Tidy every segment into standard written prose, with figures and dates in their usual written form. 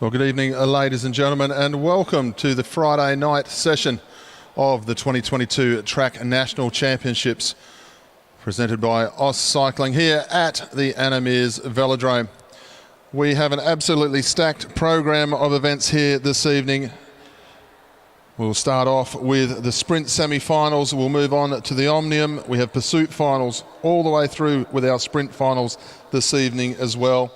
Well, good evening, ladies and gentlemen, and welcome to the Friday night session of the 2022 Track National Championships, presented by AusCycling here at the Meares Velodrome. We have an absolutely stacked program of events here this evening. We'll start off with the sprint semi-finals. We'll move on to the Omnium. We have pursuit finals all the way through with our sprint finals this evening as well.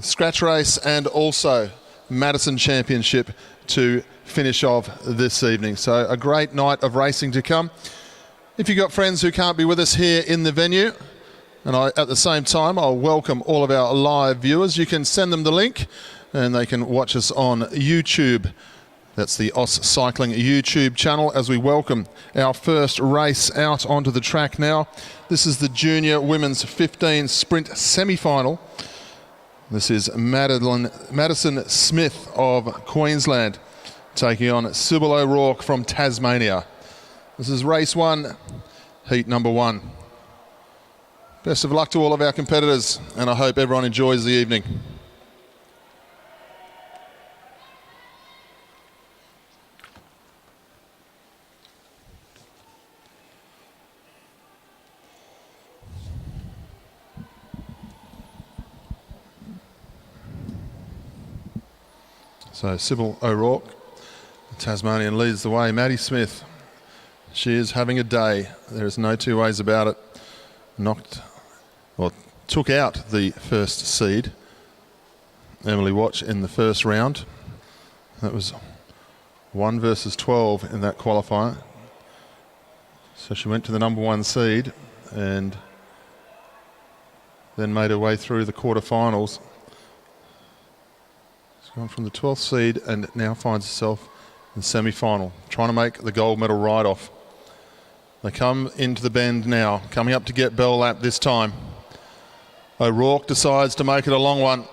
Scratch race and also Madison Championship to finish off this evening. So a great night of racing to come. If you've got friends who can't be with us here in the venue, and at the same time I'll welcome all of our live viewers, you can send them the link and they can watch us on YouTube. That's the AusCycling YouTube channel as we welcome our first race out onto the track now. This is the Junior Women's 15 Sprint semi-final. This is Madison Smith of Queensland taking on Sybil O'Rourke from Tasmania. This is race 1, heat number 1. Best of luck to all of our competitors, and I hope everyone enjoys the evening. So Sybil O'Rourke, the Tasmanian, leads the way. Maddie Smith, she is having a day. There's no two ways about it. Took out the first seed, Emily Watch, in the first round. That was 1 versus 12 in that qualifier. So she went to the number 1 seed and then made her way through the quarterfinals. Gone from the 12th seed and now finds herself in the semi-final, trying to make the gold medal ride-off. They come into the bend now, coming up to get bell lap this time. O'Rourke decides to make it a long one.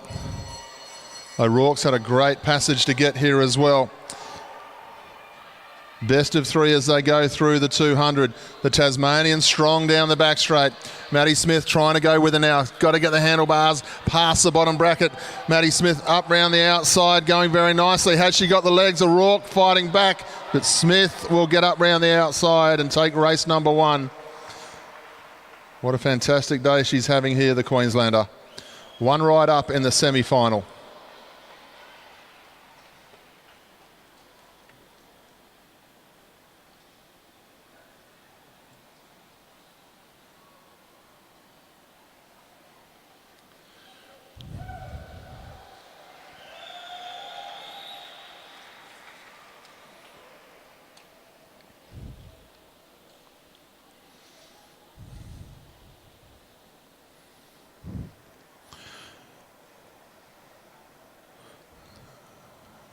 O'Rourke's had a great passage to get here as well. Best of 3 as they go through the 200. The Tasmanian strong down the back straight. Maddie Smith trying to go with her now. Got to get the handlebars past the bottom bracket. Maddie Smith up round the outside, going very nicely. Has she got the legs? O'Rourke fighting back, but Smith will get up round the outside and take race number 1. What a fantastic day she's having here, the Queenslander. 1 ride up in the semi-final.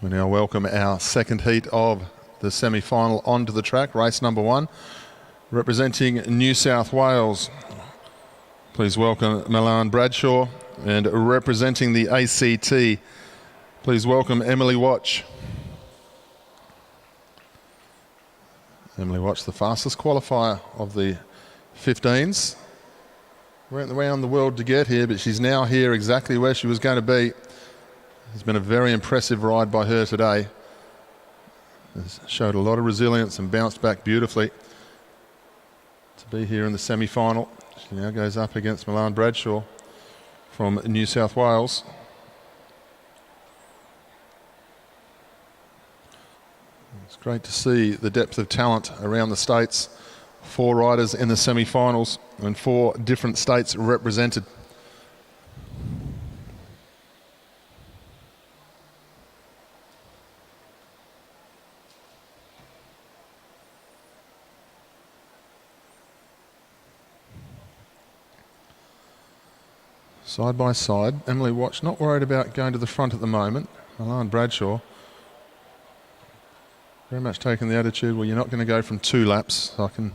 We now welcome our second heat of the semi-final onto the track, race number 1, representing New South Wales. Please welcome Milan Bradshaw, and representing the ACT, please welcome Emily Watch. Emily Watch, the fastest qualifier of the 15s. Went around the world to get here, but she's now here exactly where she was going to be. It's been a very impressive ride by her today. Has showed a lot of resilience and bounced back beautifully to be here in the semi-final. She now goes up against Milan Bradshaw from New South Wales. It's great to see the depth of talent around the states. 4 riders in the semi-finals and 4 different states represented. Side by side, Emily Watch not worried about going to the front at the moment. Milan Bradshaw very much taking the attitude, well, you're not going to go from 2 laps, so I can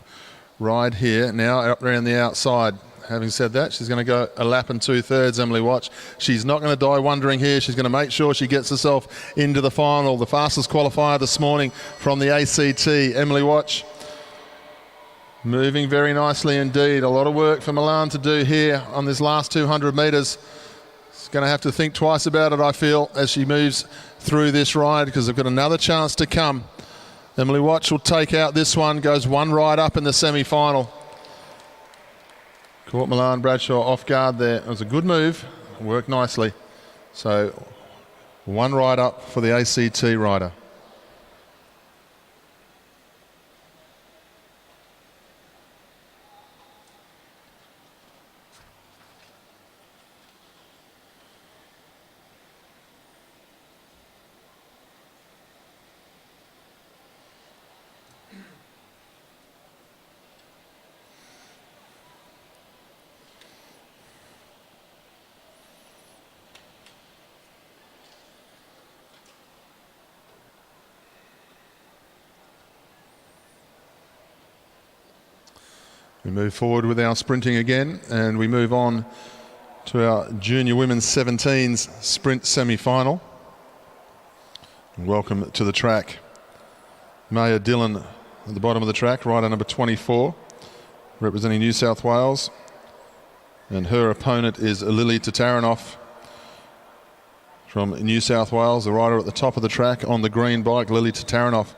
ride here. Now up around the outside. Having said that, she's going to go a lap and 2/3, Emily Watch. She's not going to die wondering here. She's going to make sure she gets herself into the final. The fastest qualifier this morning from the ACT, Emily Watch. Moving very nicely indeed. A lot of work for Milan to do here on this last 200 metres. Going to have to think twice about it, I feel, as she moves through this ride, because they've got another chance to come. Emily Watch will take out this one, goes one ride up in the semi-final. Caught Milan Bradshaw off guard there. It was a good move, worked nicely. So one ride up for the ACT rider. We move forward with our sprinting again, and we move on to our junior women's 17s sprint semi-final. Welcome to the track, Maya Dillon at the bottom of the track, rider number 24, representing New South Wales. And her opponent is Lily Tataranoff from New South Wales, the rider at the top of the track on the green bike, Lily Tataranoff.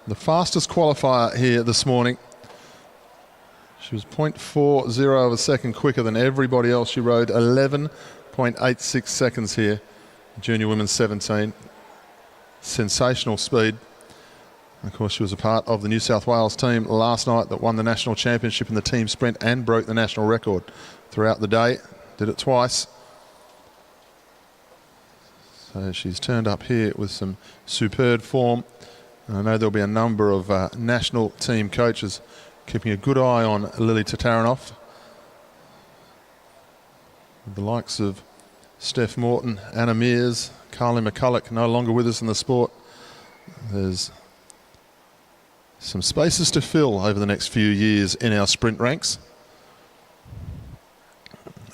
The fastest qualifier here this morning. She was 0.40 of a second quicker than everybody else. She rode 11.86 seconds here, junior women's 17. Sensational speed. Of course, she was a part of the New South Wales team last night that won the national championship in the team sprint and broke the national record throughout the day. Did it twice. So she's turned up here with some superb form. And I know there'll be a number of national team coaches keeping a good eye on Lily Tataranoff. The likes of Steph Morton, Anna Meares, Carly McCulloch no longer with us in the sport. There's some spaces to fill over the next few years in our sprint ranks.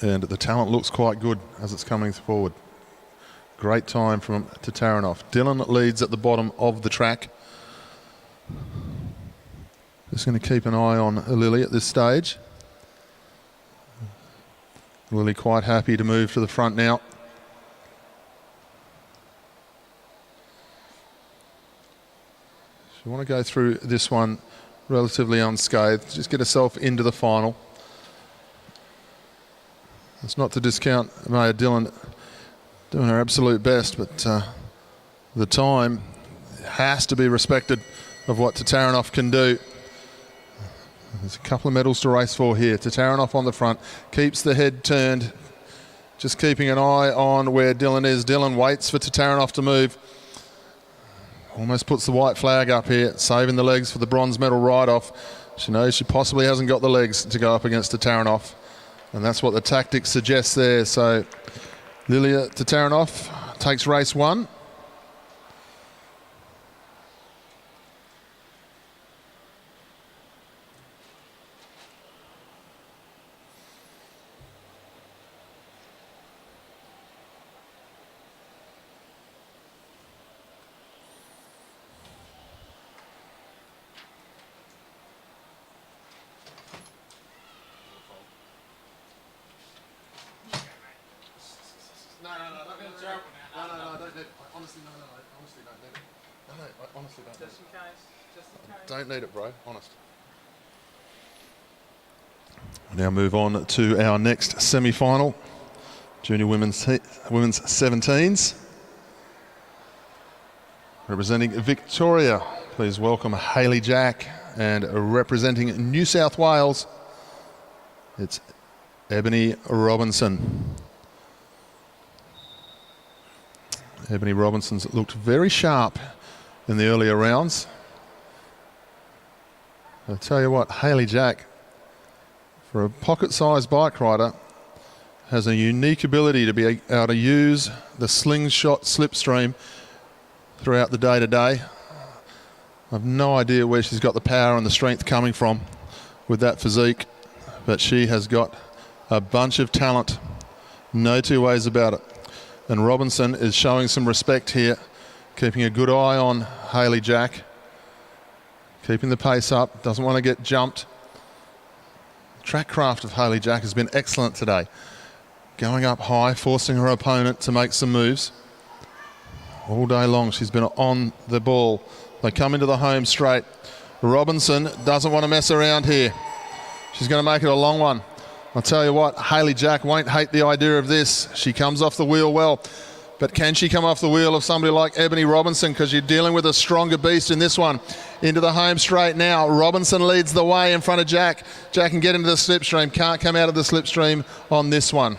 And the talent looks quite good as it's coming forward. Great time from Tataranoff. Dillon leads at the bottom of the track. Just going to keep an eye on Lily at this stage. Lily quite happy to move to the front now. You want to go through this one relatively unscathed. Just get herself into the final. It's not to discount Maya Dillon doing her absolute best, but the time has to be respected of what Tataranoff can do. There's a couple of medals to race for here. Tataranoff on the front, keeps the head turned, just keeping an eye on where Dillon is. Dillon waits for Tataranoff to move. Almost puts the white flag up here, saving the legs for the bronze medal ride-off. She knows she possibly hasn't got the legs to go up against Tataranoff, and that's what the tactics suggests there. So Lilia Tataranoff takes race one. Don't need it, bro. Honest. Now move on to our next semi-final. Junior women's 17s. Representing Victoria, please welcome Hayley Jack. And representing New South Wales, it's Ebony Robinson. Ebony Robinson's looked very sharp in the earlier rounds. I'll tell you what, Hayley Jack, for a pocket-sized bike rider, has a unique ability to be able to use the slingshot slipstream throughout the day-to-day. I've no idea where she's got the power and the strength coming from with that physique, but she has got a bunch of talent, no two ways about it. And Robinson is showing some respect here, keeping a good eye on Hayley Jack. Keeping the pace up, doesn't want to get jumped. Track craft of Hayley Jack has been excellent today. going up high, forcing her opponent to make some moves. All day long she's been on the ball. They come into the home straight. Robinson doesn't want to mess around here. She's going to make it a long one. I'll tell you what, Hayley Jack won't hate the idea of this. She comes off the wheel well. But can she come off the wheel of somebody like Ebony Robinson? Because you're dealing with a stronger beast in this one. Into the home straight now. Robinson leads the way in front of Jack. Jack can get into the slipstream. Can't come out of the slipstream on this one.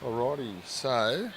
Alrighty, so...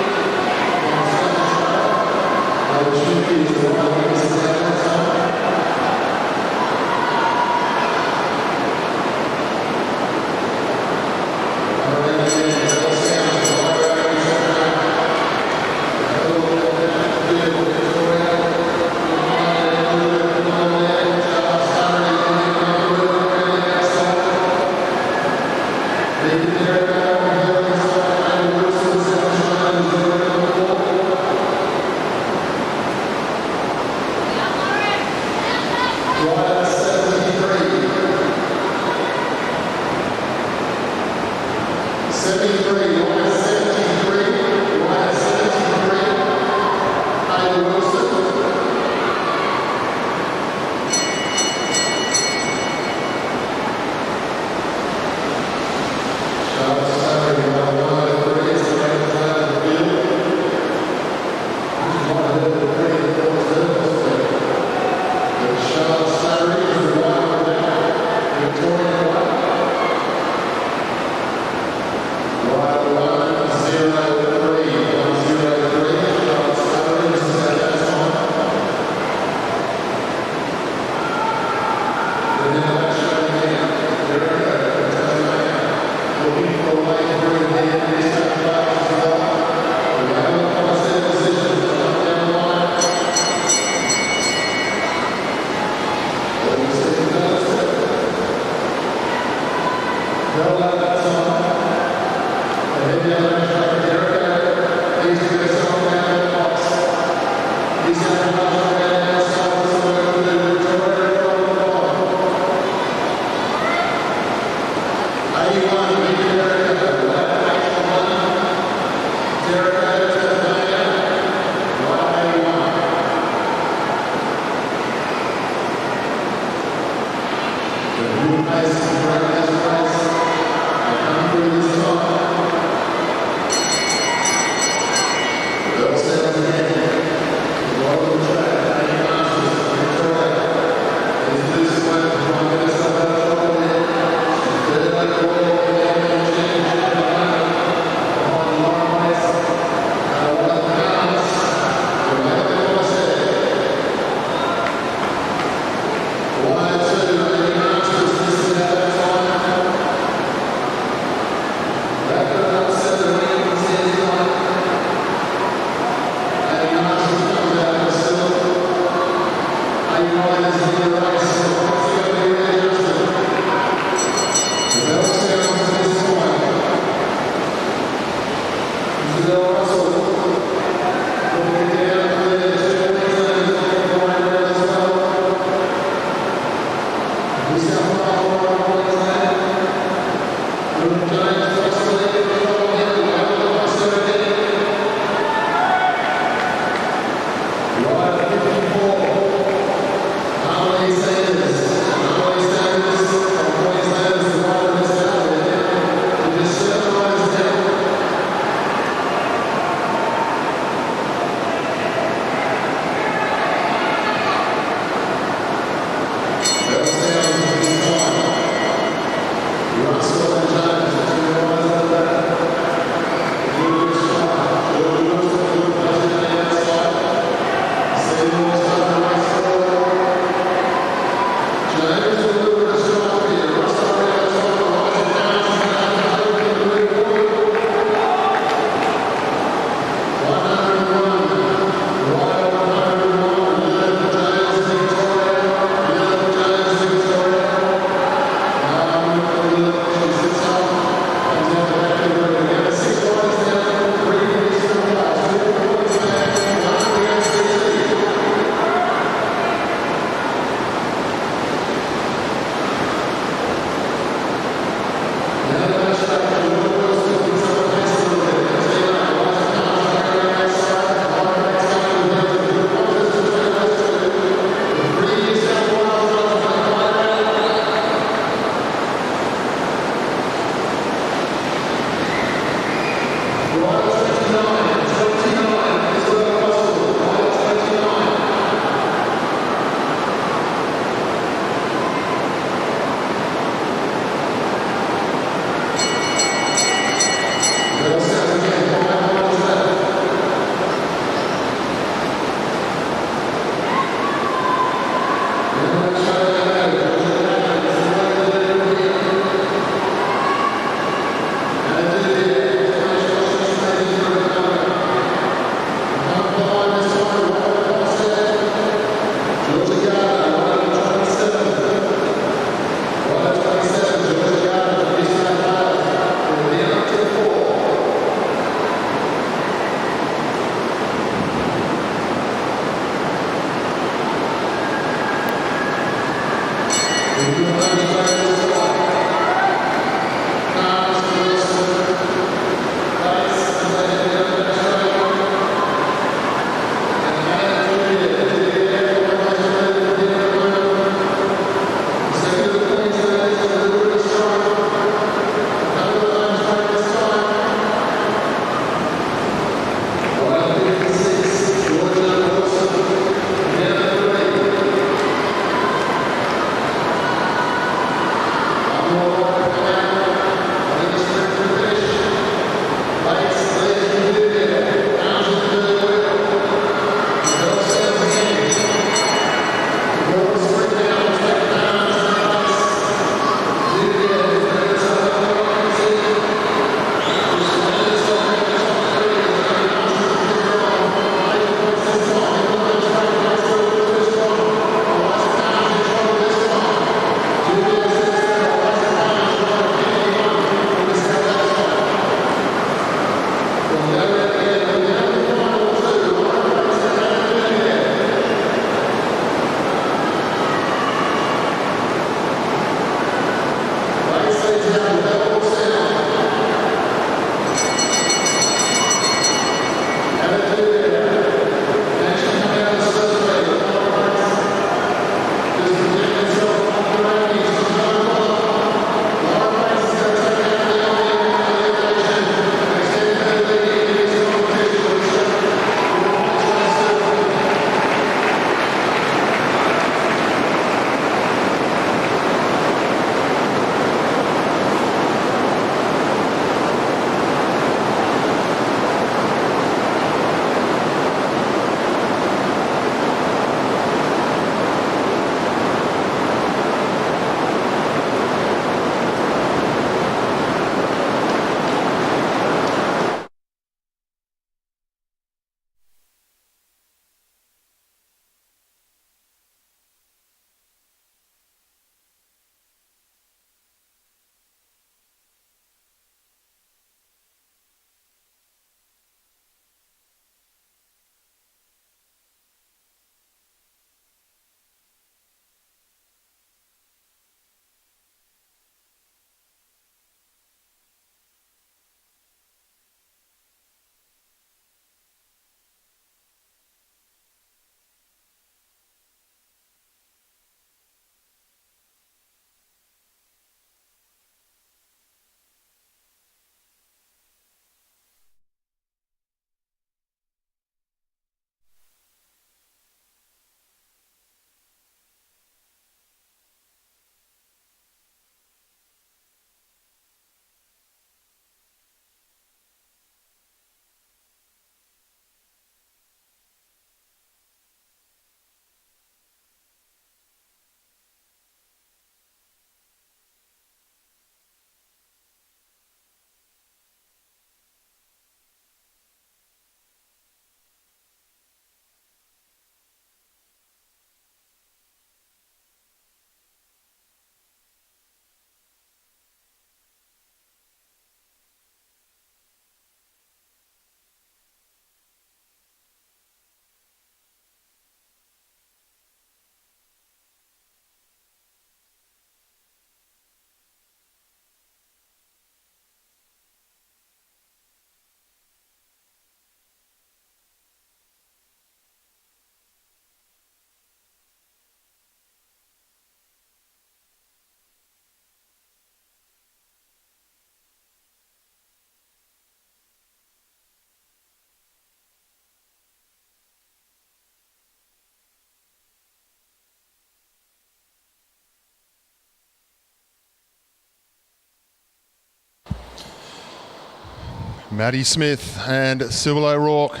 Maddie Smith and Sybil O'Rourke.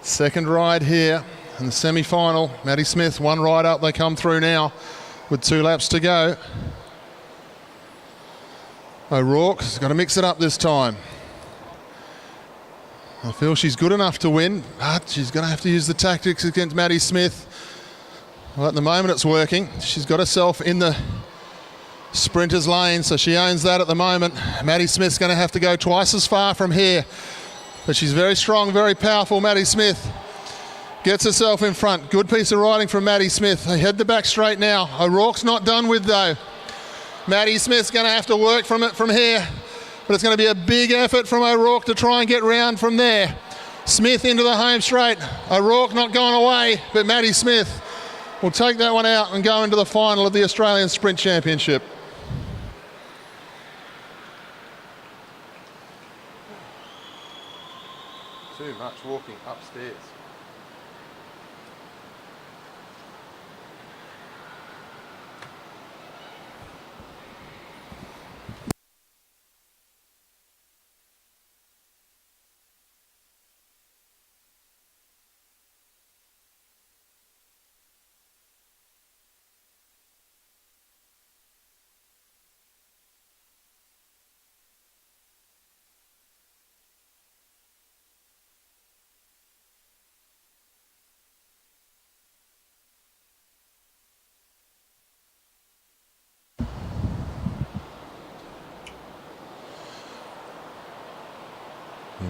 Second ride here in the semi-final. Maddie Smith, one ride up, they come through now with 2 laps to go. O'Rourke's got to mix it up this time. I feel she's good enough to win, but she's going to have to use the tactics against Maddie Smith. Well, at the moment it's working. She's got herself in the sprinter's lane, so she owns that at the moment. Maddie Smith's going to have to go twice as far from here, but she's very strong, very powerful. Maddie Smith gets herself in front. Good piece of riding from Maddie Smith. They head the back straight now. O'Rourke's not done with though. Maddie Smith's going to have to work from it from here, but it's going to be a big effort from O'Rourke to try and get round from there. Smith into the home straight. O'Rourke not going away, but Maddie Smith will take that one out and go into the final of the Australian Sprint Championship. Too much walking upstairs.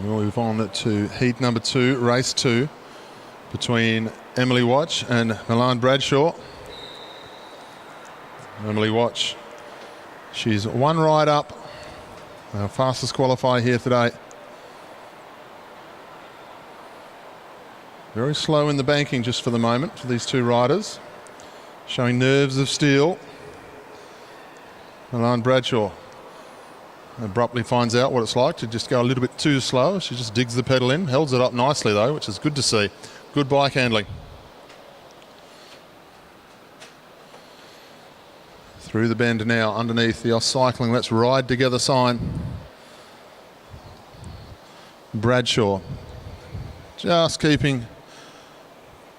We'll move on to heat number 2, race 2, between Emily Watch and Milan Bradshaw. Emily Watch, she's one ride up, our fastest qualifier here today. Very slow in the banking just for the moment for these two riders, showing nerves of steel. Milan Bradshaw abruptly finds out what it's like to just go a little bit too slow. She just digs the pedal in, holds it up nicely though, which is good to see. Good bike handling. Through the bend now, underneath the AusCycling Let's Ride Together sign. Bradshaw just keeping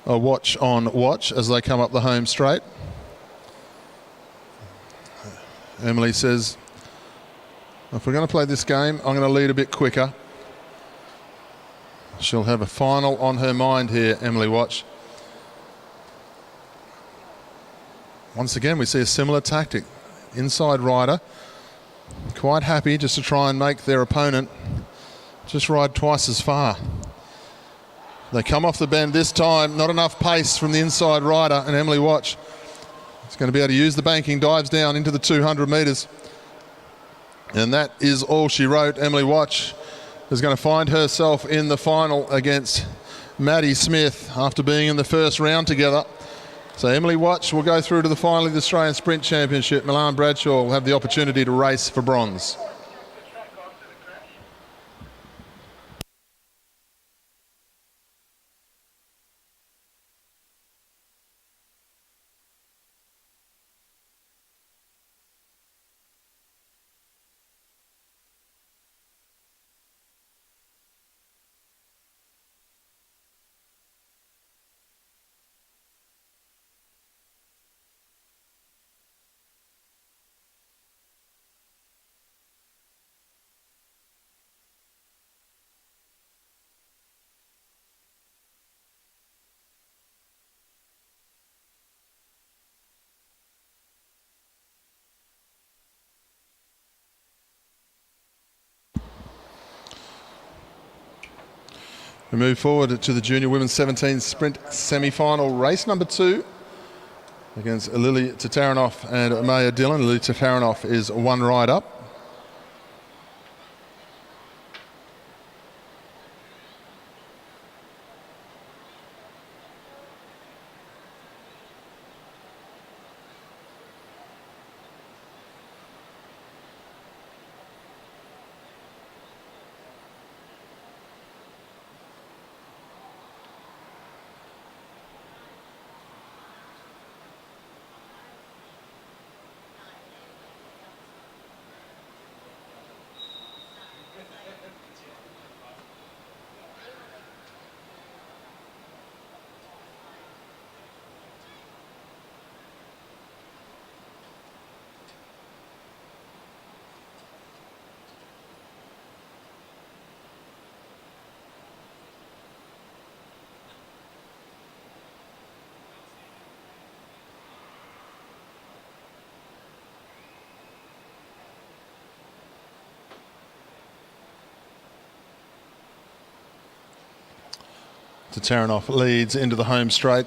a watch on watch as they come up the home straight. Emily says, if we're going to play this game, I'm going to lead a bit quicker. She'll have a final on her mind here, Emily Watch. Once again, we see a similar tactic. Inside rider, quite happy just to try and make their opponent just ride twice as far. They come off the bend this time, not enough pace from the inside rider, and Emily Watch is going to be able to use the banking, dives down into the 200 metres. And that is all she wrote. Emily Watch is going to find herself in the final against Maddie Smith after being in the first round together. So Emily Watch will go through to the final of the Australian Sprint Championship. Milan Bradshaw will have the opportunity to race for bronze. We move forward to the Junior Women's 17 Sprint semi-final, race number 2 against Lily Tataranoff and Maya Dillon. Lily Tataranoff is one ride up. Tataranoff leads into the home straight.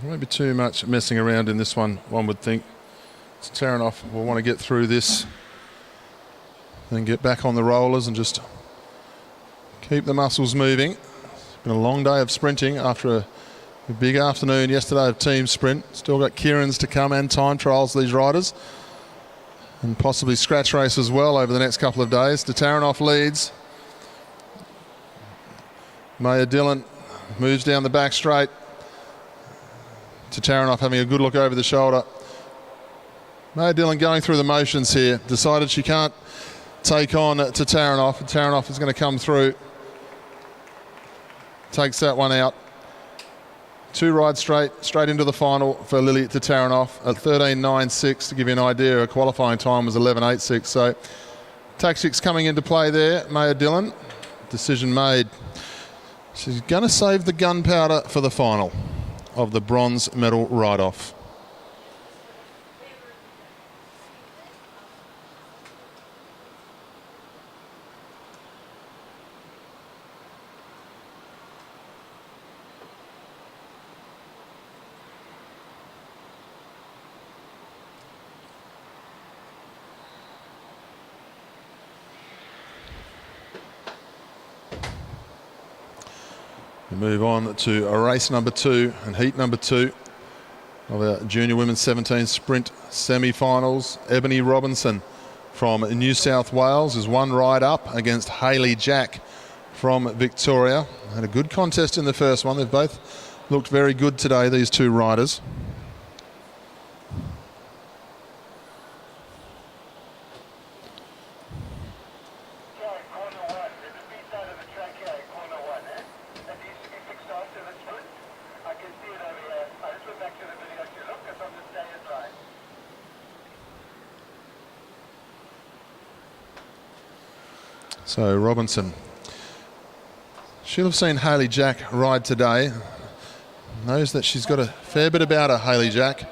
Won't be too much messing around in this one would think. Tataranoff will want to get through this, then get back on the rollers and just keep the muscles moving. It's been a long day of sprinting after a big afternoon yesterday of team sprint. Still got Kieran's to come and time trials, these riders. And possibly scratch race as well over the next couple of days. Tataranoff leads. Maya Dillon moves down the back straight. Tataranoff having a good look over the shoulder. Maya Dillon going through the motions here. Decided she can't take on Tataranoff. Tataranoff is going to come through. Takes that one out. 2 rides straight into the final for Lily Tataranoff at 13.96. To give you an idea, her qualifying time was 11.86. So tactics coming into play there. Maya Dillon, decision made. She's going to save the gunpowder for the final of the bronze medal ride-off. We move on to race number 2 and heat number 2 of our Junior Women's 17 Sprint semi-finals. Ebony Robinson from New South Wales is one ride up against Hayley Jack from Victoria. Had a good contest in the first one. They've both looked very good today, these two riders. So Robinson, she'll have seen Hayley Jack ride today, knows that she's got a fair bit about her, Hayley Jack,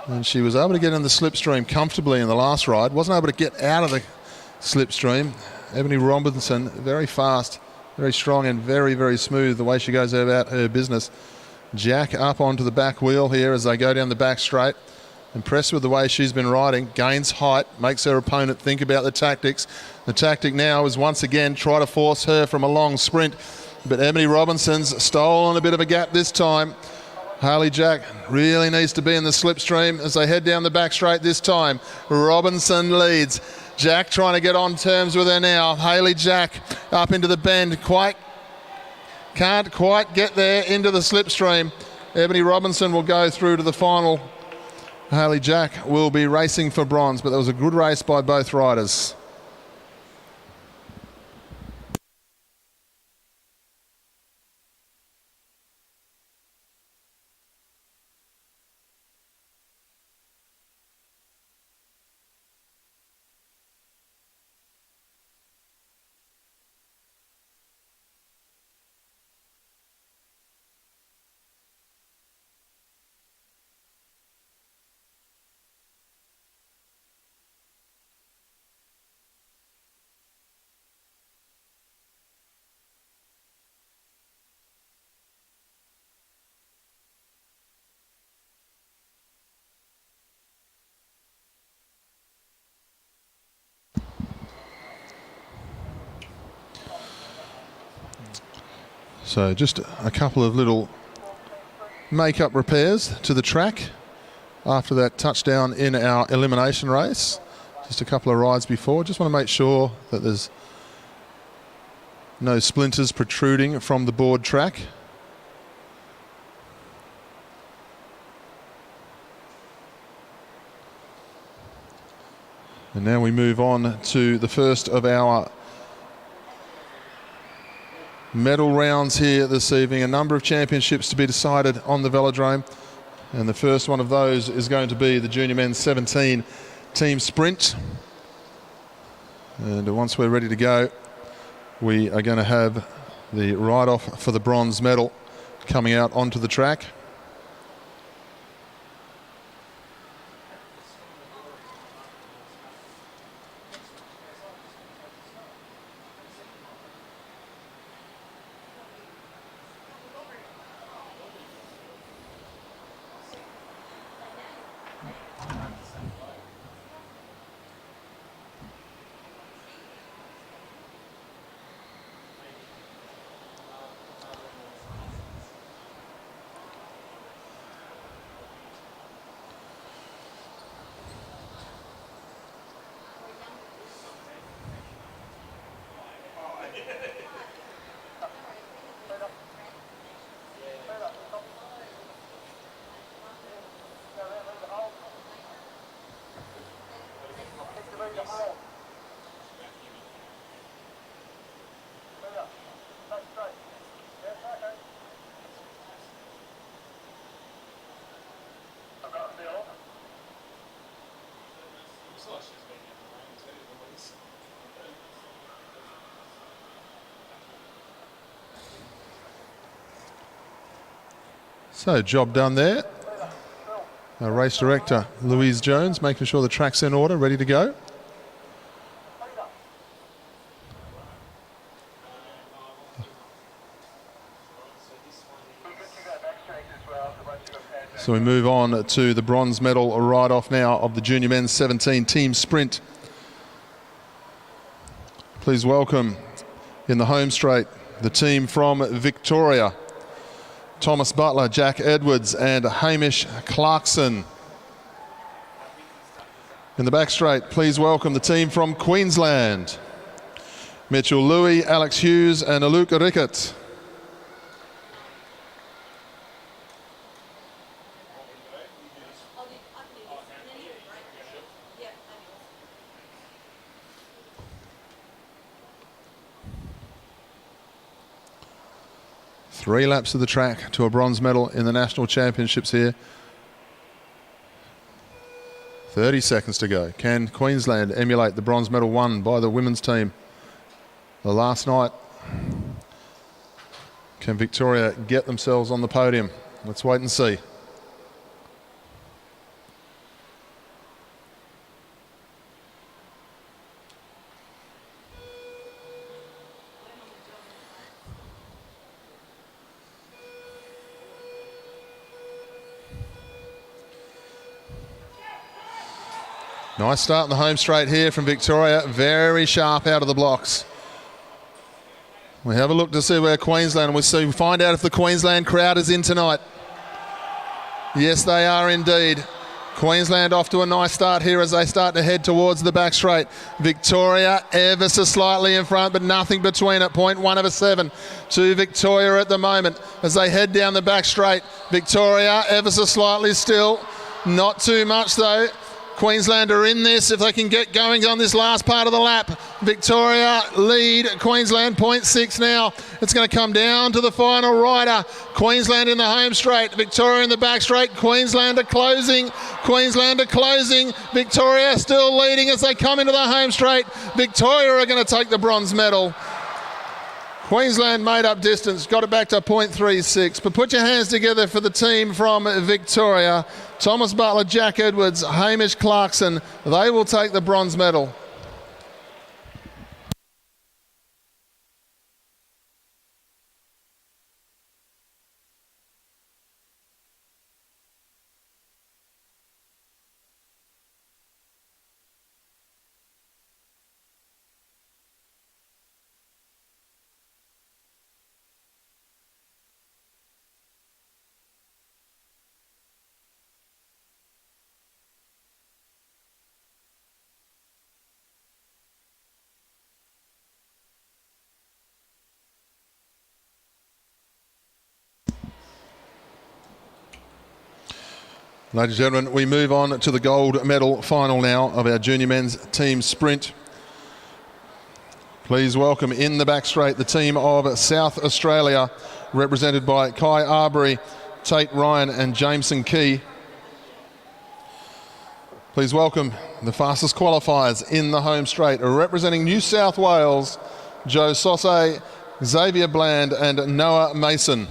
and she was able to get in the slipstream comfortably in the last ride, wasn't able to get out of the slipstream. Ebony Robinson, very fast, very strong and very, very smooth the way she goes about her business. Jack up onto the back wheel here as they go down the back straight. Impressed with the way she's been riding, gains height, makes her opponent think about the tactics. The tactic now is once again try to force her from a long sprint, but Ebony Robinson's stolen a bit of a gap this time. Hayley Jack really needs to be in the slipstream as they head down the back straight this time. Robinson leads. Jack trying to get on terms with her now. Hayley Jack up into the bend, can't quite get there into the slipstream. Ebony Robinson will go through to the final. Hayley Jack will be racing for bronze, but that was a good race by both riders. So just a couple of little make-up repairs to the track after that touchdown in our elimination race. Just a couple of rides before. Just want to make sure that there's no splinters protruding from the board track. And now we move on to the first of our medal rounds here this evening. A number of championships to be decided on the Velodrome, and the first one of those is going to be the Junior Men's 17 Team Sprint. And once we're ready to go, we are going to have the ride-off for the bronze medal coming out onto the track. So job done there. Our race director Louise Jones making sure the track's in order, ready to go. So we move on to the bronze medal ride-off now of the Junior Men's 17 Team Sprint. Please welcome in the home straight the team from Victoria. Thomas Butler, Jack Edwards and Hamish Clarkson. In the back straight, please welcome the team from Queensland. Mitchell Louis, Alex Hughes and Aluk Rickett. Three laps of the track to a bronze medal in the National Championships here. 30 seconds to go. Can Queensland emulate the bronze medal won by the women's team the last night? Can Victoria get themselves on the podium? Let's wait and see. Nice start in the home straight here from Victoria. Very sharp out of the blocks. We have a look to see where Queensland, we find out if the Queensland crowd is in tonight. Yes, they are indeed. Queensland off to a nice start here as they start to head towards the back straight. Victoria ever so slightly in front, but nothing between it. 0.1 of a 7 to Victoria at the moment as they head down the back straight. Victoria ever so slightly still. Not too much though. Queensland are in this if they can get going on this last part of the lap. Victoria lead, Queensland 0.6 now. It's going to come down to the final rider. Queensland in the home straight, Victoria in the back straight. Queensland are closing, Queensland are closing. Victoria still leading as they come into the home straight. Victoria are going to take the bronze medal. Queensland made up distance, got it back to 0.36. But put your hands together for the team from Victoria. Thomas Butler, Jack Edwards, Hamish Clarkson. They will take the bronze medal. Ladies and gentlemen, we move on to the gold medal final now of our junior men's team sprint. Please welcome in the back straight the team of South Australia, represented by Kai Arbery, Tate Ryan and Jameson Key. Please welcome the fastest qualifiers in the home straight, representing New South Wales, Joe Sauce, Xavier Bland and Noah Mason.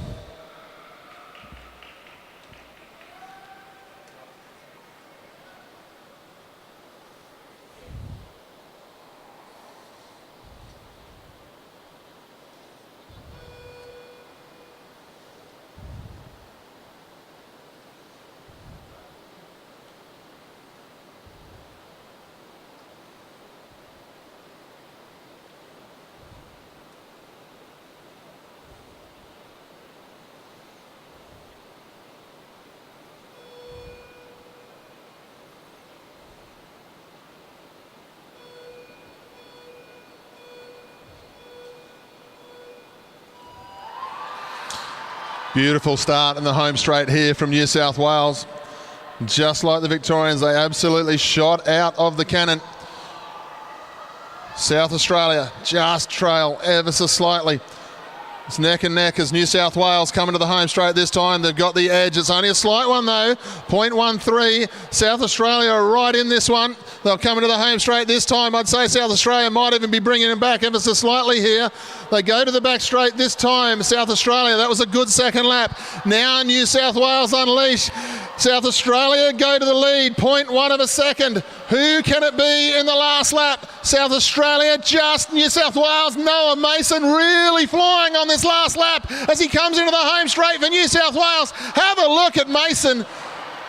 Beautiful start in the home straight here from New South Wales. Just like the Victorians, they absolutely shot out of the cannon. South Australia just trail ever so slightly. It's neck and neck as New South Wales come into the home straight this time. They've got the edge. It's only a slight one though. 0.13. South Australia are right in this one. They'll come into the home straight this time. I'd say South Australia might even be bringing them back ever so slightly here. They go to the back straight this time. South Australia, that was a good second lap. Now New South Wales unleash. South Australia go to the lead, 0.1 of a second. Who can it be in the last lap? South Australia, just New South Wales. Noah Mason really flying on this last lap as he comes into the home straight for New South Wales. Have a look at Mason.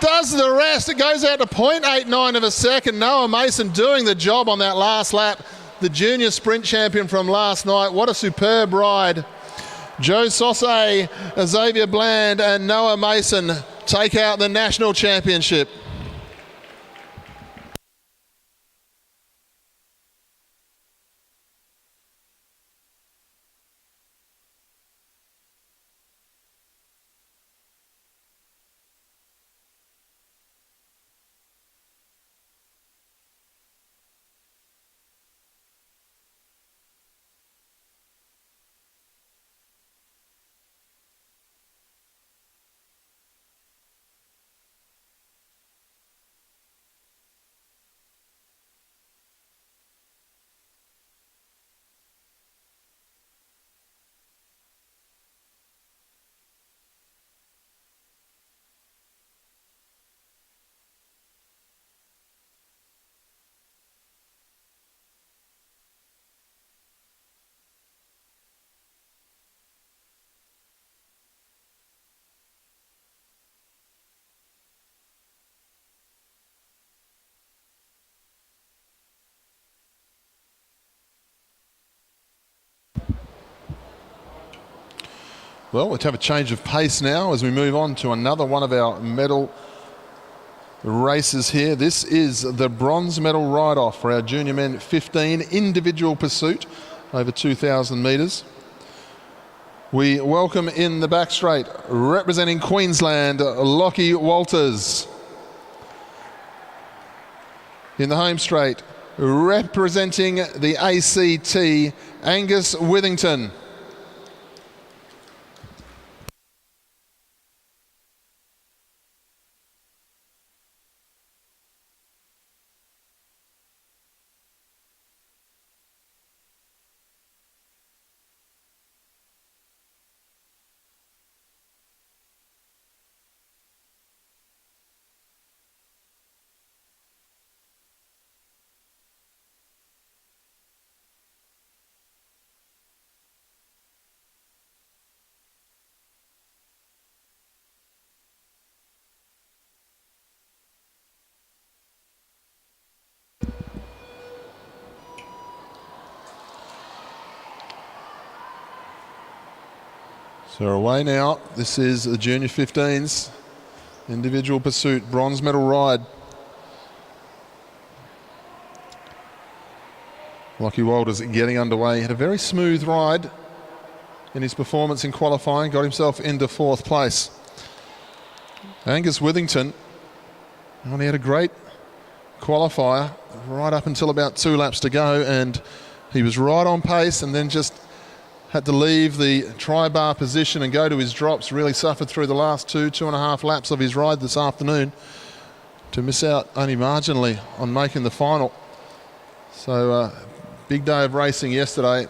Does the rest. It goes out to 0.89 of a second. Noah Mason doing the job on that last lap. The junior sprint champion from last night. What a superb ride Joe Sauce, Xavier Bland and Noah Mason take out the national championship. Well, let's have a change of pace now as we move on to another one of our medal races here. This is the bronze medal ride-off for our junior men 15 individual pursuit over 2,000 metres. We welcome in the back straight, representing Queensland, Lockie Walters. In the home straight, representing the ACT, Angus Withington. So away now. This is the junior 15s individual pursuit bronze medal ride. Lockie Walters getting underway. He had a very smooth ride in his performance in qualifying, got himself into 4th place. Angus Withington, well, he had a great qualifier right up until about 2 laps to go, and he was right on pace and then just had to leave the tri-bar position and go to his drops. Really suffered through the last 2.5 laps of his ride this afternoon to miss out only marginally on making the final. So big day of racing yesterday.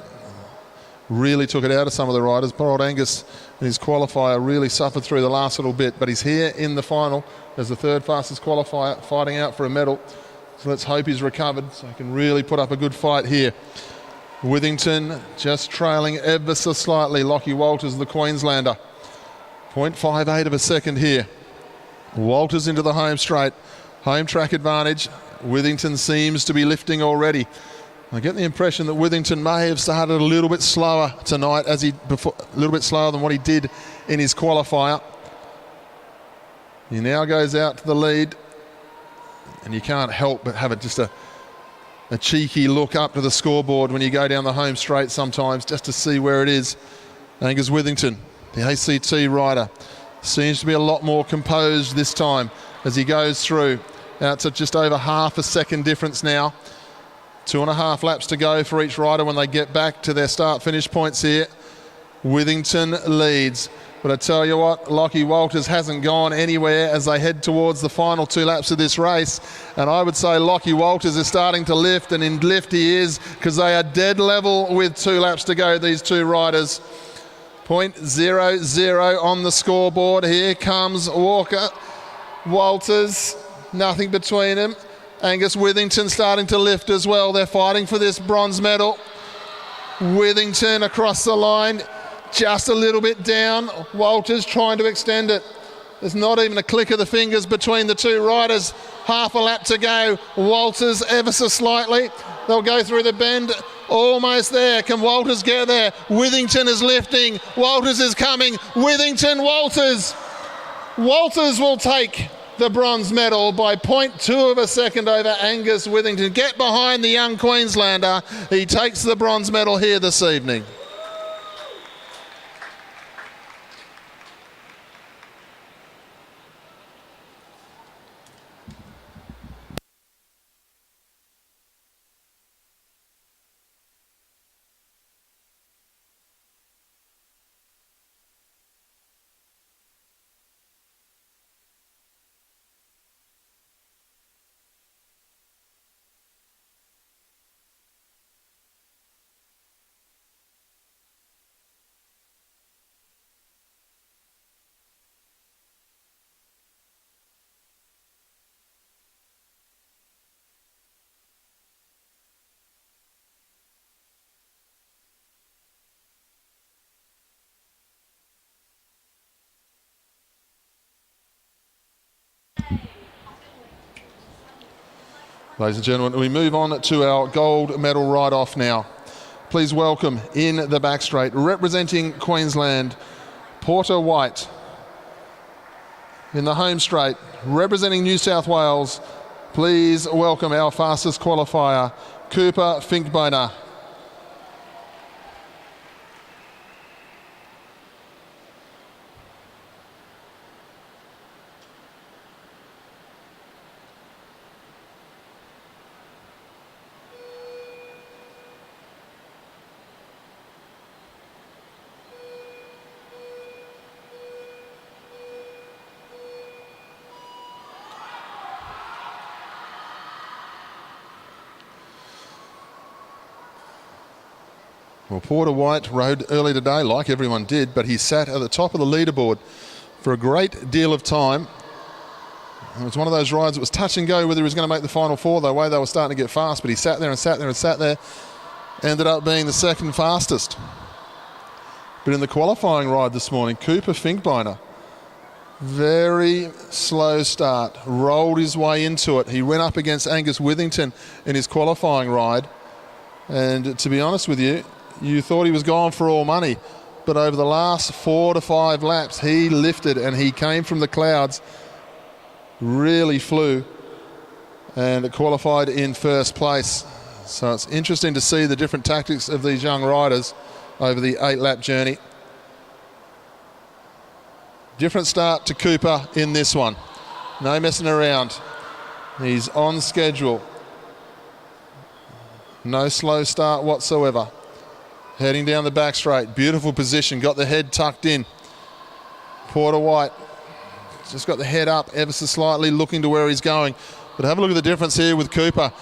Really took it out of some of the riders. Poor old Angus in his qualifier really suffered through the last little bit, but he's here in the final as the 3rd fastest qualifier, fighting out for a medal. So let's hope he's recovered so he can really put up a good fight here. Withington just trailing ever so slightly. Lockie Walters, the Queenslander. 0.58 of a second here. Walters into the home straight. Home track advantage. Withington seems to be lifting already. I get the impression that Withington may have started a little bit slower tonight, a little bit slower than what he did in his qualifier. He now goes out to the lead, and you can't help but have just a cheeky look up to the scoreboard when you go down the home straight sometimes, just to see where it is. Angus Withington, the ACT rider, seems to be a lot more composed this time as he goes through. Now it's at just over half a second difference now. 2.5 laps to go for each rider when they get back to their start-finish points here. Withington leads. But I tell you what, Lockie Walters hasn't gone anywhere as they head towards the final 2 laps of this race. And I would say Lockie Walters is starting to lift, and in lift he is, because they are dead level with 2 laps to go, these 2 riders. 0.00 on the scoreboard. Here comes Walker. Walters, nothing between them. Angus Withington starting to lift as well. They're fighting for this bronze medal. Withington across the line. Just a little bit down. Walters trying to extend it. There's not even a click of the fingers between the 2 riders. Half a lap to go. Walters ever so slightly. They'll go through the bend. almost there. Can Walters get there? Withington is lifting. Walters is coming. Withington, Walters. Walters will take the bronze medal by 0.2 of a second over Angus Withington. Get behind the young Queenslander. He takes the bronze medal here this evening. Ladies and gentlemen, we move on to our gold medal ride-off now. Please welcome in the back straight, representing Queensland, Porter White. In the home straight, representing New South Wales, please welcome our fastest qualifier, Cooper Finkbeiner. Well, Porter White rode early today, like everyone did, but he sat at the top of the leaderboard for a great deal of time. It was one of those rides that was touch and go whether he was going to make the final four, the way they were starting to get fast, but he sat there and sat there and sat there, ended up being the second fastest. But in the qualifying ride this morning, Cooper Finkbeiner, very slow start, rolled his way into it. He went up against Angus Withington in his qualifying ride, and to be honest with you, you thought he was gone for all money, but over the last 4 to 5 laps, he lifted and he came from the clouds, really flew, and qualified in first place. So it's interesting to see the different tactics of these young riders over the 8-lap journey. Different start to Cooper in this one. No messing around. He's on schedule. No slow start whatsoever. Heading down the back straight, beautiful position, got the head tucked in. Porter White just got the head up ever so slightly, looking to where he's going. But have a look at the difference here with Cooper.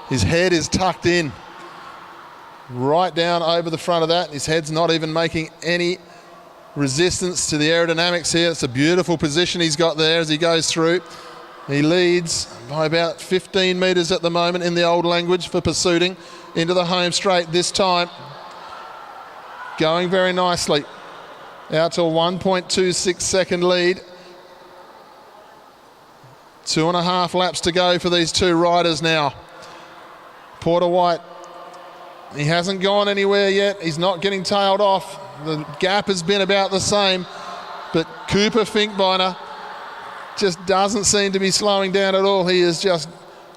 His head is tucked in, right down over the front of that. His head's not even making any resistance to the aerodynamics here. It's a beautiful position he's got there as he goes through. He leads by about 15 metres at the moment in the old language for pursuing into the home straight this time. Going very nicely, out to a 1.26 second lead. 2.5 laps to go for these two riders now. Porter White, he hasn't gone anywhere yet. He's not getting tailed off. The gap has been about the same, but Cooper Finkbeiner just doesn't seem to be slowing down at all. He is just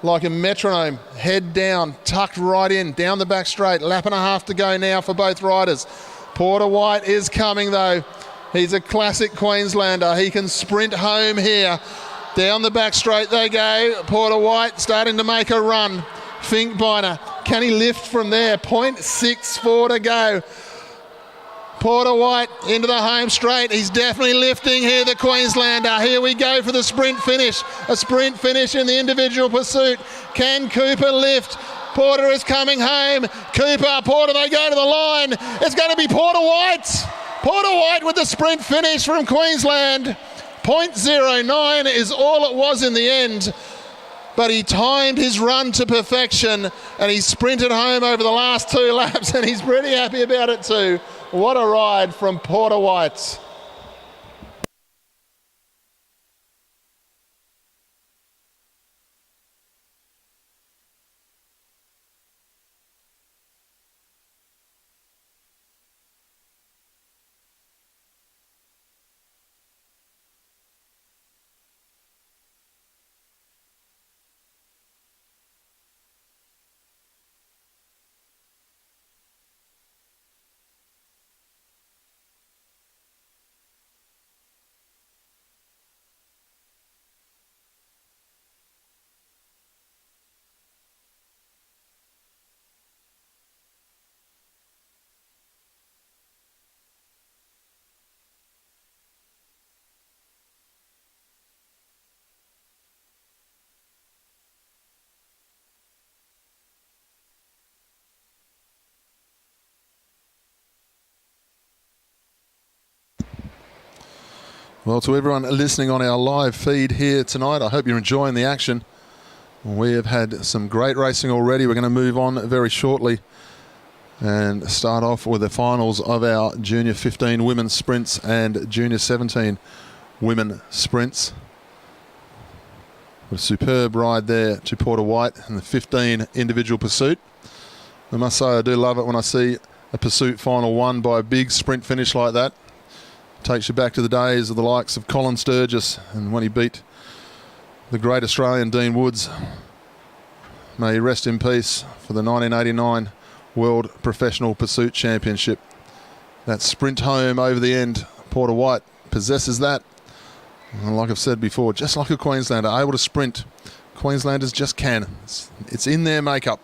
like a metronome, head down, tucked right in, down the back straight. Lap and a half to go now for both riders. Porter White is coming though. He's a classic Queenslander. He can sprint home here. Down the back straight they go. Porter White starting to make a run. Finkbeiner, can he lift from there? 0.64 to go. Porter White into the home straight. He's definitely lifting here, the Queenslander. Here we go for the sprint finish. A sprint finish in the individual pursuit. Can Cooper lift? Porter is coming home. Cooper, Porter, they go to the line. It's going to be Porter White. Porter White with the sprint finish from Queensland. 0.09 is all it was in the end. But he timed his run to perfection and he sprinted home over the last 2 laps and he's pretty happy about it too. What a ride from Porter White. Well, to everyone listening on our live feed here tonight, I hope you're enjoying the action. We have had some great racing already. We're going to move on very shortly and start off with the finals of our Junior 15 women's sprints and Junior 17 women sprints. A superb ride there to Porter White in the 15 individual pursuit. I must say I do love it when I see a pursuit final won by a big sprint finish like that. Takes you back to the days of the likes of Colin Sturgis and when he beat the great Australian Dean Woods. May he rest in peace for the 1989 World Professional Pursuit Championship. That sprint home over the end, Porter White possesses that. And like I've said before, just like a Queenslander, able to sprint. Queenslanders just can. It's in their makeup.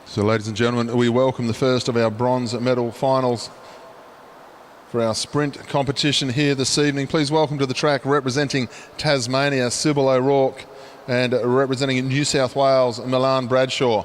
So ladies and gentlemen, we welcome the first of our bronze medal finals for our sprint competition here this evening. Please welcome to the track representing Tasmania, Sybil O'Rourke, and representing New South Wales, Milan Bradshaw.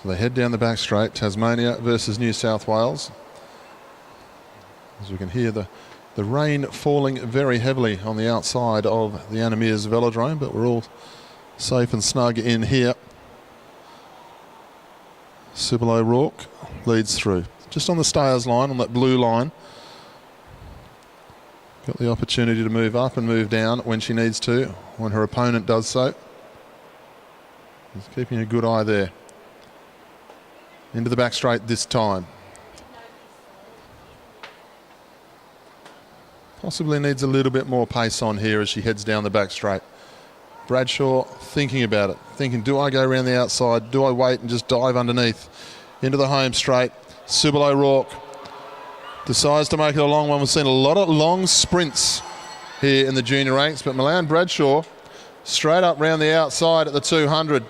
So they head down the back straight, Tasmania versus New South Wales. As we can hear the rain falling very heavily on the outside of the Meares Velodrome, but we're all safe and snug in here. Sybil O'Rourke leads through. Just on the stayers line, on that blue line. Got the opportunity to move up and move down when she needs to, when her opponent does so. He's keeping a good eye there. Into the back straight this time. Possibly needs a little bit more pace on here as she heads down the back straight. Bradshaw thinking about it. Thinking, do I go around the outside? Do I wait and just dive underneath? Into the home straight. Sybil O'Rourke decides to make it a long one. We've seen a lot of long sprints here in the junior ranks, but Milan Bradshaw straight up round the outside at the 200.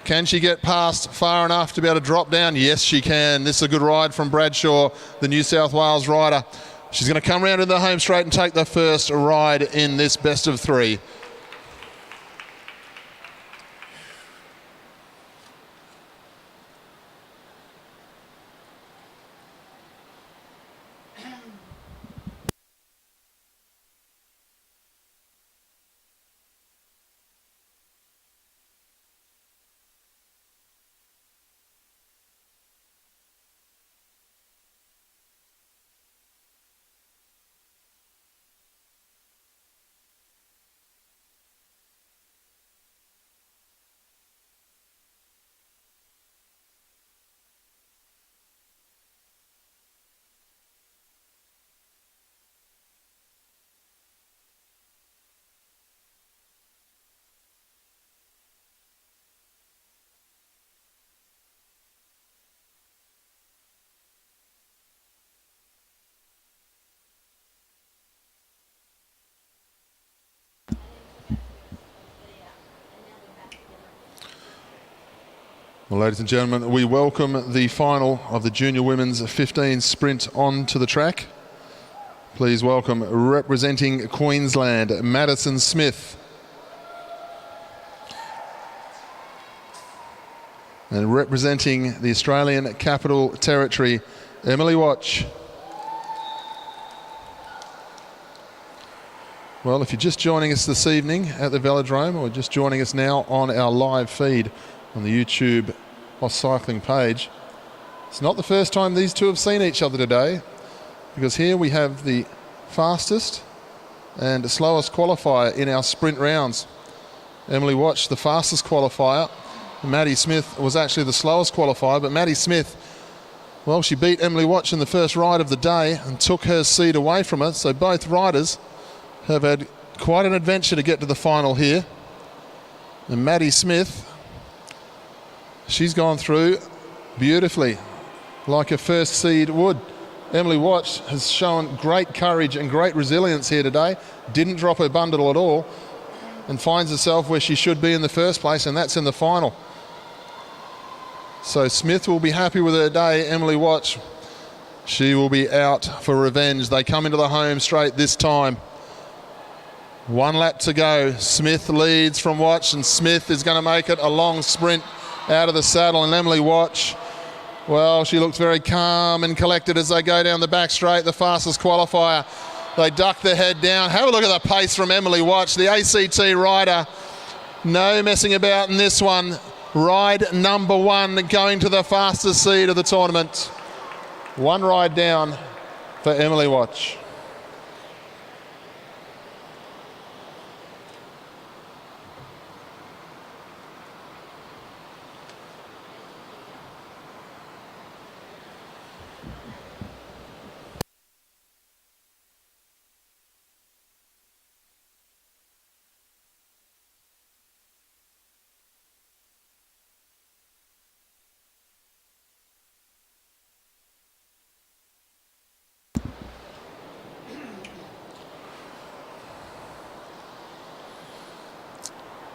Can she get past far enough to be able to drop down? Yes, she can. This is a good ride from Bradshaw, the New South Wales rider. She's going to come round to the home straight and take the first ride in this best of three. Well, ladies and gentlemen, we welcome the final of the Junior Women's 15 sprint onto the track. Please welcome, representing Queensland, Madison Smith. And representing the Australian Capital Territory, Emily Watch. Well, if you're just joining us this evening at the Velodrome or just joining us now on our live feed, on the YouTube AusCycling page. It's not the first time these two have seen each other today, because here we have the fastest and slowest qualifier in our sprint rounds. Emily Watch, the fastest qualifier. Maddie Smith was actually the slowest qualifier, but Maddie Smith, well, she beat Emily Watch in the first ride of the day and took her seat away from her. So both riders have had quite an adventure to get to the final here. And Maddie Smith, she's gone through beautifully, like a first seed would. Emily Watch has shown great courage and great resilience here today. Didn't drop her bundle at all and finds herself where she should be in the first place, and that's in the final. So Smith will be happy with her day. Emily Watch, she will be out for revenge. They come into the home straight this time. 1 lap to go. Smith leads from Watch, and Smith is going to make it a long sprint out of the saddle. And Emily Watch, well, she looks very calm and collected as they go down the back straight, the fastest qualifier. They duck their head down. Have a look at the pace from Emily Watch, the ACT rider. No messing about in this one. Ride number 1 going to the fastest seed of the tournament. 1 ride down for Emily Watch.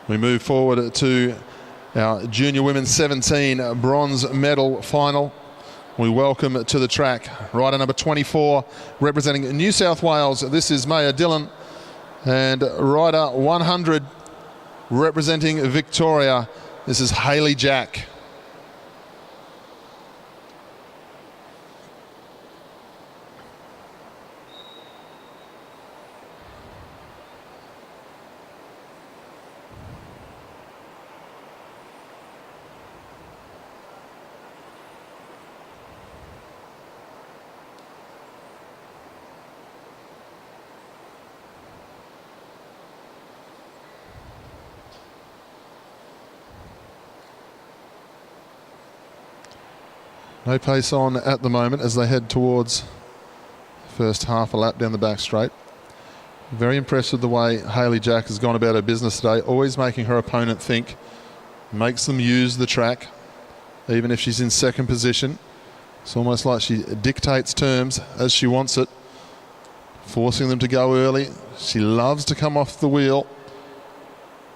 We move forward to our Junior Women's 17 bronze medal final. We welcome to the track rider number 24, representing New South Wales. This is Maya Dillon. And rider 100, representing Victoria. This is Hayley Jack. No pace on at the moment as they head towards first half a lap down the back straight. Very impressed with the way Hayley Jack has gone about her business today, always making her opponent think, makes them use the track, even if she's in second position. It's almost like she dictates terms as she wants it, forcing them to go early. She loves to come off the wheel,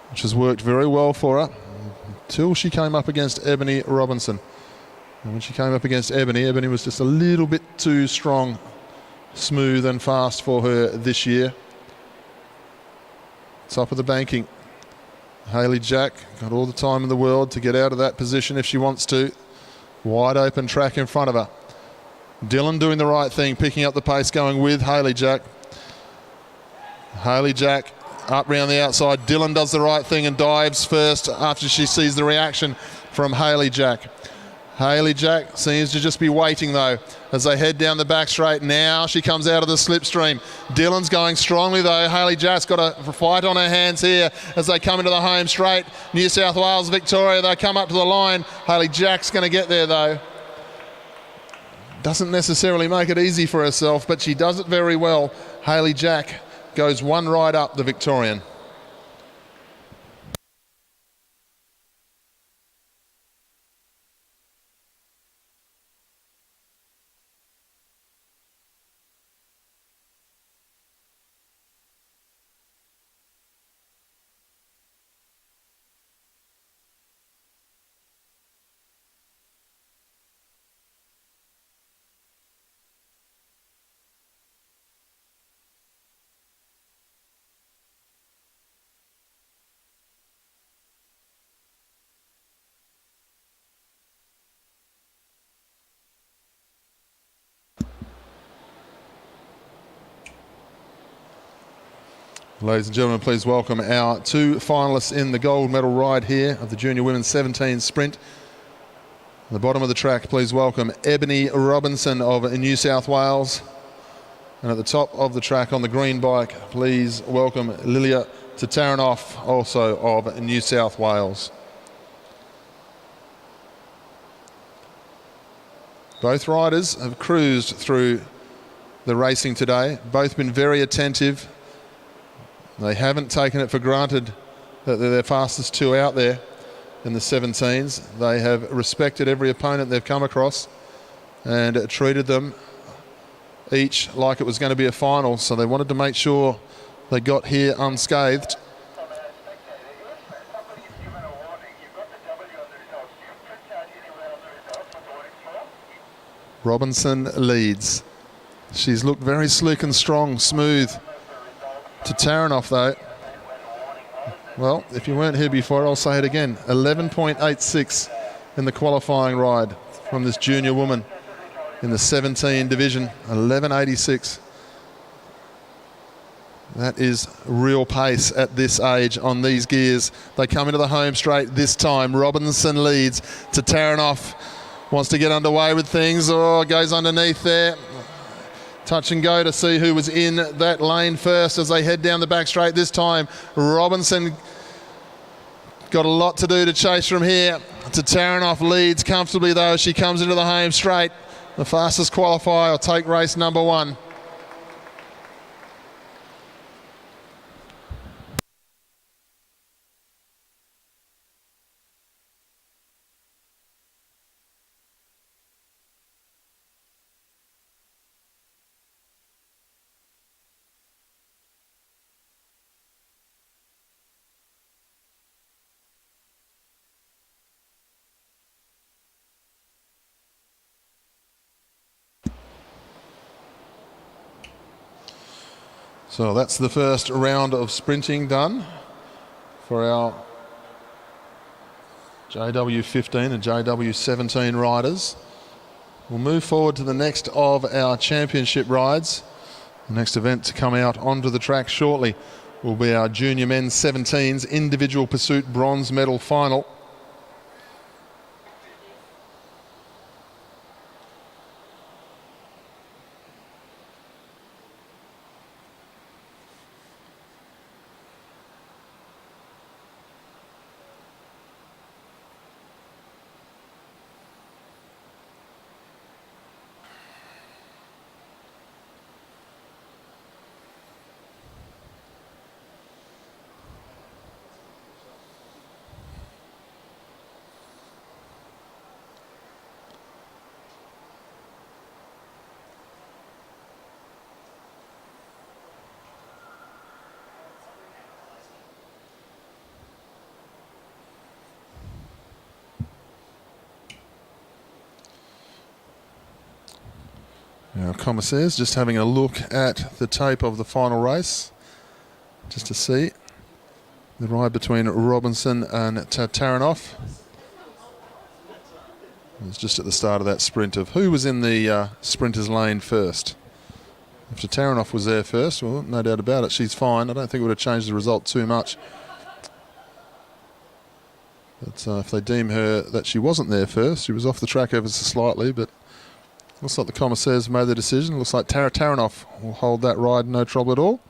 which has worked very well for her until she came up against Ebony Robinson. And when she came up against Ebony, Ebony was just a little bit too strong, smooth and fast for her this year. Top of the banking. Hayley Jack got all the time in the world to get out of that position if she wants to. Wide open track in front of her. Dillon doing the right thing, picking up the pace, going with Hayley Jack. Hayley Jack up round the outside. Dillon does the right thing and dives first after she sees the reaction from Hayley Jack. Hayley Jack seems to just be waiting though as they head down the back straight. Now she comes out of the slipstream. Dillon's going strongly though. Hayley Jack's got a fight on her hands here as they come into the home straight. New South Wales, Victoria, they come up to the line. Hayley Jack's going to get there though. Doesn't necessarily make it easy for herself, but she does it very well. Hayley Jack goes 1 ride up the Victorian. Ladies and gentlemen, please welcome our two finalists in the gold medal ride here of the Junior Women's 17 Sprint. At the bottom of the track, please welcome Ebony Robinson of New South Wales. And at the top of the track on the green bike, please welcome Lilia Tataranoff, also of New South Wales. Both riders have cruised through the racing today, both been very attentive. They haven't taken it for granted that they're their fastest two out there in the 17s. They have respected every opponent they've come across and treated them each like it was going to be a final. So they wanted to make sure they got here unscathed. Robinson leads. She's looked very slick and strong, smooth. Tataranoff though, well, if you weren't here before, I'll say it again. 11.86 in the qualifying ride from this junior woman in the 17 division. 11.86. That is real pace at this age on these gears. They come into the home straight this time. Robinson leads. Tataranoff wants to get underway with things. Oh, goes underneath there. Touch and go to see who was in that lane first as they head down the back straight this time. Robinson got a lot to do to chase from here. Tataranoff leads comfortably though. She comes into the home straight. The fastest qualifier will take race number one. So that's the first round of sprinting done for our JW15 and JW17 riders. We'll move forward to the next of our championship rides. The next event to come out onto the track shortly will be our Junior Men's 17s Individual Pursuit Bronze Medal Final. Our commissaires just having a look at the tape of the final race, just to see the ride between Robinson and Tataranoff. It was just at the start of that sprint of who was in the sprinter's lane first. If Tataranoff was there first, well, no doubt about it, she's fine. I don't think it would have changed the result too much. But if they deem her that she wasn't there first, she was off the track ever so slightly, but looks like the commissaires made the decision. Looks like Tataranoff will hold that ride no trouble at all.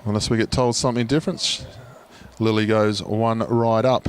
Unless we get told something different. Lily goes one ride up.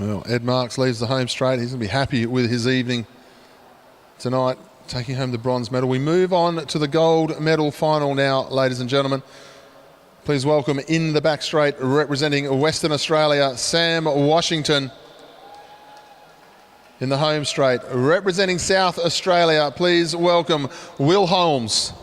Well, Ed Marks leaves the home straight. He's going to be happy with his evening tonight, taking home the bronze medal. We move on to the gold medal final now, ladies and gentlemen. Please welcome in the back straight, representing Western Australia, Sam Washington. In the home straight, representing South Australia, please welcome Will Holmes.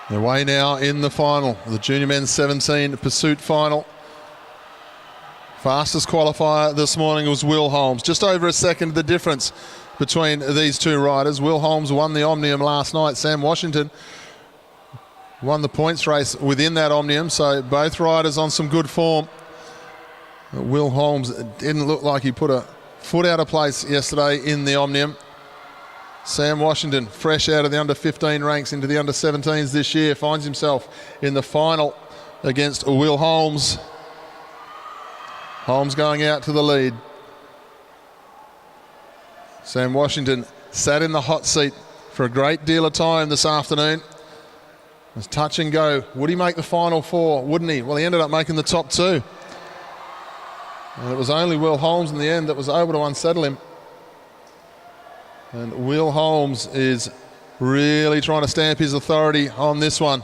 Away now in the final, the Junior Men's 17 Pursuit Final. Fastest qualifier this morning was Will Holmes. Just over a second the difference between these two riders. Will Holmes won the Omnium last night. Sam Washington won the points race within that Omnium, so both riders on some good form. Will Holmes didn't look like he put a foot out of place yesterday in the Omnium. Sam Washington, fresh out of the under-15 ranks into the under-17s this year, finds himself in the final against Will Holmes. Holmes going out to the lead. Sam Washington sat in the hot seat for a great deal of time this afternoon. It was touch and go. Would he make the final four? Wouldn't he? Well, he ended up making the top two. And it was only Will Holmes in the end that was able to unsettle him. And Will Holmes is really trying to stamp his authority on this one.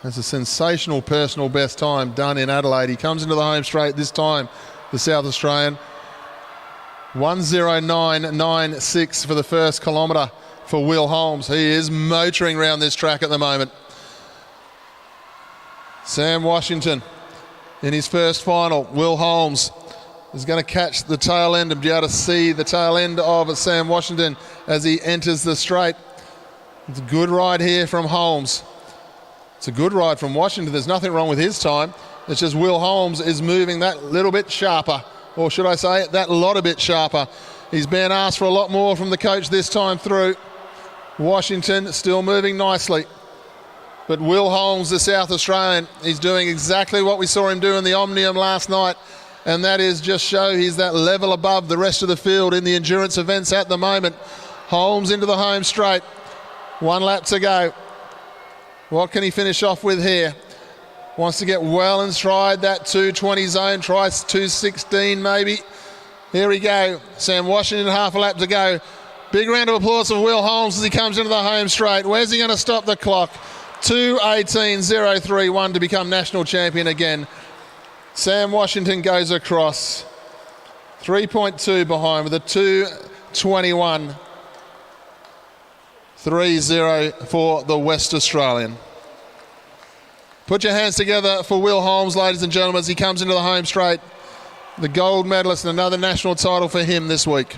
That's a sensational personal best time done in Adelaide. He comes into the home straight this time, the South Australian. 1:09.96 for the first kilometre for Will Holmes. He is motoring around this track at the moment. Sam Washington in his first final. Will Holmes is going to catch the tail end and be able to see the tail end of Sam Washington as he enters the straight. It's a good ride here from Holmes. It's a good ride from Washington. There's nothing wrong with his time. It's just Will Holmes is moving that little bit sharper, or should I say that lot a bit sharper. He's been asked for a lot more from the coach this time through. Washington still moving nicely. But Will Holmes, the South Australian, he's doing exactly what we saw him do in the Omnium last night. And that is just show he's that level above the rest of the field in the endurance events at the moment. Holmes into the home straight. 1 lap to go. What can he finish off with here? Wants to get well in stride that 2:20 zone. Tries 2:16 maybe. Here we go. Sam Washington, half a lap to go. Big round of applause for Will Holmes as he comes into the home straight. Where's he going to stop the clock? 2:18.031 to become national champion again. Sam Washington goes across. 3.2 behind with a 2:21.30 for the West Australian. Put your hands together for Will Holmes, ladies and gentlemen, as he comes into the home straight. The gold medalist and another national title for him this week.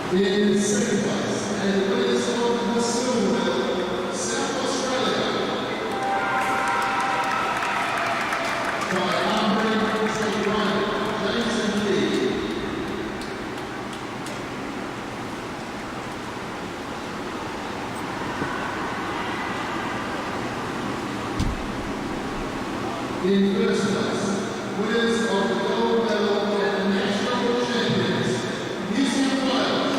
In second place, and the winners of the silver medal, South Australia. By Armory, St. Ryan, Jason Lee. In first place, winners of the gold medal at the National Champions, New South Wales.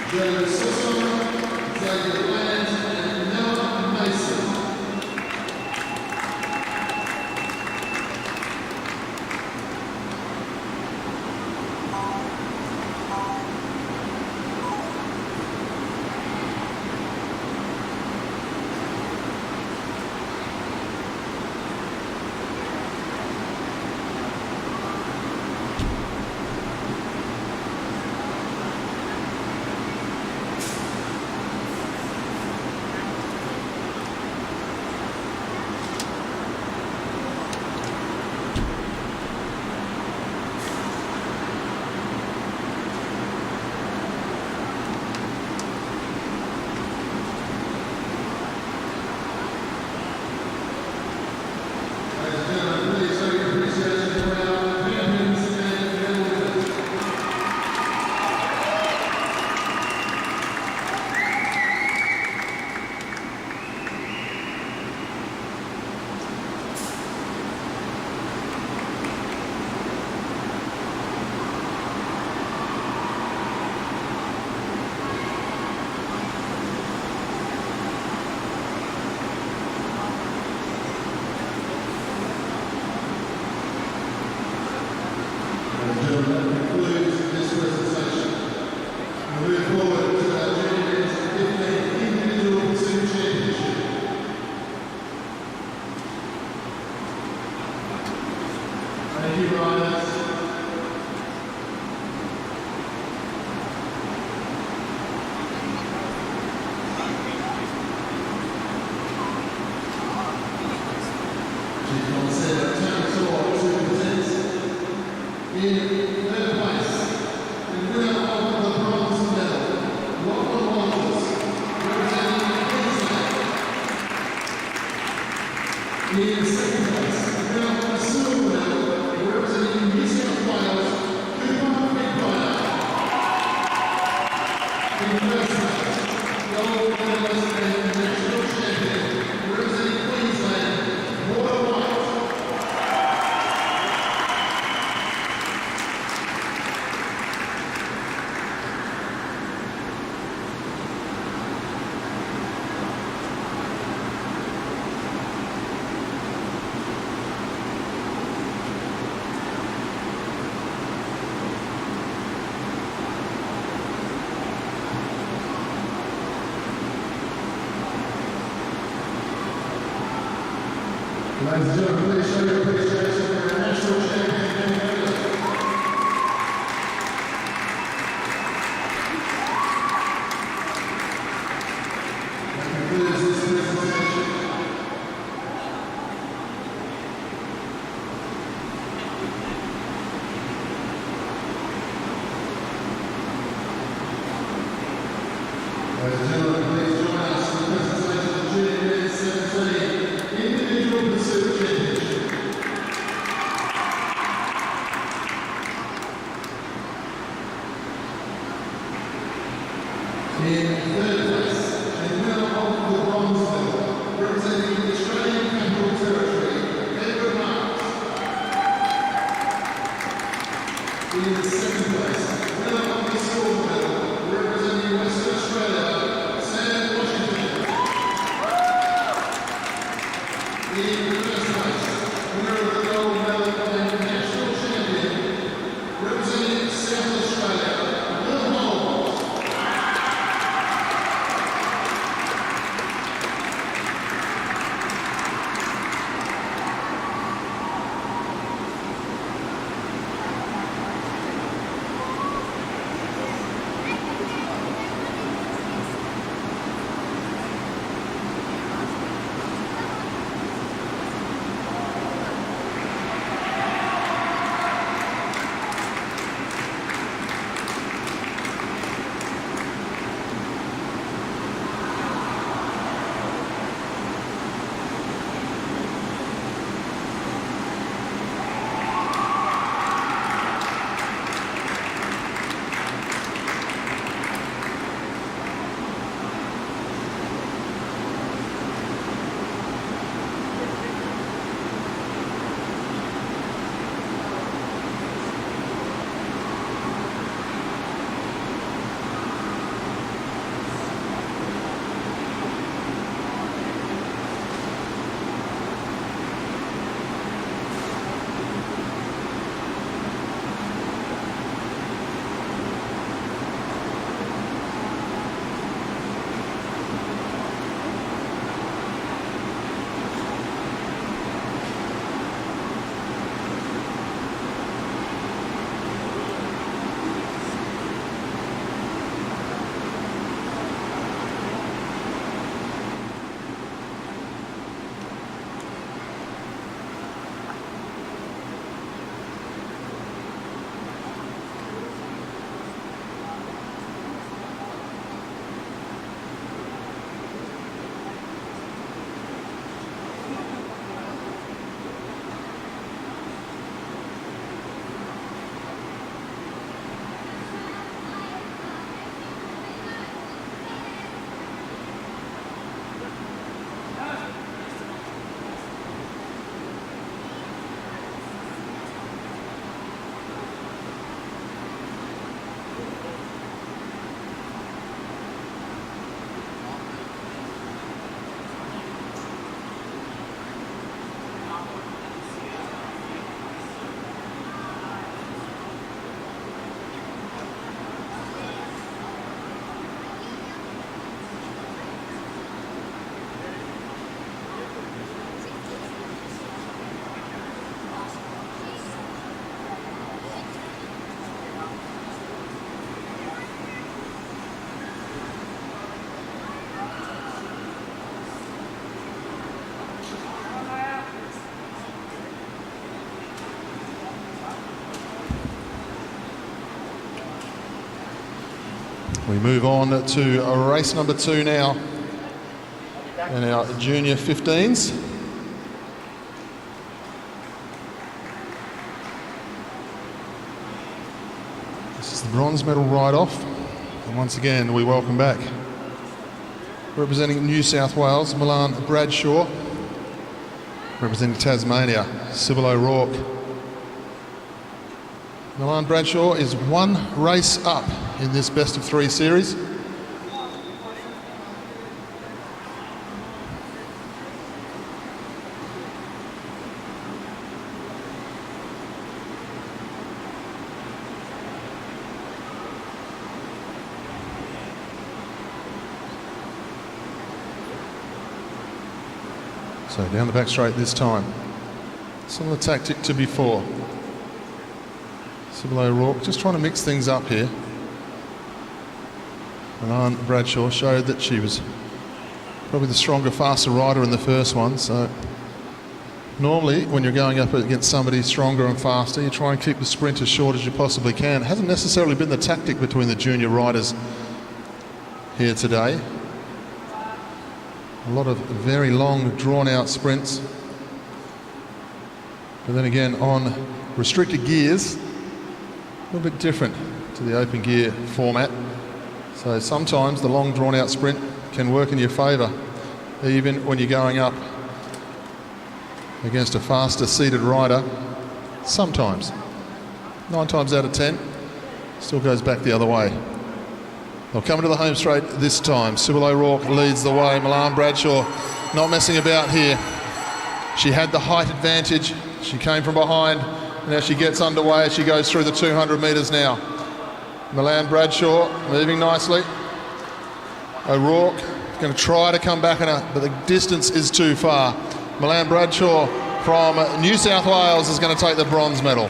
Joe Sisson, Xavier Land, and Noah Mason. That concludes this presentation. We move forward to our junior 15 individual pursuit championship. Thank you, riders. Chief Consider Town Tour to present in third place, the winner of the bronze medal, Lachlan Walters, representing Queensland. In second place, the winner of the silver medal, representing New South Wales, Cooper McBride. In first place, gold medalist and national champion, representing Queensland, Water White. Ladies and gentlemen, please show your appreciation for our national champion. That concludes this presentation. Ladies and gentlemen, please join us in the presentation of the Junior Men's 17 individual pursuit championship. In third place, the winner of the bronze medal, representing the Australian Capital Territory, Edward Marks. In second place, the winner of the silver medal, representing Western Australia, Sam Washington. In first place, winner of the gold medal and national champion, representing South Australia, Will Holmes. We move on to race number 2 now, in our junior 15s. This is the bronze medal ride-off, and once again we welcome back, representing New South Wales, Milan Bradshaw. Representing Tasmania, Sybil O'Rourke. Milan Bradshaw is 1 race up in this best of 3 series. So down the back straight this time. Similar tactic to before. Sybil O'Rourke just trying to mix things up here. Milan Bradshaw showed that she was probably the stronger, faster rider in the first one. So normally when you're going up against somebody stronger and faster, you try and keep the sprint as short as you possibly can. It hasn't necessarily been the tactic between the junior riders here today. A lot of very long, drawn-out sprints. But then again, on restricted gears, a little bit different to the open gear format. So sometimes the long, drawn-out sprint can work in your favour, even when you're going up against a faster seated rider. Sometimes. 9 times out of 10, still goes back the other way. Well, coming to the home straight this time, Sybil O'Rourke leads the way. Milan Bradshaw not messing about here. She had the height advantage. She came from behind. Now she gets underway as she goes through the 200 metres now. Milan Bradshaw moving nicely. O'Rourke going to try to come back but the distance is too far. Milan Bradshaw from New South Wales is going to take the bronze medal.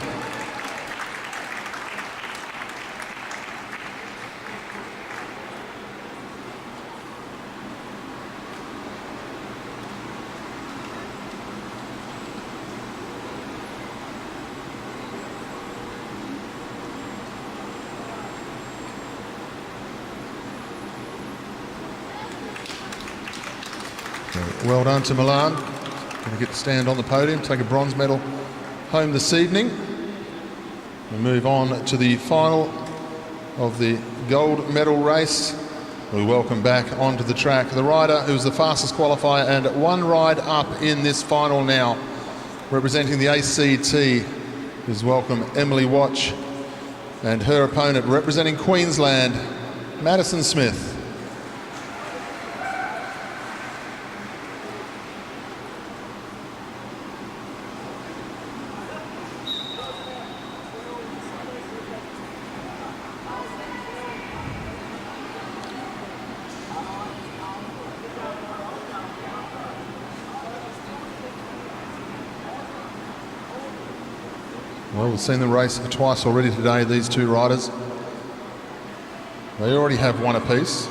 Well done to Milan. Going to get to stand on the podium, take a bronze medal home this evening. We move on to the final of the gold medal race. We welcome back onto the track the rider who's the fastest qualifier and 1 ride up in this final now. Representing the ACT is welcome Emily Watch, and her opponent representing Queensland, Madison Smith. Well, we've seen them race twice already today, these 2 riders. They already have 1 apiece.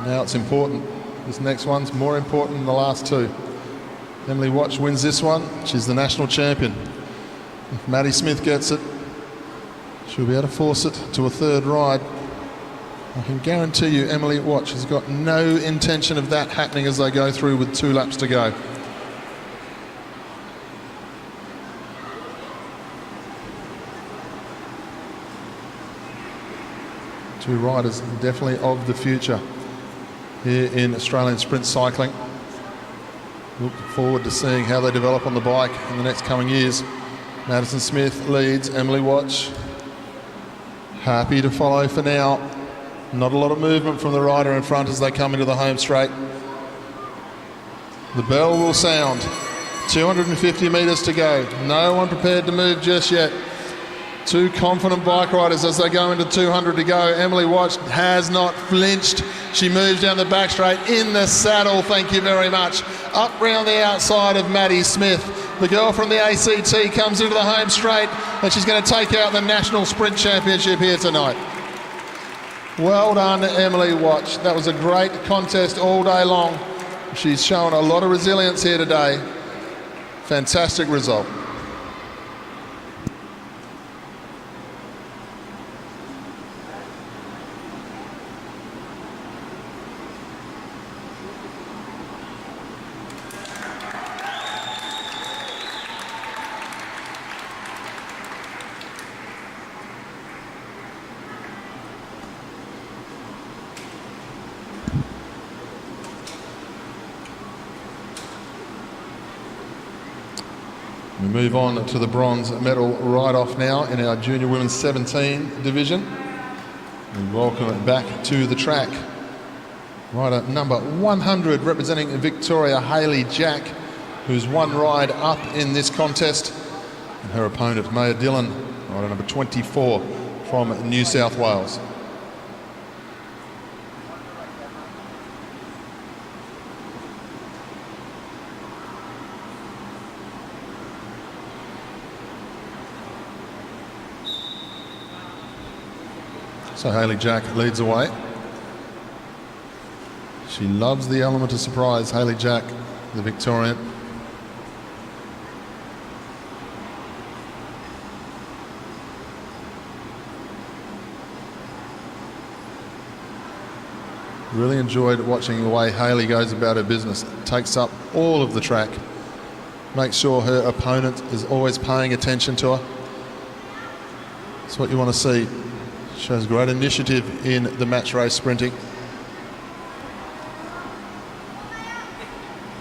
Now it's important. This next one's more important than the last 2. Emily Watch wins this one. She's the national champion. If Maddie Smith gets it, she'll be able to force it to a 3rd ride. I can guarantee you Emily Watch has got no intention of that happening as they go through with 2 laps to go. Two riders definitely of the future here in Australian sprint cycling. Look forward to seeing how they develop on the bike in the next coming years. Madison Smith leads, Emily Watch happy to follow for now. Not a lot of movement from the rider in front as they come into the home straight. The bell will sound. 250 metres to go. No one prepared to move just yet. 2 confident bike riders as they go into 200 to go. Emily Watch has not flinched. She moves down the back straight in the saddle, thank you very much. Up round the outside of Maddie Smith. The girl from the ACT comes into the home straight and she's going to take out the National Sprint Championship here tonight. Well done, Emily Watch. That was a great contest all day long. She's shown a lot of resilience here today. Fantastic result. We move on to the bronze medal right off now in our junior women's 17 division. We welcome it back to the track. Rider number 100 representing Victoria, Hayley Jack, who's one ride up in this contest. And her opponent, Maya Dillon, rider number 24 from New South Wales. So Hayley Jack leads away. She loves the element of surprise, Hayley Jack, the Victorian. Really enjoyed watching the way Hayley goes about her business. Takes up all of the track. Makes sure her opponent is always paying attention to her. That's what you want to see. Shows great initiative in the match race sprinting.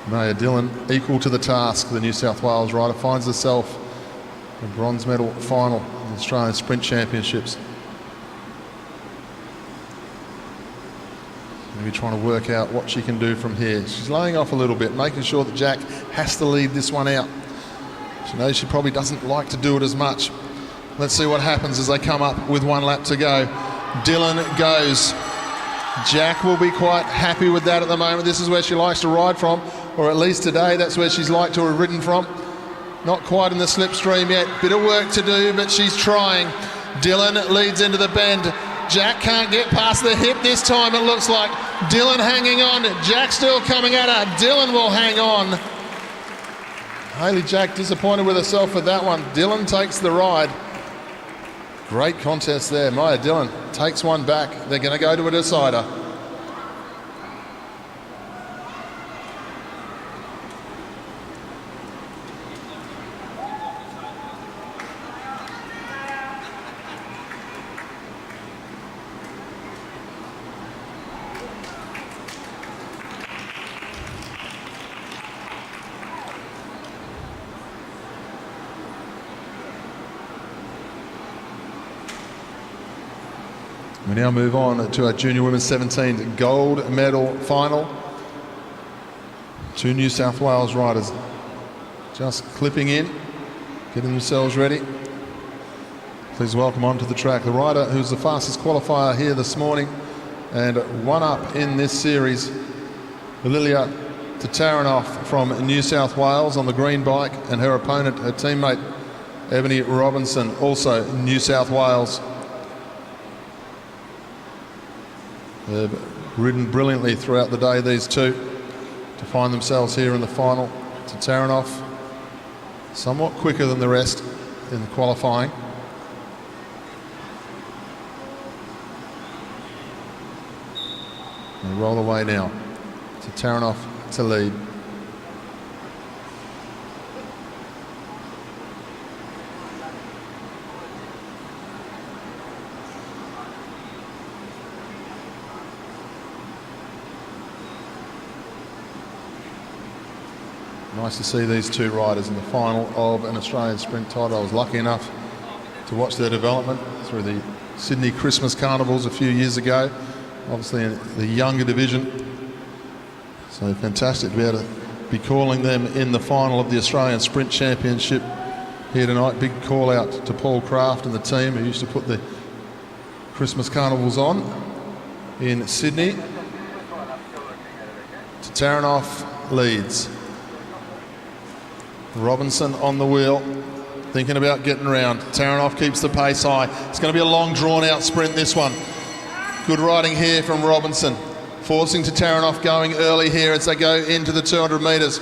Maya Dillon equal to the task. The New South Wales rider finds herself in a bronze medal final in the Australian Sprint Championships. Maybe trying to work out what she can do from here. She's laying off a little bit, making sure that Jack has to lead this one out. She knows she probably doesn't like to do it as much. Let's see what happens as they come up with one lap to go. Dillon goes. Jack will be quite happy with that at the moment. This is where she likes to ride from, or at least today, that's where she's liked to have ridden from. Not quite in the slipstream yet. Bit of work to do, but she's trying. Dillon leads into the bend. Jack can't get past the hip this time, it looks like. Dillon hanging on. Jack still coming at her. Dillon will hang on. Hayley Jack disappointed with herself for that one. Dillon takes the ride. Great contest there. Maya Dillon takes one back. They're going to go to a decider. We now move on to our junior women's 17 gold medal final. Two New South Wales riders just clipping in, getting themselves ready. Please welcome onto the track the rider who's the fastest qualifier here this morning and one up in this series, Lilia Tataranoff from New South Wales on the green bike, and her opponent, her teammate, Ebony Robinson, also New South Wales. They've ridden brilliantly throughout the day, these two, to find themselves here in the final. Tataranoff, somewhat quicker than the rest in the qualifying. They roll away now. Tataranoff to lead. Nice to see these two riders in the final of an Australian Sprint title. I was lucky enough to watch their development through the Sydney Christmas Carnivals a few years ago, obviously in the younger division. So fantastic to be able to be calling them in the final of the Australian Sprint Championship here tonight. Big call out to Paul Craft and the team who used to put the Christmas Carnivals on in Sydney. Tataranoff leads. Robinson on the wheel, thinking about getting around. Tataranoff keeps the pace high. It's going to be a long, drawn-out sprint, this one. Good riding here from Robinson, forcing Tataranoff going early here as they go into the 200 metres.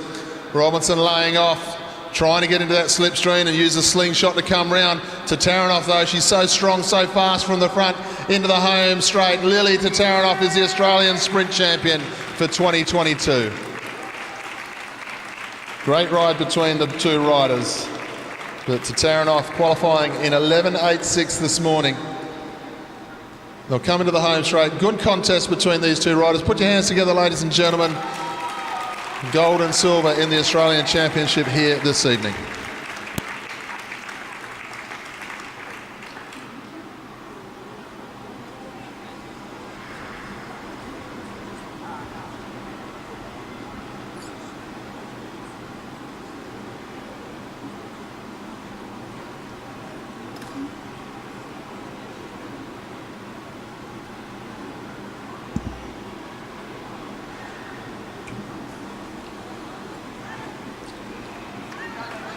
Robinson laying off, trying to get into that slipstream and use a slingshot to come round. Tataranoff, though, she's so strong, so fast from the front into the home straight. Lily Tataranoff is the Australian Sprint Champion for 2022. Great ride between the two riders, but Tataranoff qualifying in 11.86 this morning. They'll come into the home straight. Good contest between these two riders. Put your hands together, ladies and gentlemen. Gold and silver in the Australian Championship here this evening.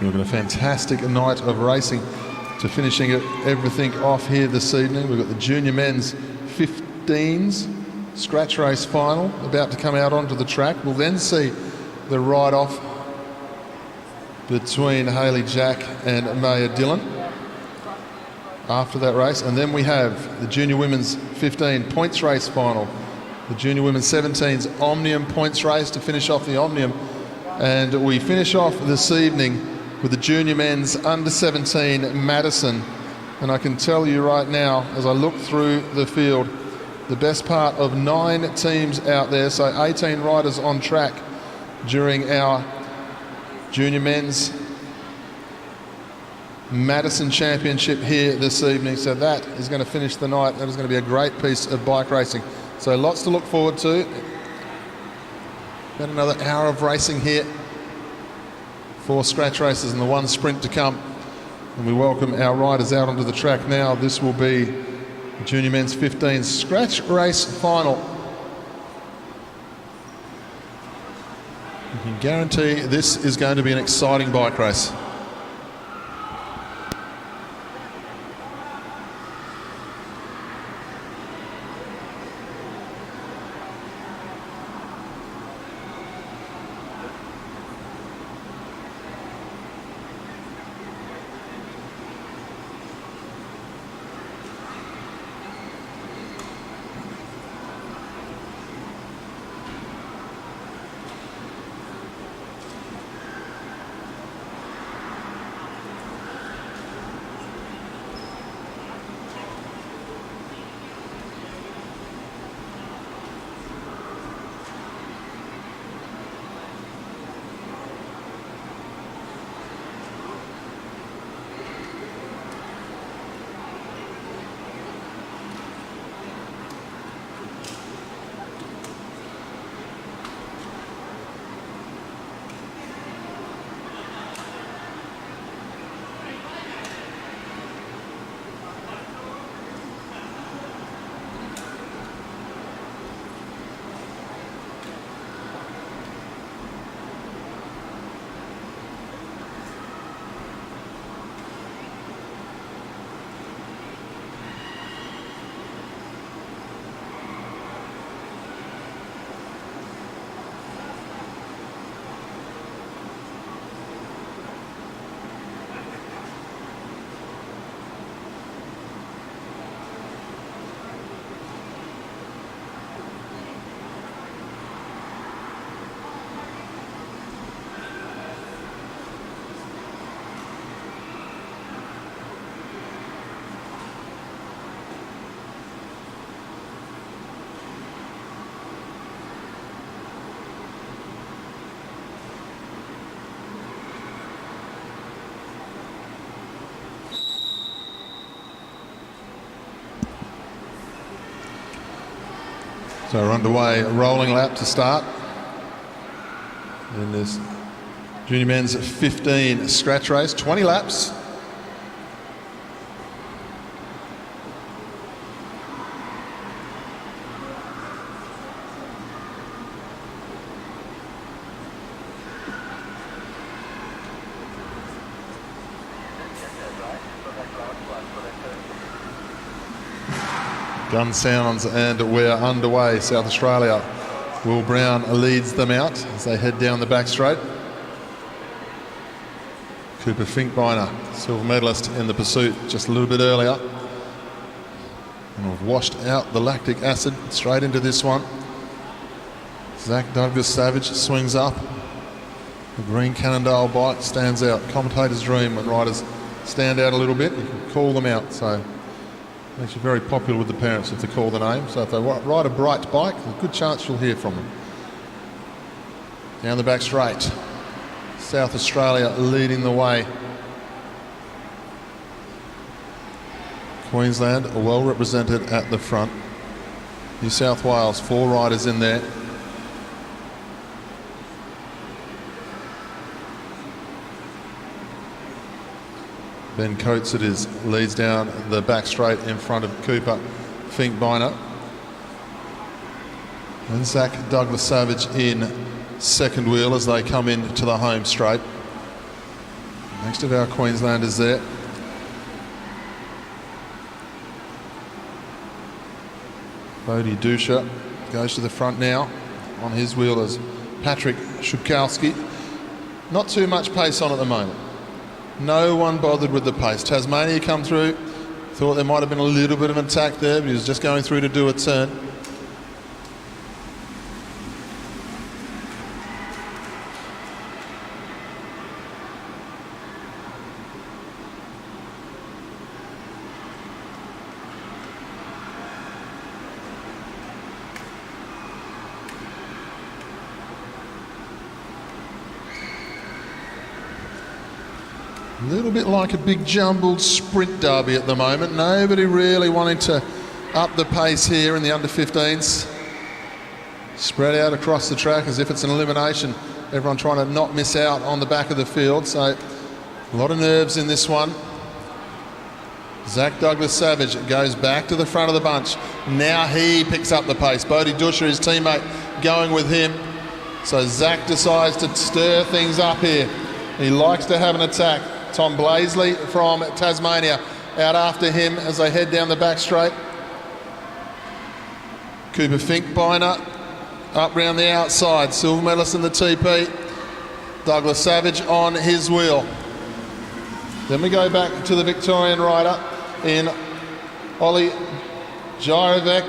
We've got a fantastic night of racing to finishing everything off here this evening. We've got the junior men's 15s scratch race final about to come out onto the track. We'll then see the ride-off between Hayley Jack and Maya Dillon after that race. And then we have the junior women's 15 points race final, the junior women's 17s Omnium points race to finish off the Omnium. And we finish off this evening with the junior men's under 17 Madison. And I can tell you right now, as I look through the field, the best part of 9 teams out there, so 18 riders on track during our junior men's Madison Championship here this evening. So that is going to finish the night. That is going to be a great piece of bike racing. So lots to look forward to. Got another hour of racing here. 4 scratch races and the 1 sprint to come. And we welcome our riders out onto the track now. This will be the junior men's 15 scratch race final. You can guarantee this is going to be an exciting bike race. So we're underway, a rolling lap to start in this junior men's 15 scratch race, 20 laps. Gun sounds and we're underway. South Australia, Will Brown leads them out as they head down the back straight. Cooper Finkbeiner, silver medalist in the pursuit just a little bit earlier. And we've washed out the lactic acid straight into this one. Zach Douglas Savage swings up. The green Cannondale bike stands out. Commentator's dream when riders stand out a little bit, you can call them out. So makes you very popular with the parents if they call the name. So if they ride a bright bike, there's a good chance you'll hear from them. Down the back straight. South Australia leading the way. Queensland are well represented at the front. New South Wales, 4 riders in there. Ben Coates it is, leads down the back straight in front of Cooper Finkbeiner. And Zach Douglas Savage in second wheel as they come into the home straight. Next of our Queenslanders there. Bodie Dusha goes to the front now. On his wheel is Patrick Shukowski. Not too much pace on at the moment. No one bothered with the pace. Tasmania come through. Thought there might have been a little bit of an attack there, but he was just going through to do a turn. A little bit like a big jumbled sprint derby at the moment. Nobody really wanting to up the pace here in the under-15s. Spread out across the track as if it's an elimination. Everyone trying to not miss out on the back of the field. So a lot of nerves in this one. Zach Douglas-Savage goes back to the front of the bunch. Now he picks up the pace. Bodie Dusha, his teammate, going with him. So Zach decides to stir things up here. He likes to have an attack. Tom Blaisley from Tasmania out after him as they head down the back straight. Cooper Finkbeiner up round the outside. Silver medalist in the TP. Douglas Savage on his wheel. Then we go back to the Victorian rider in Ollie Jairovec.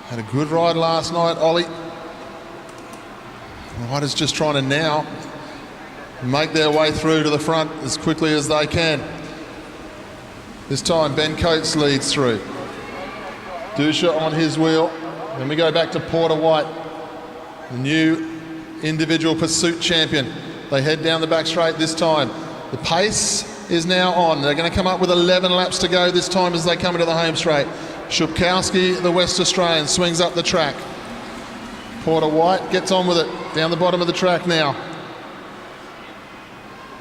Had a good ride last night, Ollie. The riders just trying to now make their way through to the front as quickly as they can. This time Ben Coates leads through. Dusha on his wheel. Then we go back to Porter White, the new individual pursuit champion. They head down the back straight this time. The pace is now on. They're going to come up with 11 laps to go this time as they come into the home straight. Shukowski, the West Australian, swings up the track. Porter White gets on with it down the bottom of the track now.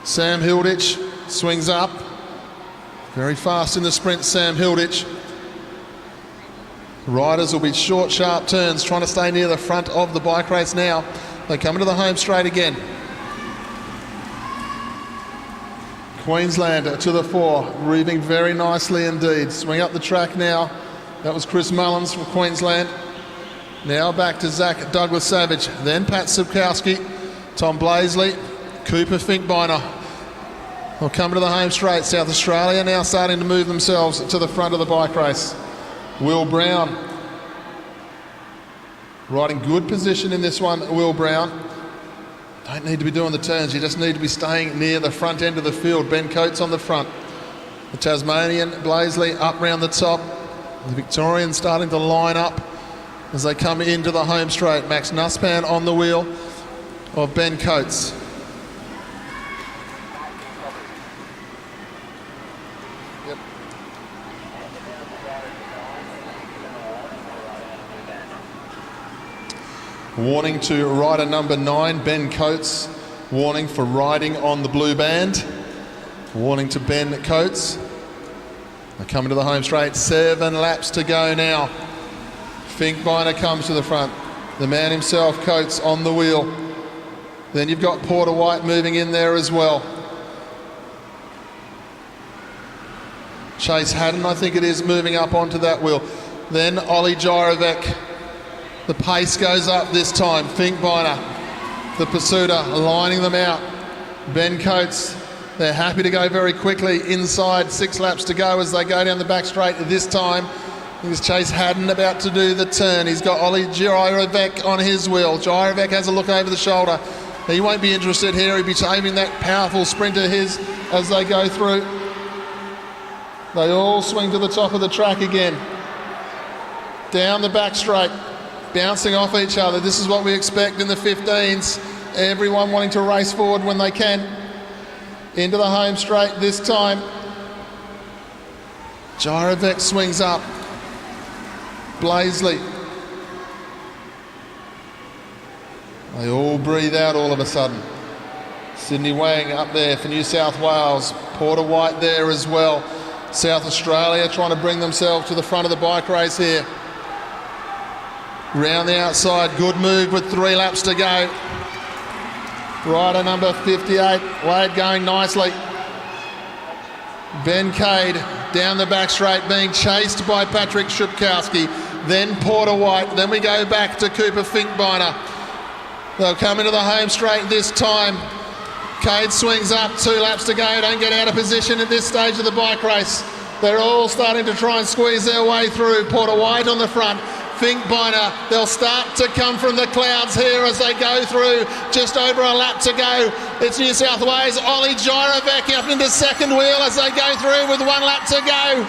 Sam Hilditch swings up. Very fast in the sprint, Sam Hilditch. Riders will be short, sharp turns, trying to stay near the front of the bike race now. They come into the home straight again. Queensland to the fore, moving very nicely indeed. Swing up the track now. That was Chris Mullins from Queensland. Now back to Zach Douglas-Savage, then Pat Subkowski, Tom Blaisley, Cooper Finkbeiner. They'll come to the home straight. South Australia now starting to move themselves to the front of the bike race. Will Brown riding good position in this one. Will Brown. Don't need to be doing the turns, you just need to be staying near the front end of the field. Ben Coates on the front. The Tasmanian, Blaisley, up round the top. The Victorian starting to line up as they come into the home straight. Max Nusspan on the wheel of Ben Coates. Yep. Warning to rider number 9, Ben Coates. Warning for riding on the blue band. Warning to Ben Coates. They come into the home straight. 7 laps to go now. Finkbeiner comes to the front. The man himself, Coates, on the wheel. Then you've got Porter White moving in there as well. Chase Haddon, I think it is, moving up onto that wheel. Then Ollie Jairovec. The pace goes up this time. Finkbeiner, the pursuiter, lining them out. Ben Coates, they're happy to go very quickly inside. 6 laps to go as they go down the back straight this time. Here's Chase Haddon about to do the turn. He's got Ollie Jairovec on his wheel. Jairovec has a look over the shoulder. He won't be interested here. He'll be aiming that powerful sprinter his as they go through. They all swing to the top of the track again. Down the back straight, bouncing off each other. This is what we expect in the 15s. Everyone wanting to race forward when they can. Into the home straight this time. Jairovec swings up. Blaisley. They all breathe out all of a sudden. Sydney Wang up there for New South Wales. Porter White there as well. South Australia trying to bring themselves to the front of the bike race here. Round the outside, good move with 3 laps to go. Rider number 58, Wade going nicely. Ben Cade down the back straight, being chased by Patrick Shupkowski, then Porter White, then we go back to Cooper Finkbeiner. They'll come into the home straight this time. Cade swings up, 2 laps to go, don't get out of position at this stage of the bike race. They're all starting to try and squeeze their way through. Porter White on the front, Finkbeiner, they'll start to come from the clouds here as they go through. Just over a lap to go. It's New South Wales. Ollie Gyrovec up into second wheel as they go through with 1 lap to go.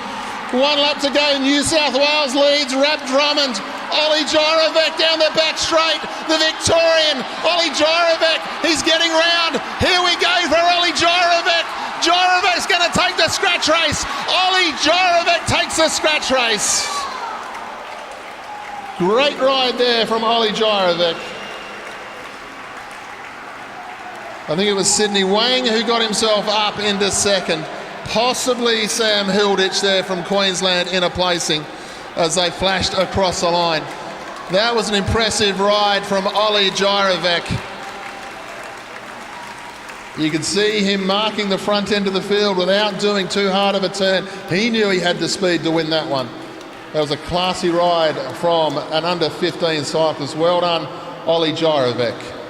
1 lap to go. New South Wales leads. Rab Drummond. Ollie Gyrovec down the back straight. The Victorian. Ollie Gyrovec. He's getting round. Here we go for Ollie Gyrovec. Gyrovec's going to take the scratch race. Ollie Gyrovec takes the scratch race. Great ride there from Ollie Gyrovec. I think it was Sydney Wang who got himself up into second. Possibly Sam Hilditch there from Queensland in a placing as they flashed across the line. That was an impressive ride from Ollie Gyrovec. You could see him marking the front end of the field without doing too hard of a turn. He knew he had the speed to win that one. That was a classy ride from an under 15 cyclist. Well done, Ollie Gyrovec.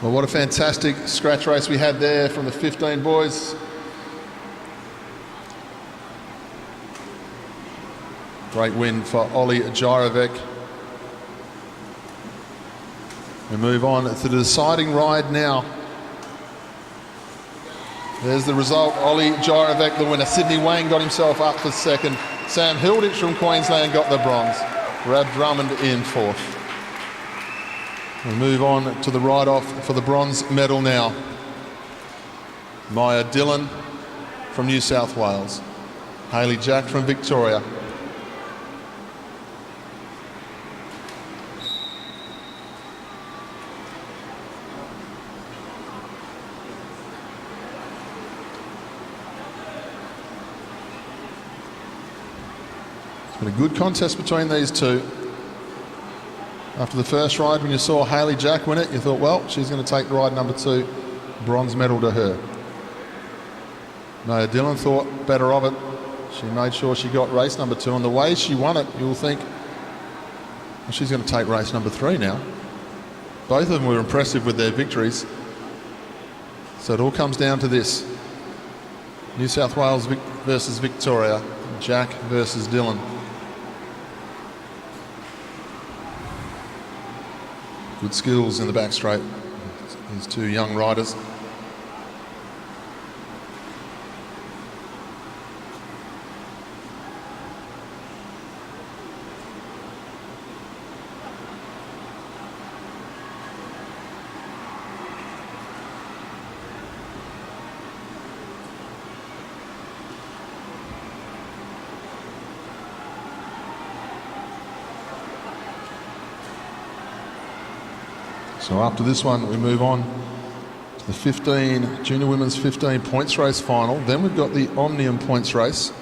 Well, what a fantastic scratch race we had there from the 15 boys. Great win for Ollie Gyrovec. We move on to the deciding ride now. There's the result. Ollie Gyrovec, the winner. Sydney Wang got himself up for second. Sam Hilditch from Queensland got the bronze. Rab Drummond in fourth. We move on to the ride-off for the bronze medal now. Maya Dillon from New South Wales. Hayley Jack from Victoria. It's been a good contest between these two. After the first ride, when you saw Hayley Jack win it, you thought, well, she's going to take ride number 2, bronze medal to her. Maya Dillon thought better of it. She made sure she got race number 2. And the way she won it, you'll think, well, she's going to take race number 3 now. Both of them were impressive with their victories. So it all comes down to this. New South Wales versus Victoria. Jack versus Dillon. Good skills in the back straight, these two young riders. So after this one, we move on to the Junior Women's 15 points race final. Then we've got the Omnium points race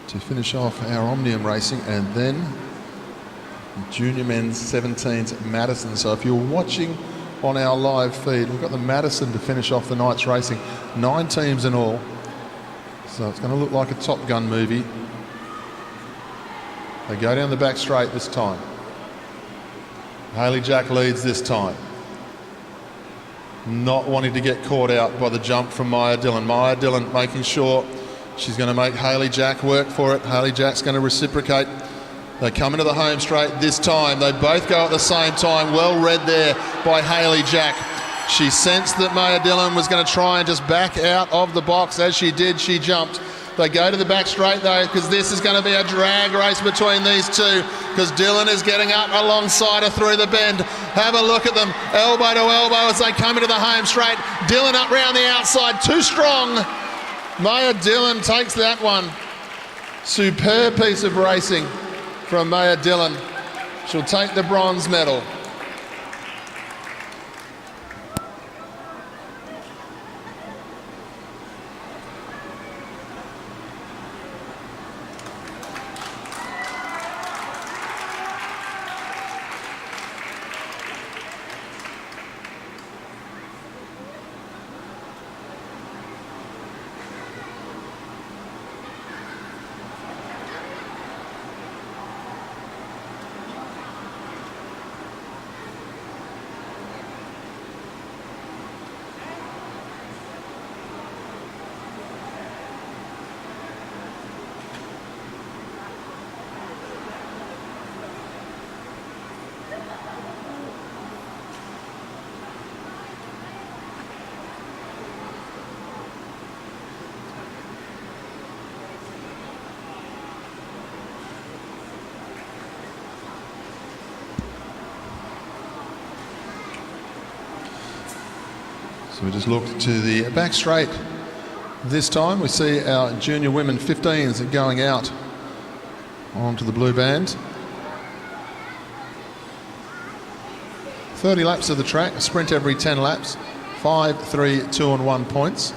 to finish off our Omnium racing, and then Junior Men's 17s Madison. So if you're watching on our live feed, we've got the Madison to finish off the night's racing. 9 teams in all. So it's going to look like a Top Gun movie. They go down the back straight this time. Hayley Jack leads this time. not wanting to get caught out by the jump from Maya Dillon. Maya Dillon making sure she's going to make Hayley Jack work for it. Hayley Jack's going to reciprocate. They come into the home straight this time. They both go at the same time. Well read there by Hayley Jack. She sensed that Maya Dillon was going to try and just back out of the box. As she did, she jumped. They go to the back straight though, because this is going to be a drag race between these two, because Dillon is getting up alongside her through the bend. Have a look at them, elbow to elbow as they come into the home straight. Dillon up round the outside, too strong. Maya Dillon takes that one. Superb piece of racing from Maya Dillon. She'll take the bronze medal. So we just look to the back straight. This time we see our junior women 15s going out onto the blue band. 30 laps of the track, a sprint every 10 laps, 5, 3, 2 and 1 points.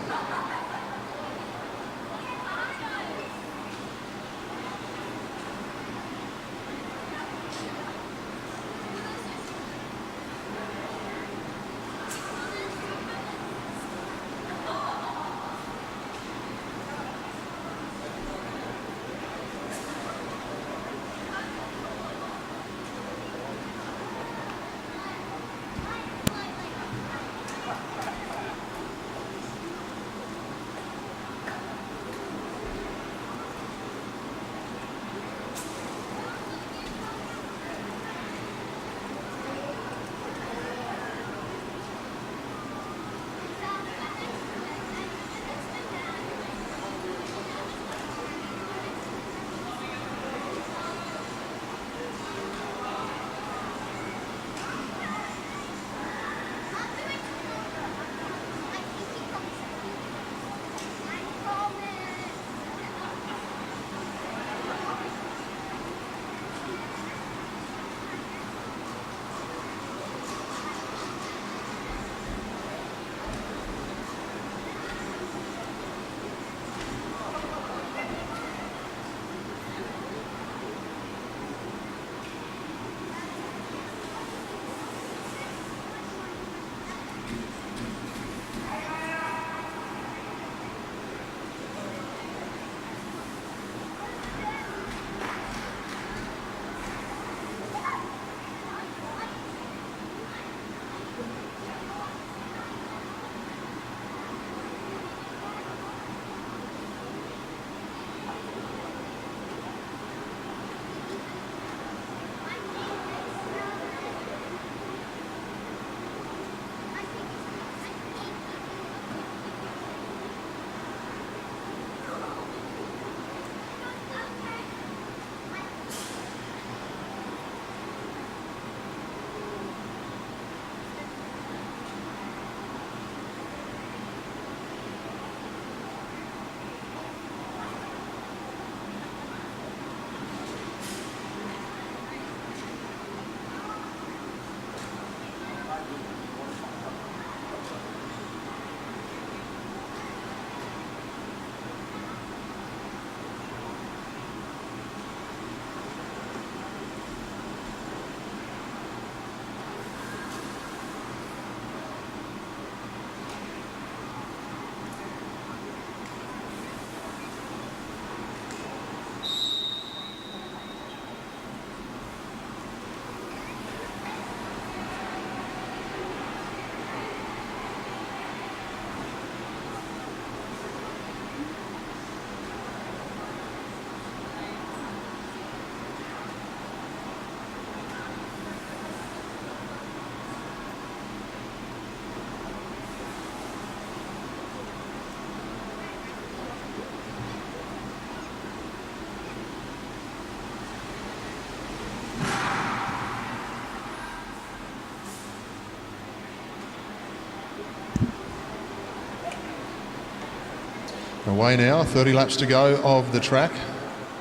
Underway now, 30 laps to go of the track.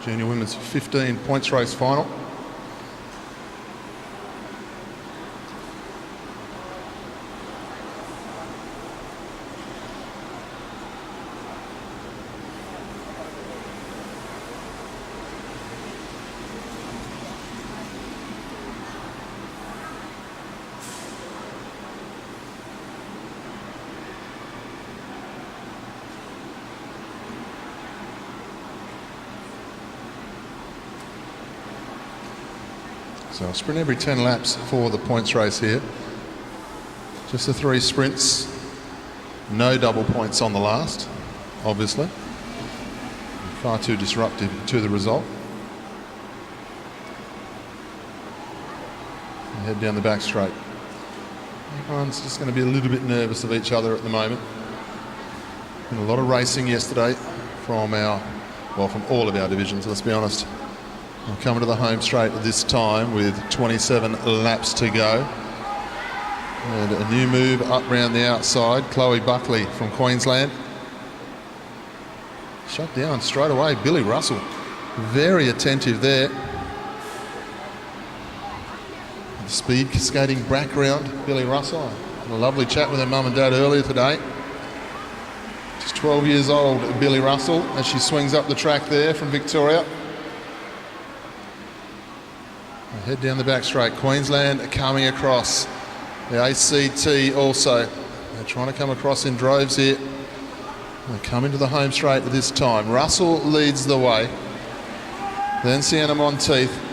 Junior women's 15 points race final. So I'll sprint every 10 laps for the points race here. Just the 3 sprints, no double points on the last, obviously. Far too disruptive to the result. And head down the back straight. Everyone's just going to be a little bit nervous of each other at the moment. Been a lot of racing yesterday from all of our divisions, let's be honest. We're coming to the home straight this time with 27 laps to go. And a new move up round the outside. Chloe Buckley from Queensland. Shut down straight away. Billy Russell. Very attentive there. The speed cascading background. Billy Russell. Had a lovely chat with her mum and dad earlier today. Just 12 years old, Billy Russell, as she swings up the track there from Victoria. Head down the back straight. Queensland coming across. The ACT also. They're trying to come across in droves here. They come into the home straight this time. Russell leads the way. Then Sienna Monteith.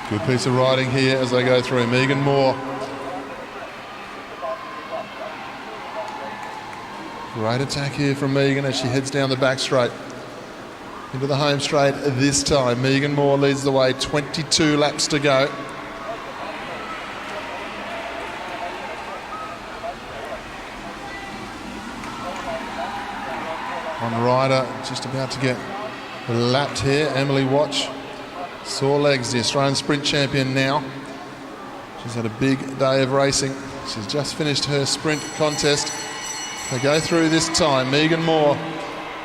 Good piece of riding here as they go through. Megan Moore. Great attack here from Megan as she heads down the back straight. Into the home straight this time. Megan Moore leads the way, 22 laps to go. On rider, just about to get lapped here. Emily Watch. Sore legs, the Australian sprint champion now. She's had a big day of racing. She's just finished her sprint contest. They go through this time. Megan Moore.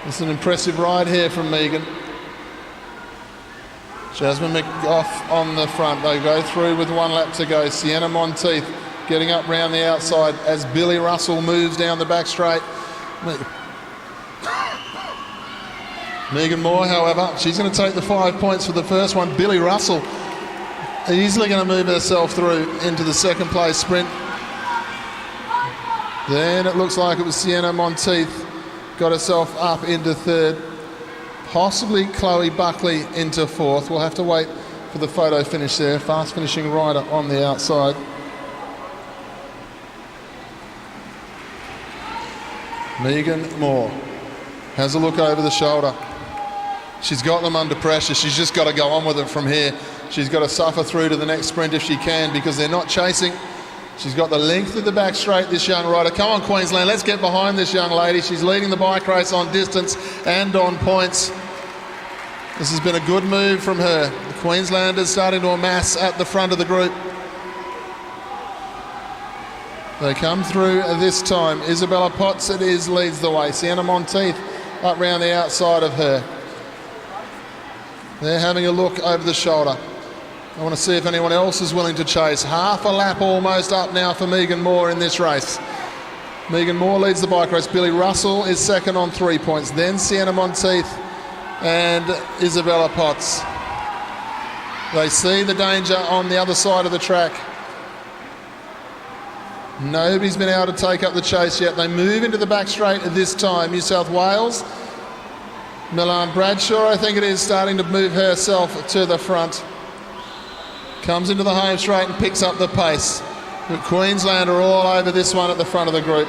It's an impressive ride here from Megan. Jasmine McGough on the front. They go through with 1 lap to go. Sienna Monteith getting up round the outside as Billy Russell moves down the back straight. Megan Moore, however, she's going to take the 5 points for the first one. Billy Russell easily going to move herself through into the second place sprint. Then it looks like it was Sienna Monteith got herself up into third. Possibly Chloe Buckley into fourth. We'll have to wait for the photo finish there. Fast finishing rider on the outside. Megan Moore has a look over the shoulder. She's got them under pressure. She's just got to go on with it from here. She's got to suffer through to the next sprint if she can, because they're not chasing. She's got the length of the back straight, this young rider. Come on, Queensland, let's get behind this young lady. She's leading the bike race on distance and on points. This has been a good move from her. The Queenslanders starting to amass at the front of the group. They come through this time. Isabella Potts, it is, leads the way. Sienna Monteith up round the outside of her. They're having a look over the shoulder. I want to see if anyone else is willing to chase. Half a lap almost up now for Megan Moore in this race. Megan Moore leads the bike race. Billy Russell is second on 3 points. Then Sienna Monteith and Isabella Potts. They see the danger on the other side of the track. Nobody's been able to take up the chase yet. They move into the back straight at this time. New South Wales Milan Bradshaw, I think it is, starting to move herself to the front. Comes into the home straight and picks up the pace. But Queensland are all over this one at the front of the group.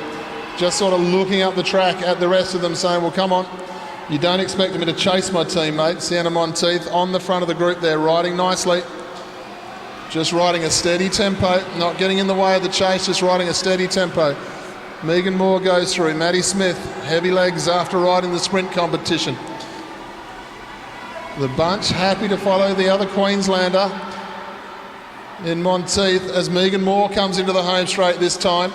Just sort of looking up the track at the rest of them saying, well, come on, you don't expect me to chase my teammate. Sienna Monteith on the front of the group there, riding nicely. Just riding a steady tempo, not getting in the way of the chase, just riding a steady tempo. Megan Moore goes through. Maddie Smith, heavy legs after riding the sprint competition. The bunch happy to follow the other Queenslander in Monteith as Megan Moore comes into the home straight this time.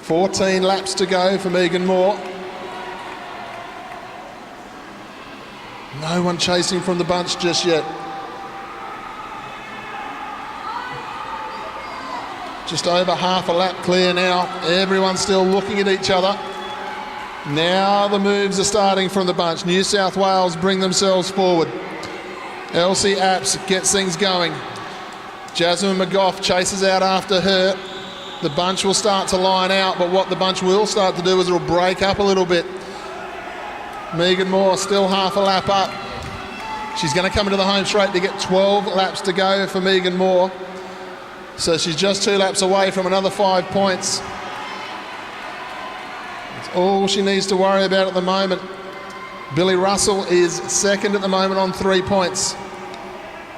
14 laps to go for Megan Moore. No one chasing from the bunch just yet. Just over half a lap clear now. Everyone's still looking at each other. Now the moves are starting from the bunch. New South Wales bring themselves forward. Elsie Apps gets things going. Jasmine McGough chases out after her. The bunch will start to line out, but what the bunch will start to do is it'll break up a little bit. Megan Moore still half a lap up. She's going to come into the home straight to get 12 laps to go for Megan Moore. So she's just 2 laps away from another 5 points. That's all she needs to worry about at the moment. Billy Russell is second at the moment on 3 points.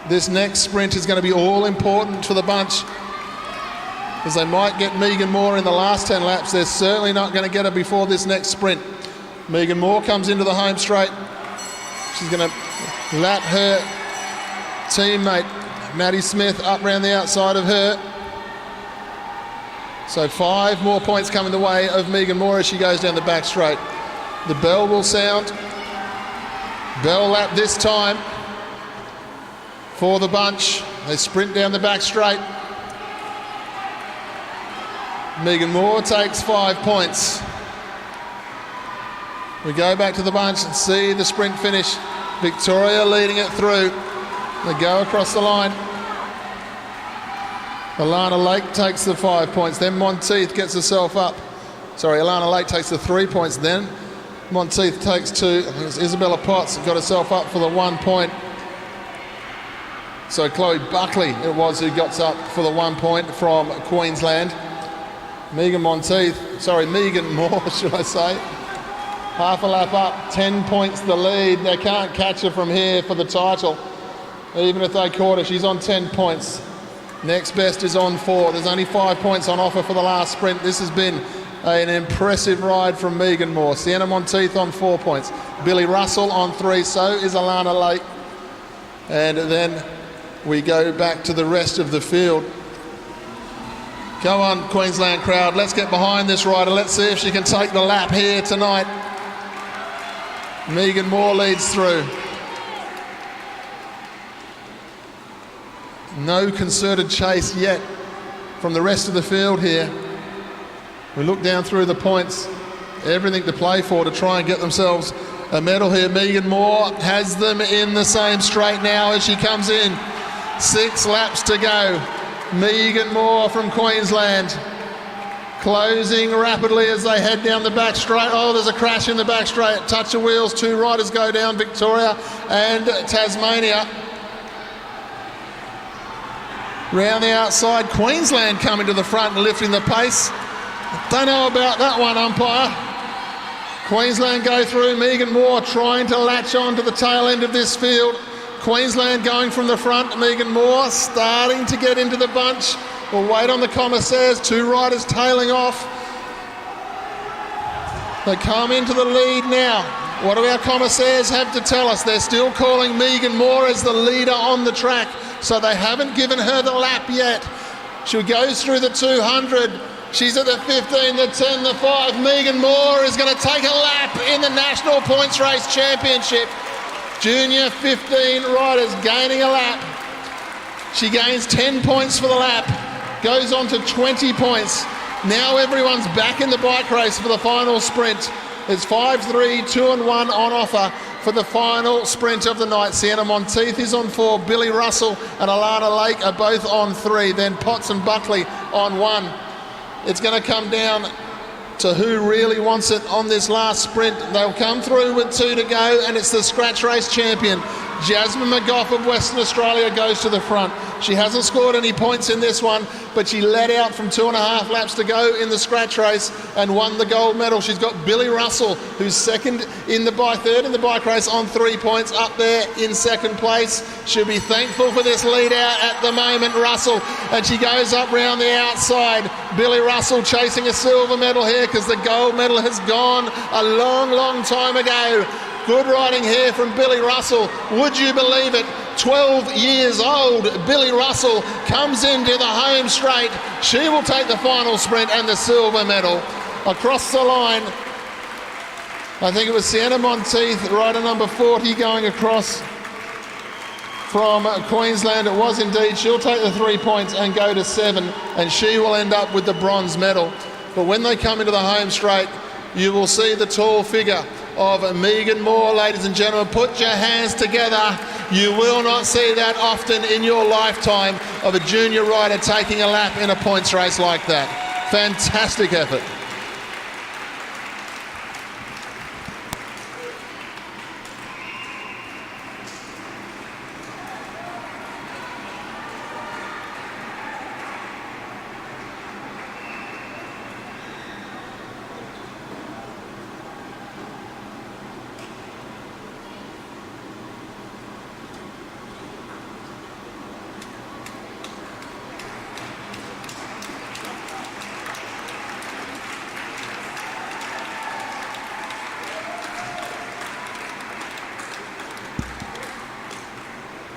This next sprint is going to be all important for the bunch, because they might get Megan Moore in the last 10 laps. They're certainly not going to get her before this next sprint. Megan Moore comes into the home straight. She's going to lap her teammate Maddie Smith up around the outside of her. So 5 more points coming the way of Megan Moore as she goes down the back straight. The bell will sound. Bell lap this time for the bunch. They sprint down the back straight. Megan Moore takes 5 points. We go back to the bunch and see the sprint finish. Victoria leading it through. They go across the line. Alana Lake takes the 5 points. Then Monteith gets herself up. Sorry, Alana Lake takes the 3 points. Then Monteith takes 2. I think it's Isabella Potts got herself up for the 1 point. So Chloe Buckley it was who got up for the 1 point from Queensland. Megan Moore, should I say. Half a lap up, 10 points the lead. They can't catch her from here for the title. Even if they caught her, she's on 10 points. Next best is on 4. There's only 5 points on offer for the last sprint. This has been an impressive ride from Megan Moore. Sienna Monteith on 4 points. Billy Russell on 3, so is Alana Lake. And then we go back to the rest of the field. Come on, Queensland crowd, let's get behind this rider. Let's see if she can take the lap here tonight. Megan Moore leads through. No concerted chase yet from the rest of the field here. We look down through the points, everything to play for to try and get themselves a medal here. Megan Moore has them in the same straight now as she comes in. 6 laps to go. Megan Moore from Queensland closing rapidly as they head down the back straight. Oh, there's a crash in the back straight. Touch of wheels, 2 riders go down, Victoria and Tasmania. Round the outside, Queensland coming to the front and lifting the pace. Don't know about that one, umpire. Queensland go through. Megan Moore trying to latch on to the tail end of this field. Queensland going from the front. Megan Moore starting to get into the bunch. We'll wait on the commissaires. 2 riders tailing off. They come into the lead now. What do our commissaires have to tell us? They're still calling Megan Moore as the leader on the track, so they haven't given her the lap yet. She goes through the 200. She's at the 15, the 10, the 5. Megan Moore is going to take a lap in the National Points Race Championship. Junior 15 riders gaining a lap. She gains 10 points for the lap, goes on to 20 points. Now everyone's back in the bike race for the final sprint. There's 5, 3, 2 and 1 on offer for the final sprint of the night. Sienna Monteith is on 4, Billy Russell and Alana Lake are both on 3, then Potts and Buckley on 1. It's going to come down to who really wants it on this last sprint. They'll come through with 2 to go, and it's the scratch race champion. Jasmine McGough of Western Australia goes to the front. She hasn't scored any points in this one, but she led out from 2.5 laps to go in the scratch race and won the gold medal. She's got Billy Russell, who's third in the bike race on 3 points, up there in second place. She'll be thankful for this lead out at the moment, Russell, and she goes up round the outside. Billy Russell chasing a silver medal here because the gold medal has gone a long, long time ago. Good riding here from Billy Russell. Would you believe it? 12 years old, Billy Russell comes into the home straight. She will take the final sprint and the silver medal. Across the line, I think it was Sienna Monteith, rider number 40, going across from Queensland. It was indeed. She'll take the 3 points and go to 7, and she will end up with the bronze medal. But when they come into the home straight, you will see the tall figure of Megan Moore, ladies and gentlemen. Put your hands together. You will not see that often in your lifetime of a junior rider taking a lap in a points race like that. Fantastic effort.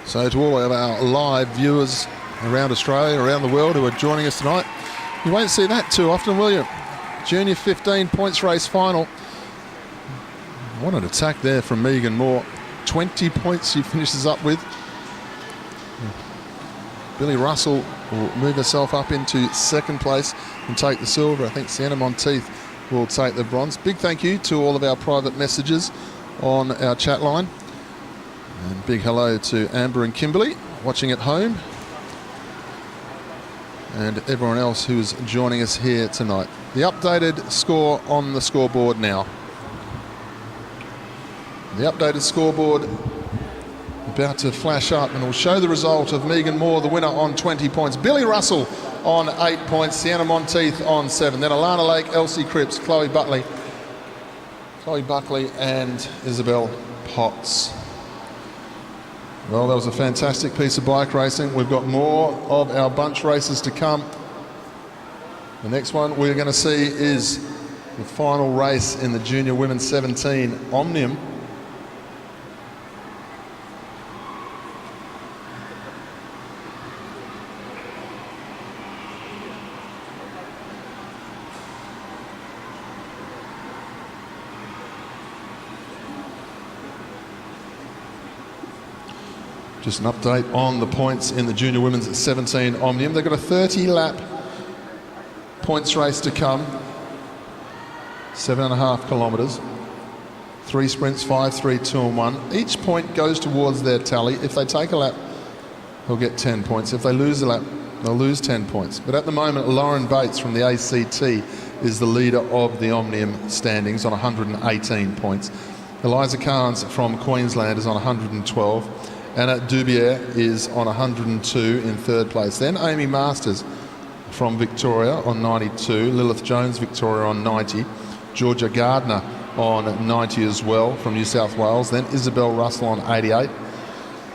So to all of our live viewers around Australia, around the world who are joining us tonight, you won't see that too often, will you? Junior 15 points race final. What an attack there from Megan Moore. 20 points she finishes up with. Billy Russell will move herself up into second place and take the silver. I think Sienna Monteith will take the bronze. Big thank you to all of our private messages on our chat line. And big hello to Amber and Kimberly watching at home, and everyone else who's joining us here tonight. The updated score on the scoreboard now. The updated scoreboard about to flash up, and will show the result of Megan Moore, the winner, on 20 points. Billy Russell on 8 points. Sienna Monteith on 7. Then Alana Lake, Elsie Cripps, Chloe Buckley, and Isabel Potts. Well, that was a fantastic piece of bike racing. We've got more of our bunch races to come. The next one we're going to see is the final race in the Junior Women's 17 Omnium. Just an update on the points in the Junior Women's 17 Omnium. They've got a 30-lap points race to come. 7.5 kilometres. 3 sprints, 5, 3, 2 and 1. Each point goes towards their tally. If they take a lap, they'll get 10 points. If they lose a lap, they'll lose 10 points. But at the moment, Lauren Bates from the ACT is the leader of the Omnium standings on 118 points. Eliza Carnes from Queensland is on 112. Anna Dubier is on 102 in third place. Then Amy Masters from Victoria on 92. Lilith Jones, Victoria, on 90. Georgia Gardner on 90 as well from New South Wales. Then Isabel Russell on 88.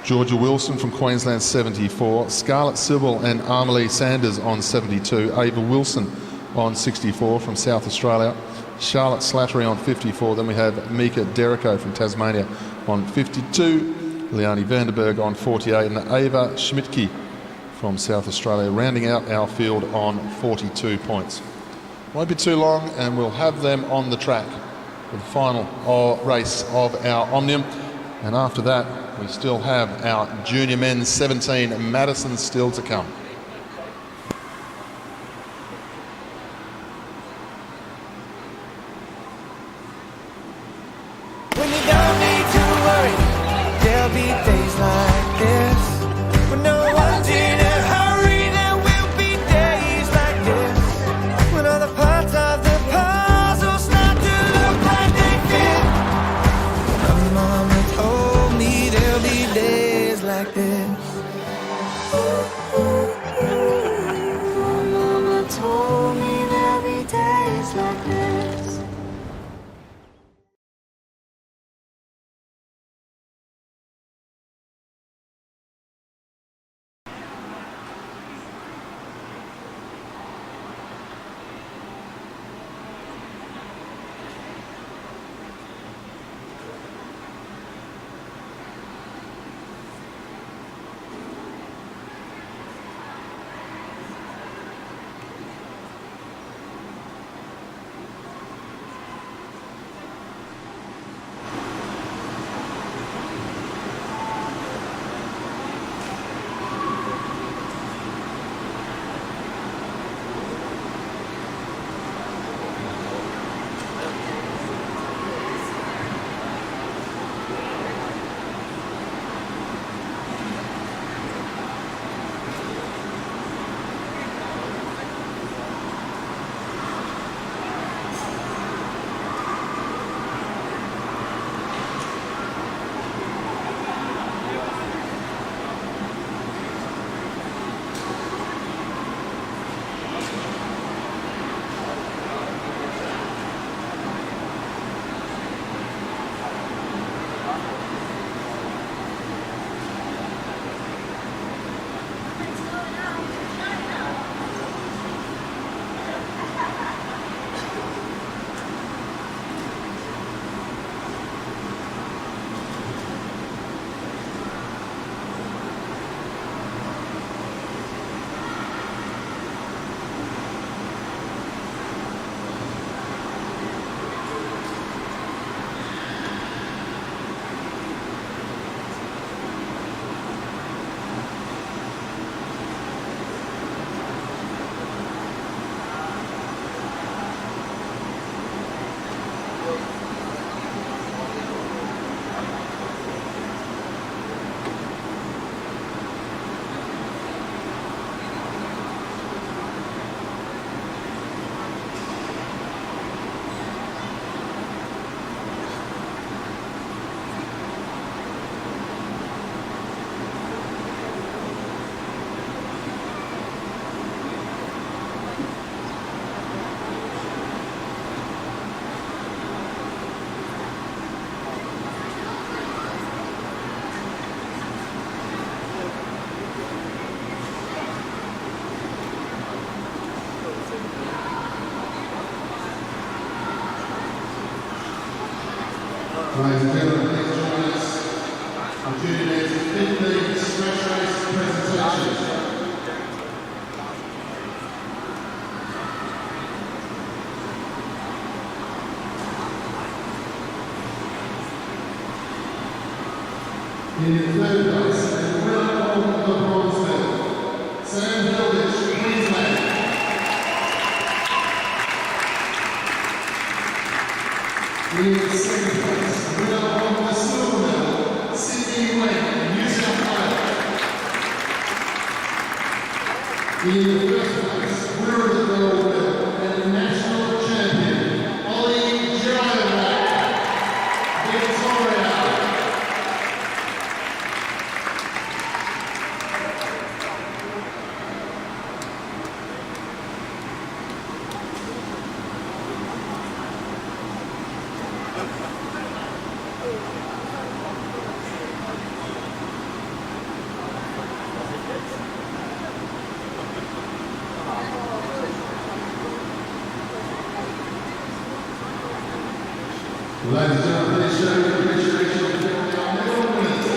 Georgia Wilson from Queensland, 74. Scarlett Sybil and Amelie Sanders on 72. Ava Wilson on 64 from South Australia. Charlotte Slattery on 54. Then we have Mika Derrico from Tasmania on 52. Leonie Vandenberg on 48, and Ava Schmidtke from South Australia rounding out our field on 42 points. Won't be too long and we'll have them on the track for the final race of our Omnium, and after that we still have our Junior Men's 17 Madison still to come. When all the parts of the pie Ladies and gentlemen, please join us for Junior's 15 stretch race presentation. In third place, the winner of the bronze medal, Queensland. In second place, winner of the silver medal, Sydney Wayne, New South Wales. In first place, winner of the gold medal and national champion, Ollie Girovac, Victoria. Ladies and gentlemen, please show your appreciation for our medal winners.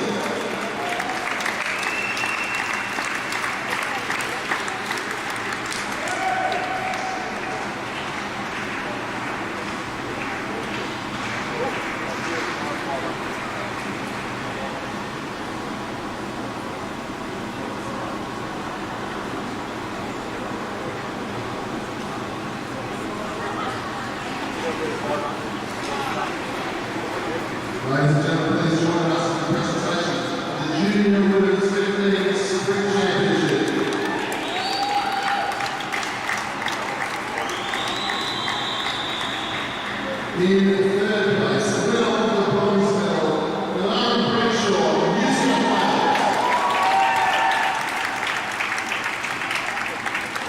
Ladies and gentlemen, please join us in the presentation of the Junior Women's 15 Sprint Championship. In third place, the winner of the bronze medal, Milan Brenshaw, New South Wales.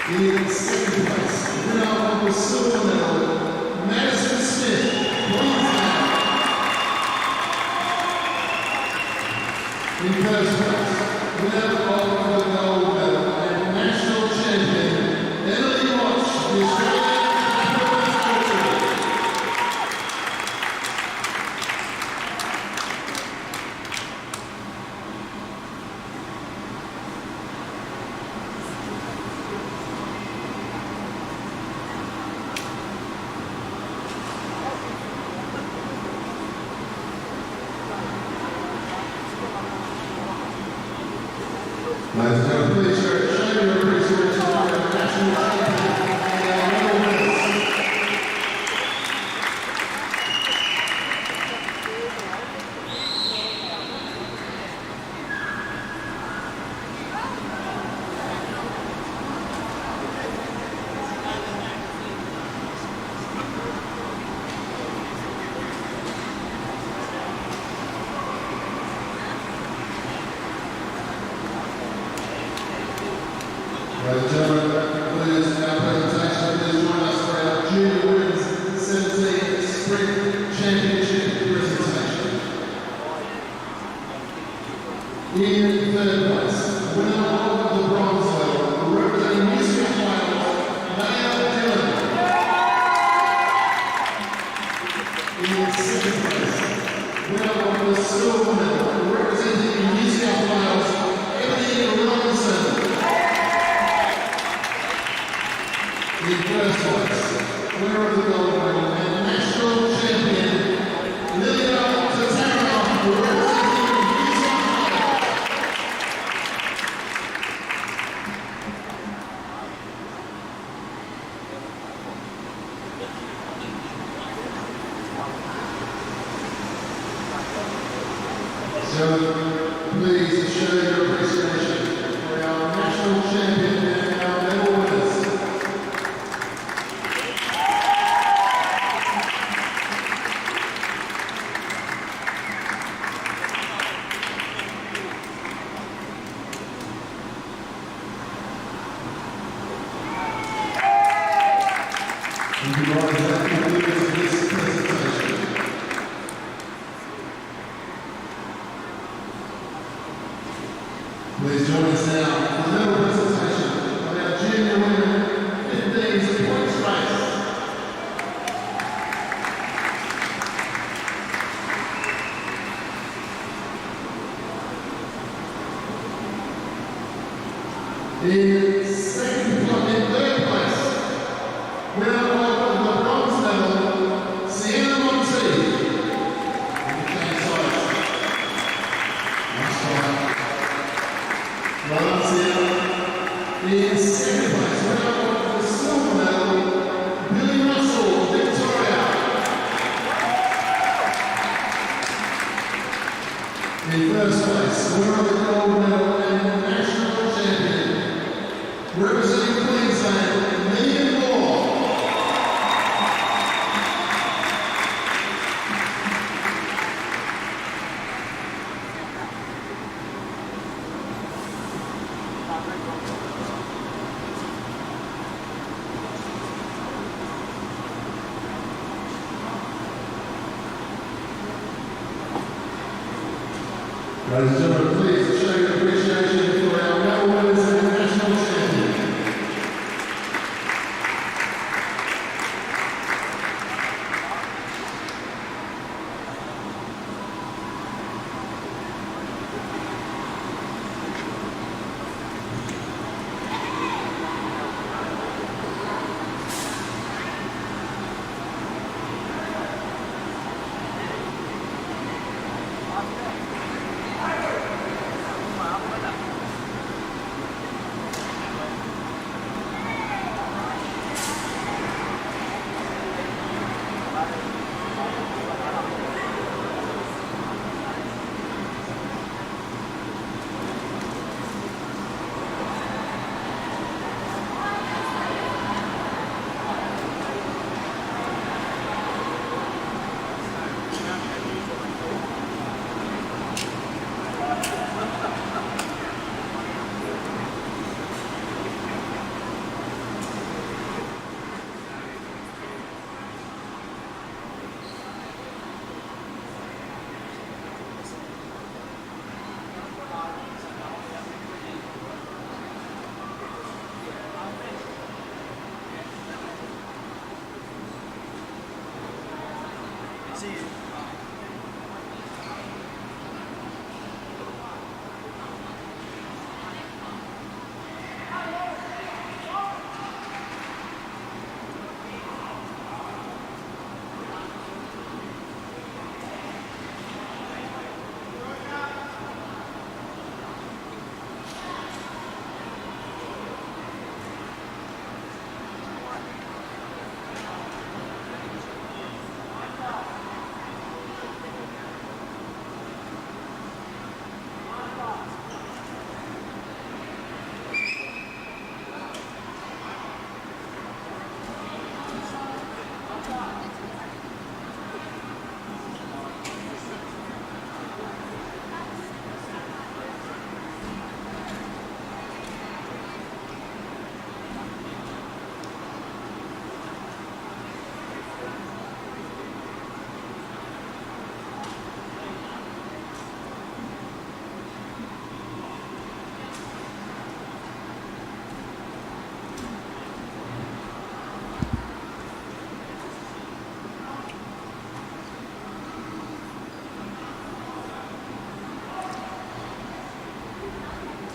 In second place, the winner of the silver medal, Madison, Queensland. In first place, winner of the gold medal and national champion, Emily Watch, the Australian Athletics Coach. Ladies and gentlemen, please show your appreciation for our national champion and our medal winners. Ladies and gentlemen, that concludes our presentation. Please join us for our Junior Women's 17 Sprint Championship presentation. In third place, winner of the bronze medal, representing New South Wales, Leah Dillon. In second place, winner of the silver medal, representing New South Wales, Ebony Robinson. In first place, winner of the gold medal and national champion, Lilia Tatara, representing New South Wales. So, please show your appreciation for our national champion and our medal winners. Thank you, guys. That concludes this presentation. Please join us now for the medal presentation. Ladies and gentlemen, please show your appreciation for our Melbourne International Champion.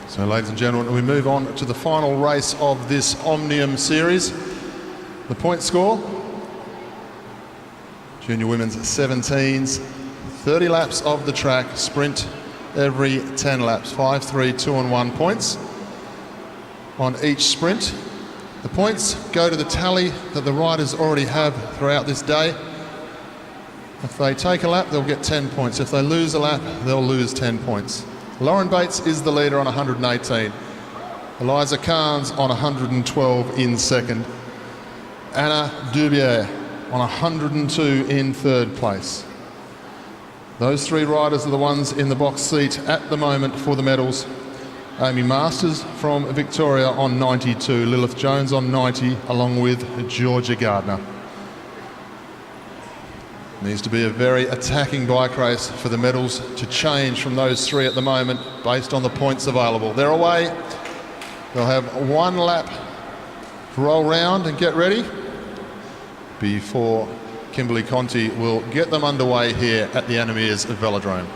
So ladies and gentlemen, we move on to the final race of this Omnium series. The point score, junior women's 17s, 30 laps of the track, sprint every 10 laps, 5, 3, 2 and 1 points on each sprint. The points go to the tally that the riders already have throughout this day. If they take a lap, they'll get 10 points. If they lose a lap, they'll lose 10 points. Lauren Bates is the leader on 118. Eliza Carnes on 112 in second. Anna Dubier on 102 in third place. Those three riders are the ones in the box seat at the moment for the medals. Amy Masters from Victoria on 92, Lilith Jones on 90, along with Georgia Gardner. Needs to be a very attacking bike race for the medals to change from those three at the moment based on the points available. They're away. They'll have one lap to roll round and get ready before Kimberly Conti will get them underway here at the Meares Velodrome.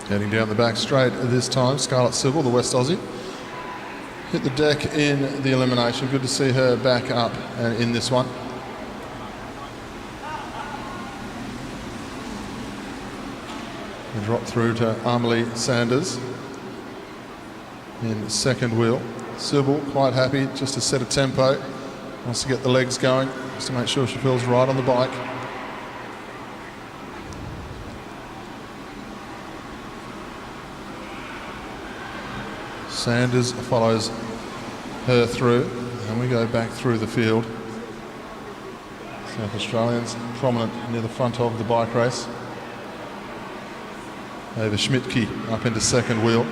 Heading down the back straight this time, Scarlett Sybil, the West Aussie, hit the deck in the elimination. Good to see her back up in this one. And drop through to Amelie Sanders in second wheel. Sybil quite happy just to set a tempo. Wants to get the legs going, just to make sure she feels right on the bike. Sanders follows her through, and we go back through the field. South Australians prominent near the front of the bike race. Ava Schmidtke up into second wheel.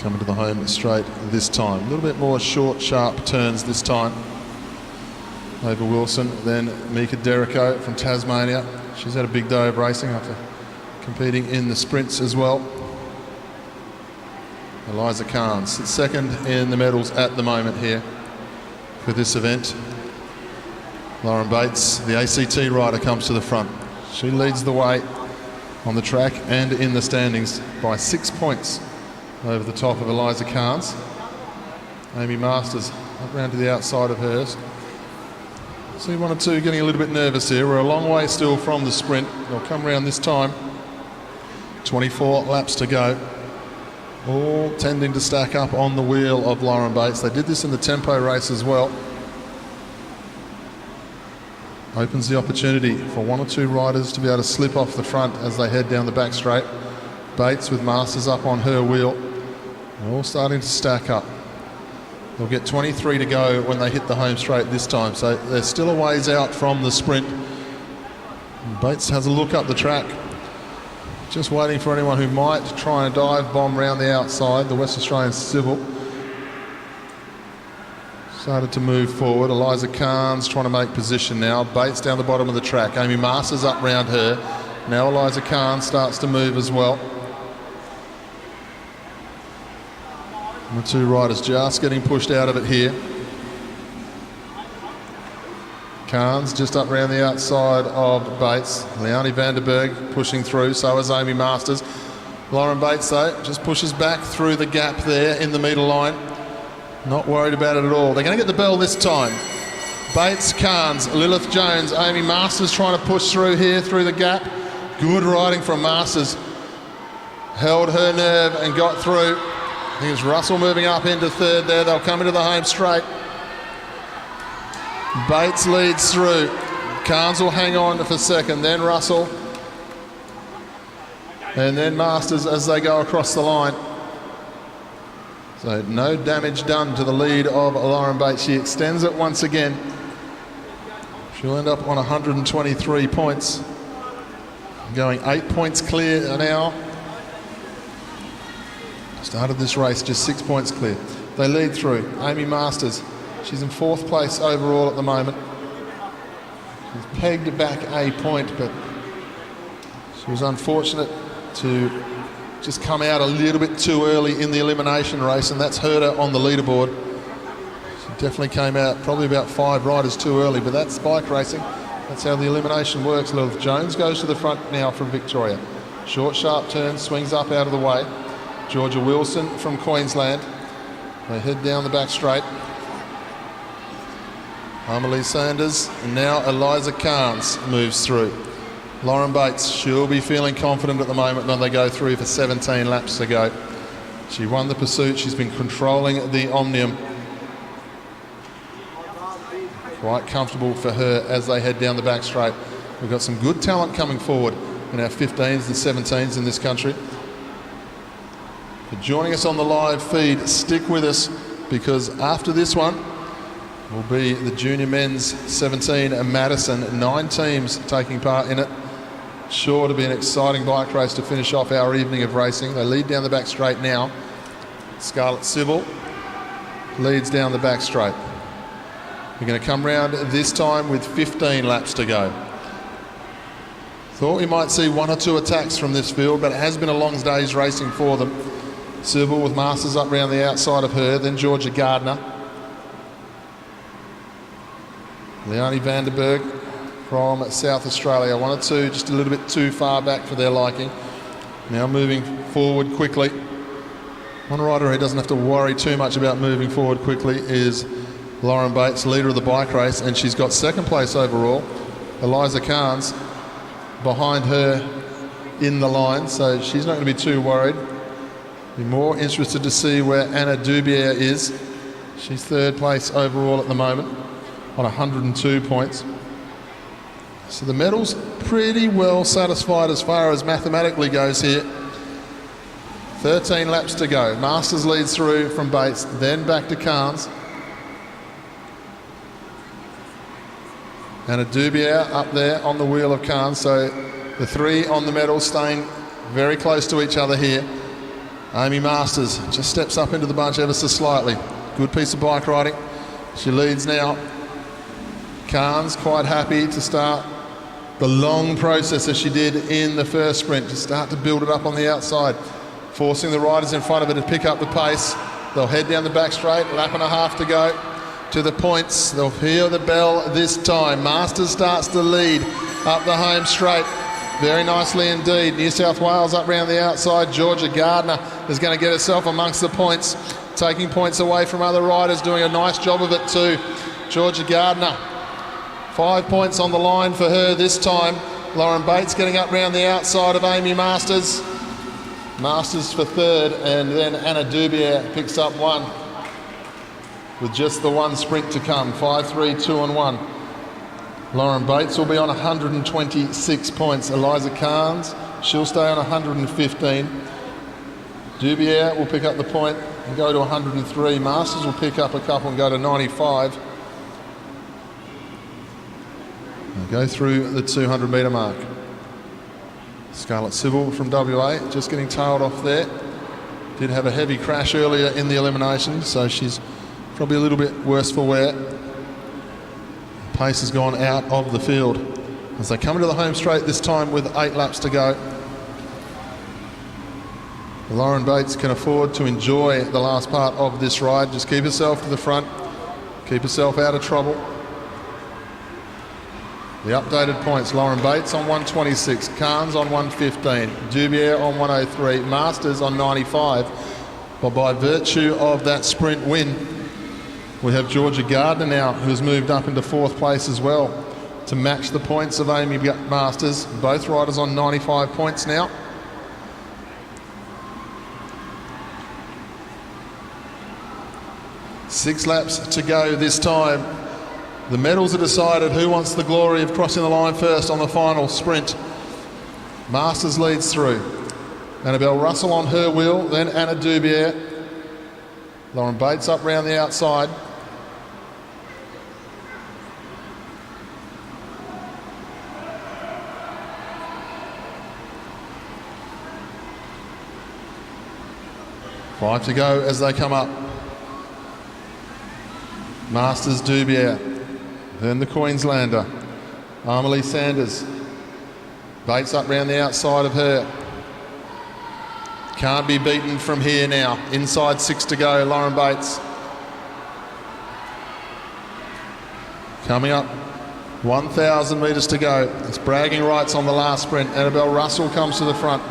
Coming to the home straight this time. A little bit more short, sharp turns this time. Ava Wilson, then Mika Derrico from Tasmania. She's had a big day of racing after competing in the sprints as well. Eliza Carnes, second in the medals at the moment here for this event. Lauren Bates, the ACT rider, comes to the front. She leads the way on the track and in the standings by 6 points over the top of Eliza Carnes. Amy Masters up round to the outside of hers. See one or two getting a little bit nervous here. We're a long way still from the sprint. They'll come around this time. 24 laps to go. All tending to stack up on the wheel of Lauren Bates. They did this in the tempo race as well. Opens the opportunity for one or two riders to be able to slip off the front as they head down the back straight. Bates with Masters up on her wheel. They're all starting to stack up. They'll get 23 to go when they hit the home straight this time, so they're still a ways out from the sprint. And Bates has a look up the track, just waiting for anyone who might try and dive bomb round the outside. The West Australian Civil started to move forward. Eliza Carnes trying to make position now. Bates down the bottom of the track. Amy Masters up round her. Now Eliza Carnes starts to move as well. And the two riders just getting pushed out of it here. Carnes just up round the outside of Bates. Leonie Vanderberg pushing through, so is Amy Masters. Lauren Bates though just pushes back through the gap there in the metre line. Not worried about it at all. They're going to get the bell this time. Bates, Carnes, Lilith Jones, Amy Masters trying to push through here through the gap. Good riding from Masters. Held her nerve and got through. I think it's Russell moving up into third there. They'll come into the home straight. Bates leads through. Carnes will hang on for second, then Russell. And then Masters as they go across the line. So no damage done to the lead of Lauren Bates. She extends it once again. She'll end up on 123 points. Going 8 points clear now. Started this race just 6 points clear. They lead through. Amy Masters, she's in fourth place overall at the moment. She's pegged back a point, but she was unfortunate to just come out a little bit too early in the elimination race, and that's hurt her on the leaderboard. She definitely came out probably about 5 riders too early, but that's bike racing. That's how the elimination works. Lilith Jones goes to the front now from Victoria. Short, sharp turn, swings up out of the way. Georgia Wilson from Queensland. They head down the back straight. Amelie Sanders, and now Eliza Carnes moves through. Lauren Bates, she'll be feeling confident at the moment when they go through for 17 laps to go. She won the pursuit. She's been controlling the Omnium. Quite comfortable for her as they head down the back straight. We've got some good talent coming forward in our 15s and 17s in this country. For joining us on the live feed, stick with us, because after this one will be the junior men's 17 and Madison. 9 teams taking part in it. Sure to be an exciting bike race to finish off our evening of racing. They lead down the back straight now. Scarlett Civil leads down the back straight. We're going to come round this time with 15 laps to go. Thought we might see 1 or 2 attacks from this field, but it has been a long day's racing for them. Civil with Masters up round the outside of her, then Georgia Gardner. Leonie Vanderberg from South Australia. 1 or 2 just a little bit too far back for their liking. Now moving forward quickly. One rider who doesn't have to worry too much about moving forward quickly is Lauren Bates, leader of the bike race, and she's got second place overall. Eliza Carnes behind her in the line, so she's not going to be too worried. Be more interested to see where Anna Dubier is. She's third place overall at the moment on 102 points. So the medal's pretty well satisfied as far as mathematically goes here. 13 laps to go. Masters leads through from Bates, then back to Carnes. And a Dubier up there on the wheel of Carnes, so the three on the medal staying very close to each other here. Amy Masters just steps up into the bunch ever so slightly. Good piece of bike riding. She leads now. Carnes quite happy to start the long process as she did in the first sprint, to start to build it up on the outside, forcing the riders in front of her to pick up the pace. They'll head down the back straight, lap and a half to go to the points. They'll hear the bell this time. Masters starts to lead up the home straight very nicely indeed. New South Wales up round the outside. Georgia Gardner is going to get herself amongst the points, taking points away from other riders, doing a nice job of it too. Georgia Gardner, 5 points on the line for her this time. Lauren Bates getting up round the outside of Amy Masters. Masters for third, and then Anna Dubier picks up one with just the one sprint to come. 5, 3, 2 and 1. Lauren Bates will be on 126 points. Eliza Carnes, she'll stay on 115. Dubier will pick up the point and go to 103. Masters will pick up a couple and go to 95. And go through the 200 metre mark. Scarlett Civil from WA just getting tailed off there. Did have a heavy crash earlier in the elimination, so she's probably a little bit worse for wear. Pace has gone out of the field as they come into the home straight this time with 8 laps to go. Lauren Bates can afford to enjoy the last part of this ride. Just keep herself to the front, keep herself out of trouble. The updated points: Lauren Bates on 126, Carnes on 115, Dubier on 103, Masters on 95. But by virtue of that sprint win, we have Georgia Gardner now, who's moved up into 4th place as well, to match the points of Amy Masters. Both riders on 95 points now. Six laps to go this time. The medals are decided. Who wants the glory of crossing the line first on the final sprint? Masters leads through. Annabelle Russell on her wheel, then Anna Dubier. Lauren Bates up round the outside. Five to go as they come up. Masters Dubier, then the Queenslander, Amelie Sanders. Bates up round the outside of her. Can't be beaten from here now. Inside 6 to go, Lauren Bates. Coming up, 1,000 metres to go. It's bragging rights on the last sprint. Annabelle Russell comes to the front.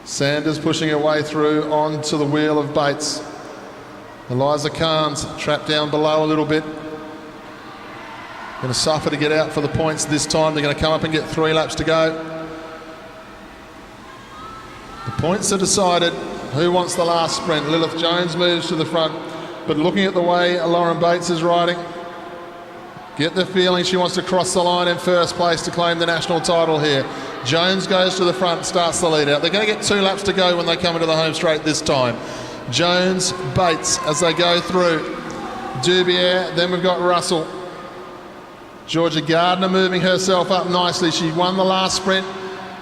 Sanders pushing her way through onto the wheel of Bates. Eliza Carnes trapped down below a little bit. Going to suffer to get out for the points this time. They're going to come up and get 3 laps to go. The points are decided. Who wants the last sprint? Lilith Jones moves to the front, but looking at the way Lauren Bates is riding, get the feeling she wants to cross the line in first place to claim the national title here. Jones goes to the front, starts the lead out. They're going to get 2 laps to go when they come into the home straight this time. Jones, Bates as they go through. Dubier, then we've got Russell. Georgia Gardner moving herself up nicely. She won the last sprint,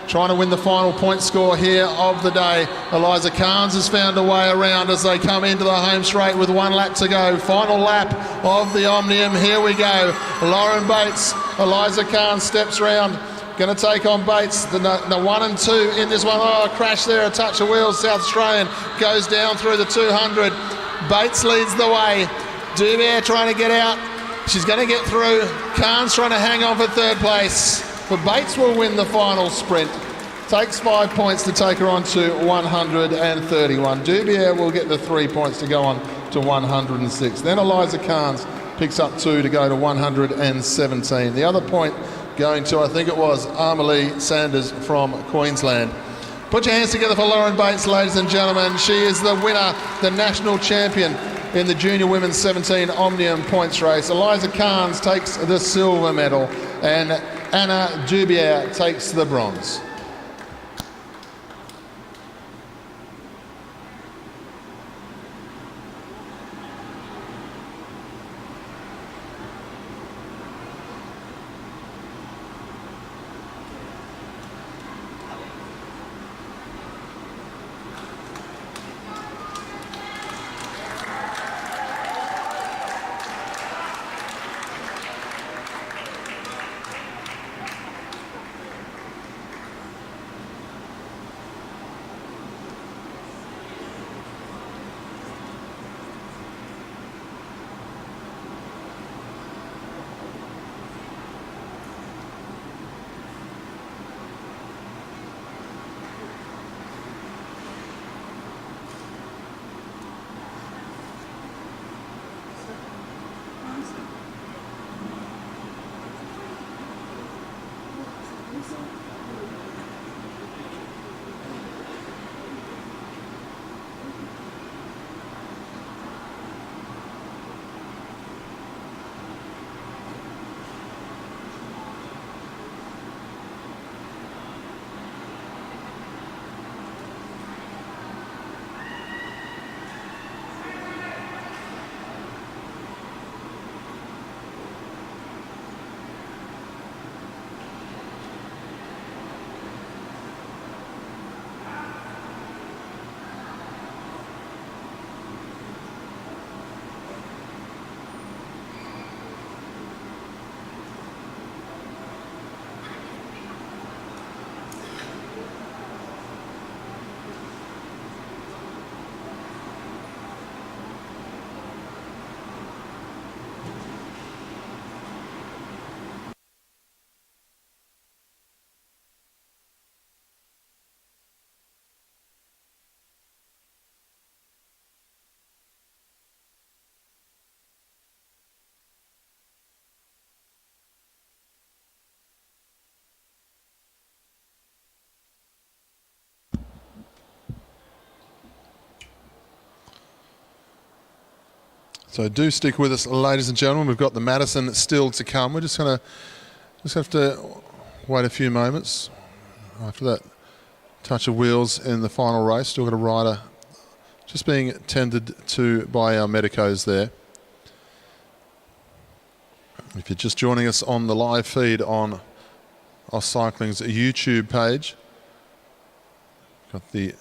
trying to win the final point score here of the day. Eliza Carnes has found a way around as they come into the home straight with 1 lap to go. Final lap of the Omnium. Here we go. Lauren Bates, Eliza Carnes steps round. Going to take on Bates, the 1 and 2 in this one. Oh, a crash there, a touch of wheels. South Australian goes down through the 200. Bates leads the way. Dubier trying to get out. She's going to get through. Carnes trying to hang on for 3rd place. But Bates will win the final sprint. Takes 5 points to take her on to 131. Dubier will get the 3 points to go on to 106. Then Eliza Carnes picks up 2 to go to 117. The other point going to, I think it was, Amalie Sanders from Queensland. Put your hands together for Lauren Bates, ladies and gentlemen. She is the winner, the national champion in the junior women's 17 Omnium points race. Eliza Carnes takes the silver medal and Anna Dubier takes the bronze. So do stick with us, ladies and gentlemen. We've got the Madison still to come. We're just have to wait a few moments after that touch of wheels in the final race. Still got a rider just being tended to by our medicos there. If you're just joining us on the live feed on AusCycling's YouTube page, got the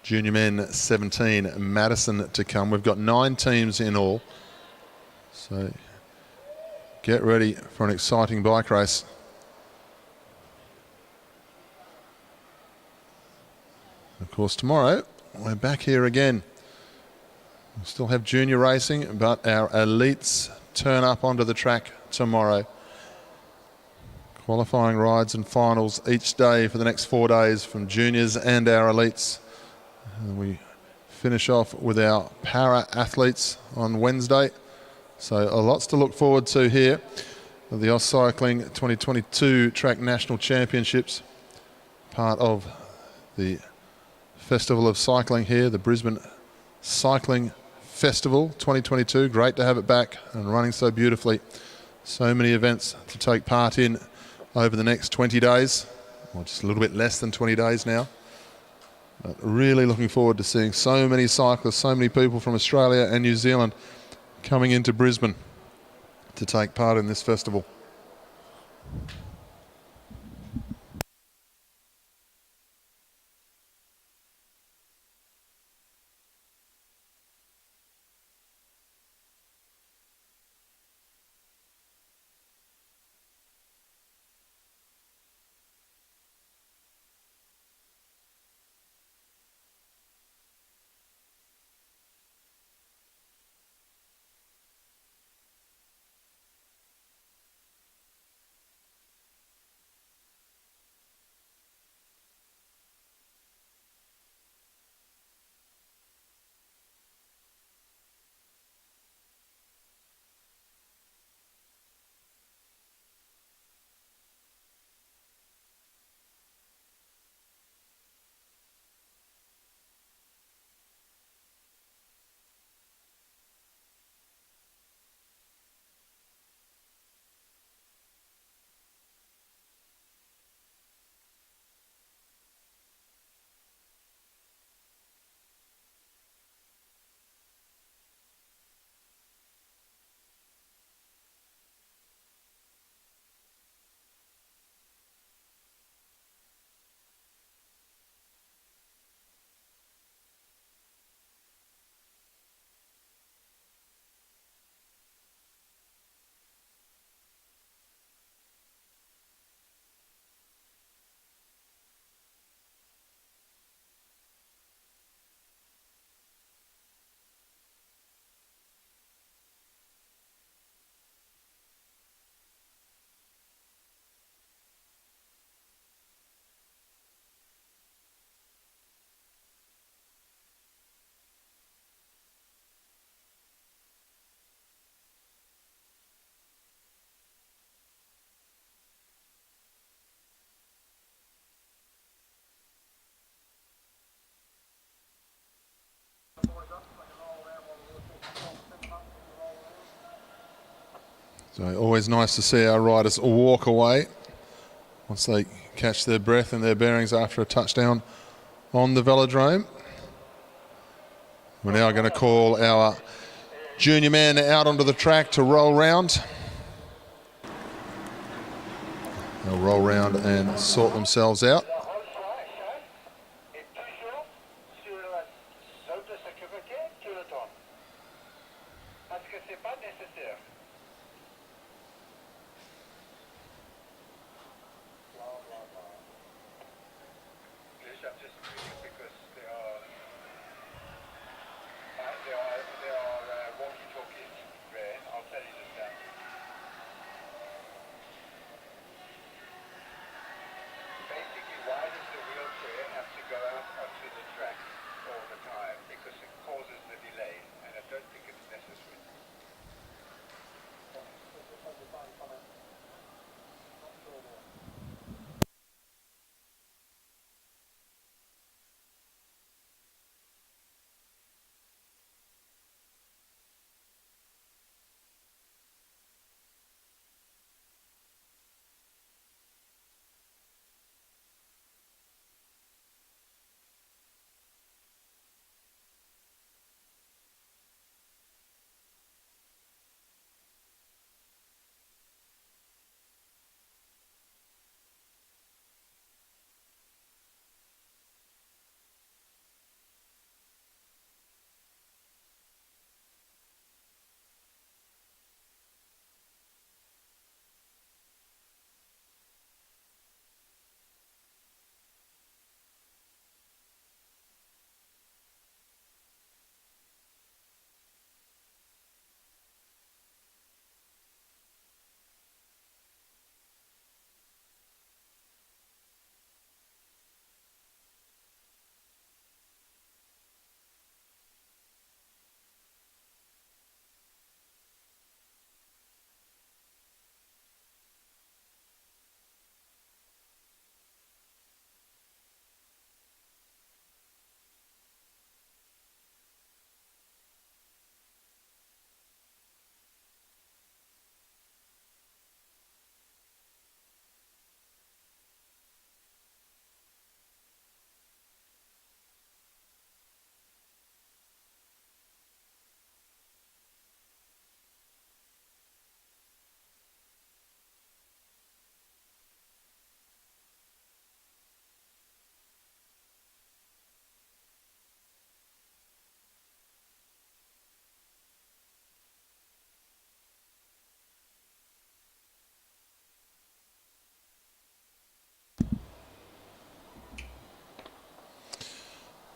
Junior Men 17 Madison to come. We've got 9 teams in all. So get ready for an exciting bike race. Of course, tomorrow we're back here again. We'll still have junior racing, but our elites turn up onto the track tomorrow. Qualifying rides and finals each day for the next 4 days from juniors and our elites. And we finish off with our para athletes on Wednesday. So lots to look forward to here at the AusCycling 2022 Track National Championships, part of the Festival of Cycling here, the Brisbane Cycling Festival 2022. Great to have it back and running so beautifully. So many events to take part in over the next 20 days, or just a little bit less than 20 days now. But really looking forward to seeing so many cyclists, so many people from Australia and New Zealand coming into Brisbane to take part in this festival. So always nice to see our riders walk away once they catch their breath and their bearings after a touchdown on the Velodrome. We're now going to call our junior man out onto the track to roll round. They'll roll round and sort themselves out.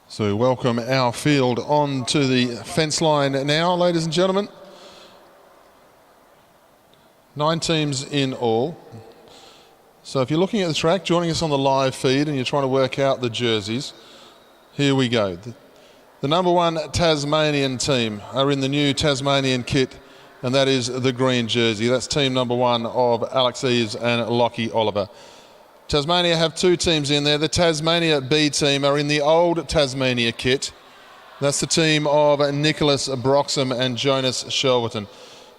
So we welcome our field on to the fence line now, ladies and gentlemen. 9 teams in all. So if you're looking at the track, joining us on the live feed and you're trying to work out the jerseys, here we go. The number 1 Tasmanian team are in the new Tasmanian kit, and that is the green jersey. That's team number 1 of Alex Eves and Lockie Oliver. Tasmania have 2 teams in there. The Tasmania B team are in the old Tasmania kit. That's the team of Nicholas Broxham and Jonas Shelverton.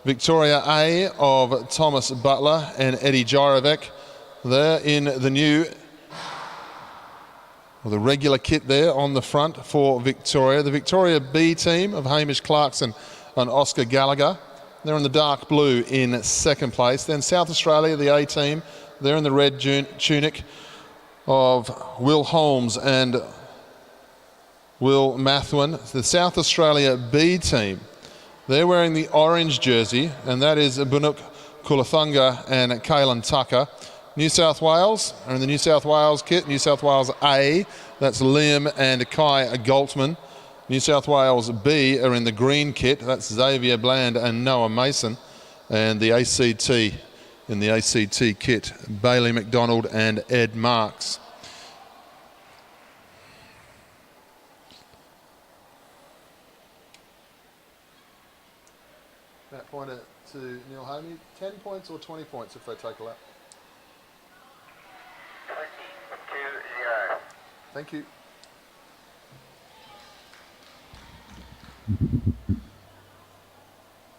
Victoria A of Thomas Butler and Eddie Gyrovec. They're in the new, or the regular kit there on the front for Victoria. The Victoria B team of Hamish Clarkson and Oscar Gallagher. They're in the dark blue in second place. Then South Australia, the A team, they're in the red tunic of Will Holmes and Will Mathwin. The South Australia B team, they're wearing the orange jersey, and that is Bunuk Kulathunga and Kaylin Tucker. New South Wales are in the New South Wales kit. New South Wales A, that's Liam and Kai Galtman. New South Wales B are in the green kit. That's Xavier Bland and Noah Mason. And the ACT in the ACT kit, Bailey McDonald and Ed Marks. That pointer to Neil Homey, 10 points or 20 points if they take a lap? 22-0. Thank you.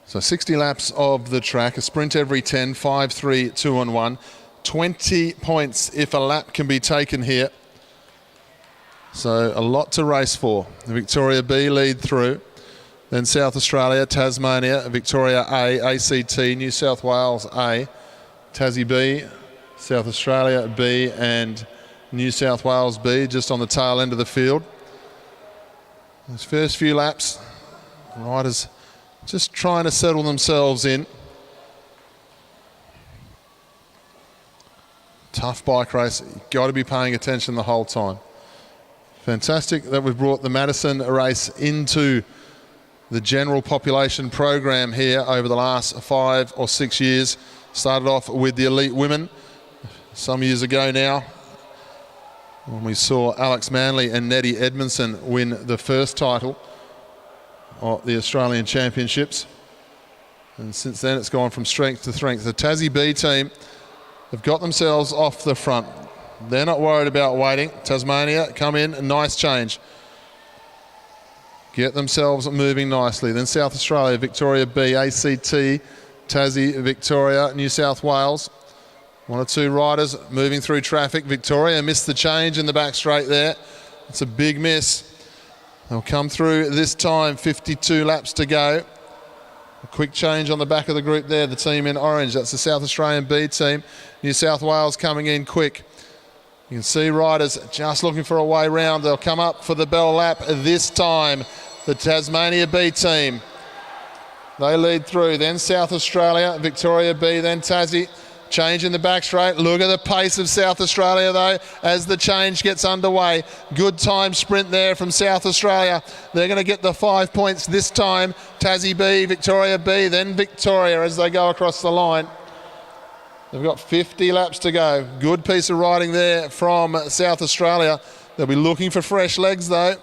So 60 laps of the track, a sprint every 10, 5, 3, 2 and 1. 20 points if a lap can be taken here. So a lot to race for. Victoria B lead through. Then South Australia, Tasmania, Victoria A, ACT, New South Wales A, Tassie B, South Australia B and New South Wales B just on the tail end of the field. Those first few laps, riders just trying to settle themselves in. Tough bike race, you've got to be paying attention the whole time. Fantastic that we've brought the Madison race into the general population program here over the last 5 or 6 years. Started off with the elite women some years ago now, when we saw Alex Manley and Nettie Edmondson win the first title of the Australian Championships. And since then it's gone from strength to strength. The Tassie B team have got themselves off the front. They're not worried about waiting. Tasmania come in, a nice change. Get themselves moving nicely. Then South Australia, Victoria B, ACT, Tassie, Victoria, New South Wales. 1 or 2 riders moving through traffic. Victoria missed the change in the back straight there. It's a big miss. They'll come through this time, 52 laps to go. A quick change on the back of the group there, the team in orange. That's the South Australian B team. New South Wales coming in quick. You can see riders just looking for a way round. They'll come up for the bell lap this time. The Tasmania B team. They lead through. Then South Australia, Victoria B, then Tassie. Change in the back straight. Look at the pace of South Australia though as the change gets underway. Good time sprint there from South Australia. They're going to get the 5 points this time. Tassie B, Victoria B, then Victoria as they go across the line. They've got 50 laps to go. Good piece of riding there from South Australia. They'll be looking for fresh legs though.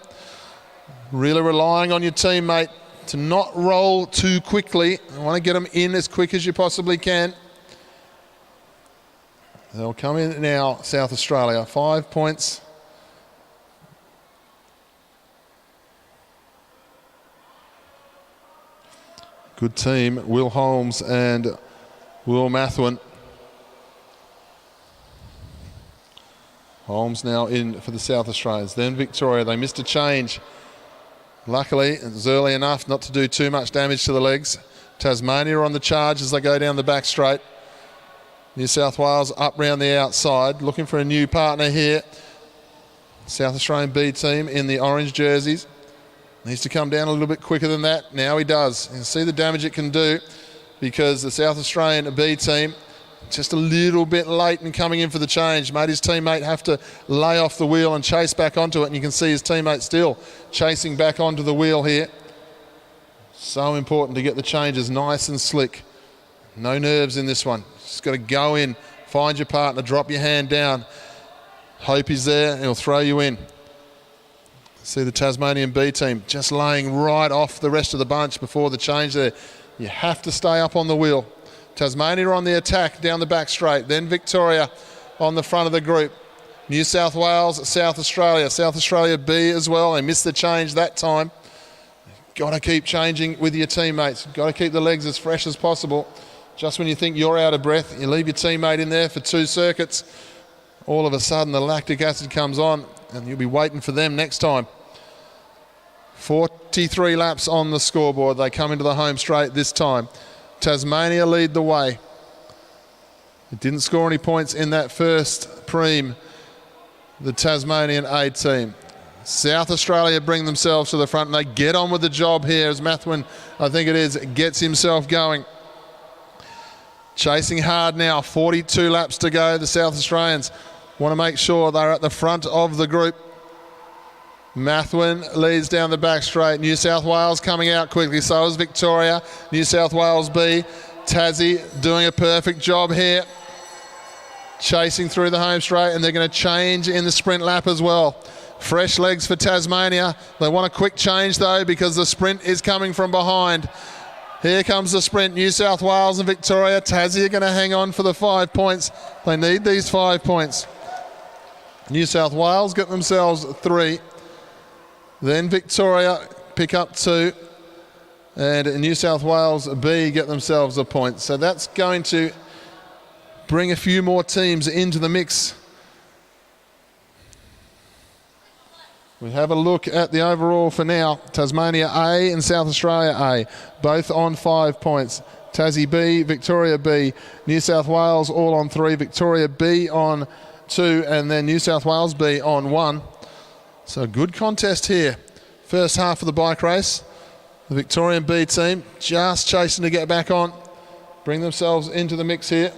Really relying on your teammate to not roll too quickly. You want to get them in as quick as you possibly can. They'll come in now, South Australia. 5 points. Good team, Will Holmes and Will Mathwin. Holmes now in for the South Australians. Then Victoria, they missed a change. Luckily, it was early enough not to do too much damage to the legs. Tasmania on the charge as they go down the back straight. New South Wales up round the outside, looking for a new partner here. South Australian B team in the orange jerseys. Needs to come down a little bit quicker than that. Now he does. You can see the damage it can do because the South Australian B team just a little bit late in coming in for the change. Made his teammate have to lay off the wheel and chase back onto it, and you can see his teammate still chasing back onto the wheel here. So important to get the changes nice and slick. No nerves in this one. Just got to go in, find your partner, drop your hand down. Hope he's there, and he'll throw you in. See the Tasmanian B team just laying right off the rest of the bunch before the change there. You have to stay up on the wheel. Tasmania on the attack down the back straight. Then Victoria on the front of the group. New South Wales, South Australia B as well. They missed the change that time. Got to keep changing with your teammates. Got to keep the legs as fresh as possible. Just when you think you're out of breath, you leave your teammate in there for 2 circuits. All of a sudden the lactic acid comes on and you'll be waiting for them next time. 43 laps on the scoreboard. They come into the home straight this time. Tasmania lead the way. It didn't score any points in that first preem, the Tasmanian A team. South Australia bring themselves to the front and they get on with the job here as Mathwin, I think it is, gets himself going. Chasing hard now, 42 laps to go. The South Australians want to make sure they're at the front of the group. Mathwin leads down the back straight. New South Wales coming out quickly, so is Victoria. New South Wales B. Tassie doing a perfect job here. Chasing through the home straight, and they're going to change in the sprint lap as well. Fresh legs for Tasmania. They want a quick change though because the sprint is coming from behind. Here comes the sprint. New South Wales and Victoria. Tassie are going to hang on for the 5 points. They need these 5 points. New South Wales get themselves 3. Then Victoria pick up 2. and New South Wales B get themselves a point. So that's going to bring a few more teams into the mix. We have a look at the overall for now. Tasmania A and South Australia A, both on 5 points. Tassie B, Victoria B, New South Wales all on 3, Victoria B on 2, and then New South Wales B on 1. So a good contest here. First half of the bike race. The Victorian B team just chasing to get back on, bring themselves into the mix here.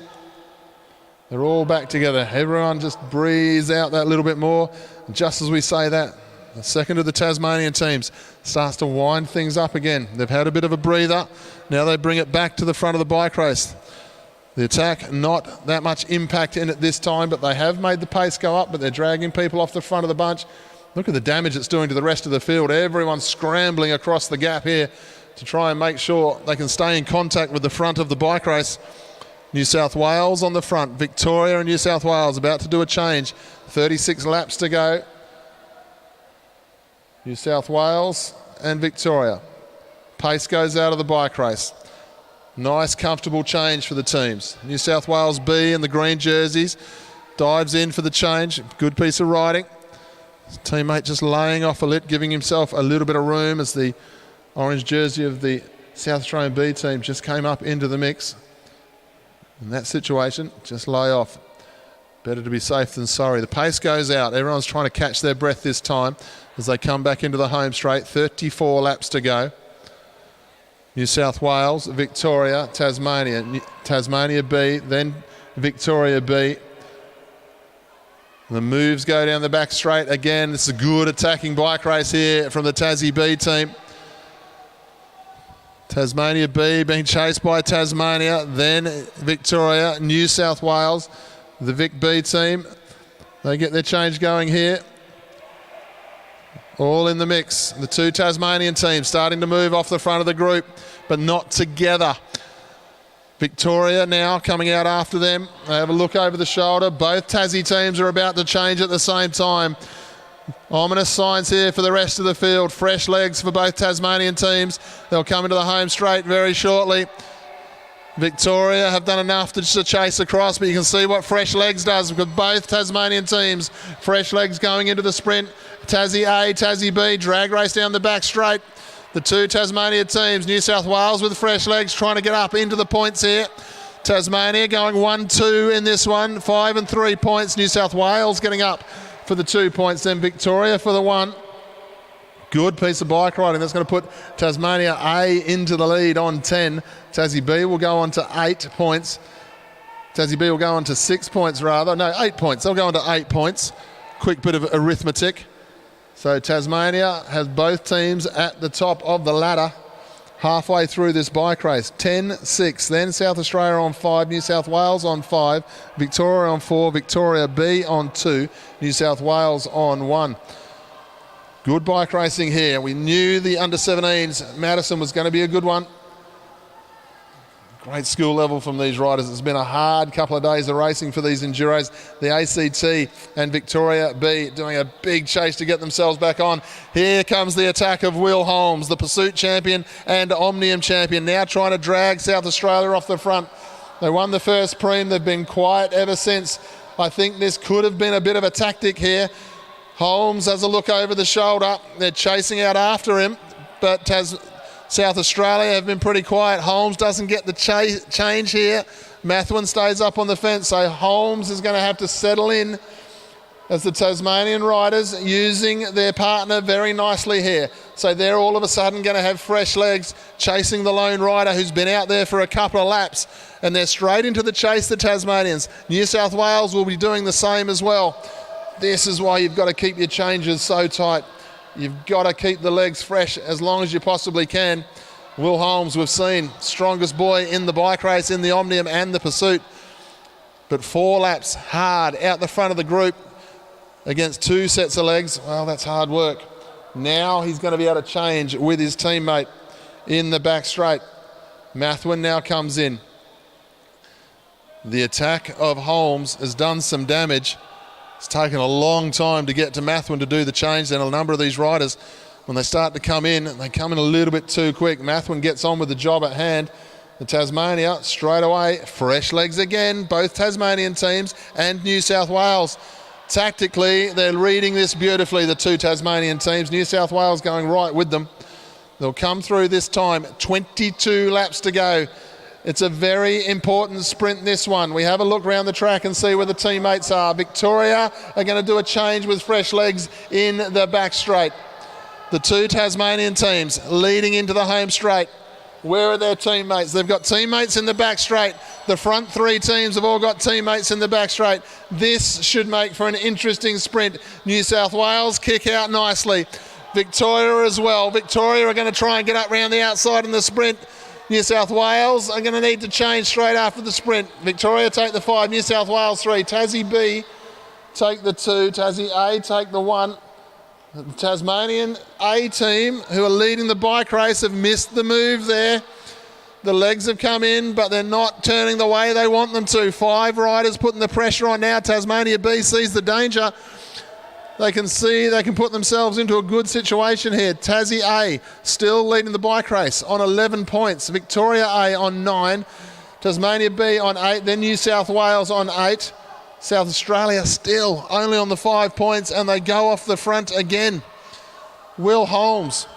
They're all back together. Everyone just breathes out that little bit more. Just as we say that, the second of the Tasmanian teams starts to wind things up again. They've had a bit of a breather. Now they bring it back to the front of the bike race. The attack, not that much impact in it this time, but they have made the pace go up, but they're dragging people off the front of the bunch. Look at the damage it's doing to the rest of the field. Everyone's scrambling across the gap here to try and make sure they can stay in contact with the front of the bike race. New South Wales on the front. Victoria and New South Wales about to do a change. 36 laps to go. New South Wales and Victoria. Pace goes out of the bike race. Nice, comfortable change for the teams. New South Wales B in the green jerseys dives in for the change. Good piece of riding. His teammate just laying off a lit, giving himself a little bit of room as the orange jersey of the South Australian B team just came up into the mix. In that situation, just lay off. Better to be safe than sorry. The pace goes out. Everyone's trying to catch their breath this time as they come back into the home straight. 34 laps to go. New South Wales, Victoria, Tasmania. Tasmania B, then Victoria B. The moves go down the back straight again. This is a good attacking bike race here from the Tassie B team. Tasmania B being chased by Tasmania, then Victoria, New South Wales. The Vic B team, they get their change going here. All in the mix. The two Tasmanian teams starting to move off the front of the group, but not together. Victoria now coming out after them. They have a look over the shoulder. Both Tassie teams are about to change at the same time. Ominous signs here for the rest of the field. Fresh legs for both Tasmanian teams. They'll come into the home straight very shortly. Victoria have done enough to chase across, but you can see what fresh legs does with both Tasmanian teams. Fresh legs going into the sprint. Tassie A, Tassie B, drag race down the back straight. The two Tasmania teams, New South Wales with fresh legs trying to get up into the points here. Tasmania going 1-2 in this one, 5 and 3 points. New South Wales getting up for the 2 points, then Victoria for the 1. Good piece of bike riding. That's going to put Tasmania A into the lead on 10. Tassie B will go on to 8 points. Tassie B will go on to 6 points rather. No, 8 points. They'll go on to 8 points. Quick bit of arithmetic. So Tasmania has both teams at the top of the ladder halfway through this bike race. 10-6. Then South Australia on 5, New South Wales on 5, Victoria on 4, Victoria B on 2, New South Wales on 1. Good bike racing here. We knew the under-17s, Madison was going to be a good one. Great skill level from these riders. It's been a hard couple of days of racing for these Enduros. The ACT and Victoria B doing a big chase to get themselves back on. Here comes the attack of Will Holmes, the Pursuit champion and Omnium champion, now trying to drag South Australia off the front. They won the first preem. They've been quiet ever since. I think this could have been a bit of a tactic here. Holmes has a look over the shoulder. They're chasing out after him, but South Australia have been pretty quiet. Holmes doesn't get the change here. Mathwin stays up on the fence, so Holmes is going to have to settle in as the Tasmanian riders using their partner very nicely here. So they're all of a sudden going to have fresh legs chasing the lone rider who's been out there for a couple of laps, and they're straight into the chase, the Tasmanians. New South Wales will be doing the same as well. This is why you've got to keep your changes so tight. You've got to keep the legs fresh as long as you possibly can. Will Holmes, we've seen, strongest boy in the bike race, in the Omnium and the Pursuit. But 4 laps hard out the front of the group against 2 sets of legs. Well, that's hard work. Now he's going to be able to change with his teammate in the back straight. Mathwin now comes in. The attack of Holmes has done some damage. It's taken a long time to get to Mathwin to do the change, and a number of these riders when they start to come in, they come in a little bit too quick. Mathwin gets on with the job at hand. The Tasmania straight away, fresh legs again, both Tasmanian teams and New South Wales. Tactically, they're reading this beautifully, the two Tasmanian teams. New South Wales going right with them. They'll come through this time. 22 laps to go. It's a very important sprint, this one. We have a look around the track and see where the teammates are. Victoria are going to do a change with fresh legs in the back straight. The two Tasmanian teams leading into the home straight. Where are their teammates? They've got teammates in the back straight. The front three teams have all got teammates in the back straight. This should make for an interesting sprint. New South Wales kick out nicely. Victoria as well. Victoria are going to try and get up round the outside in the sprint. New South Wales are going to need to change straight after the sprint. Victoria take the 5, New South Wales 3. Tassie B take the 2, Tassie A take the 1. The Tasmanian A team, who are leading the bike race, have missed the move there. The legs have come in, but they're not turning the way they want them to. 5 riders putting the pressure on now. Tasmania B sees the danger. They can see they can put themselves into a good situation here. Tassie A still leading the bike race on 11 points. Victoria A on 9. Tasmania B on 8. Then New South Wales on 8. South Australia still only on the 5 points, and they go off the front again. Will Holmes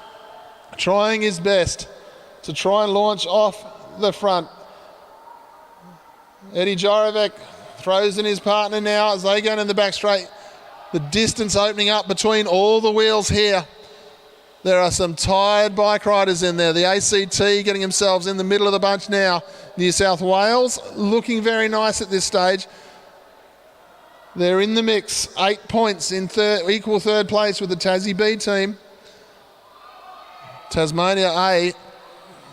trying his best to try and launch off the front. Eddie Jorovic throws in his partner now as they go in the back straight. The distance opening up between all the wheels here. There are some tired bike riders in there. The ACT getting themselves in the middle of the bunch now. New South Wales looking very nice at this stage. They're in the mix. 8 points in equal third place with the Tassie B team. Tasmania A,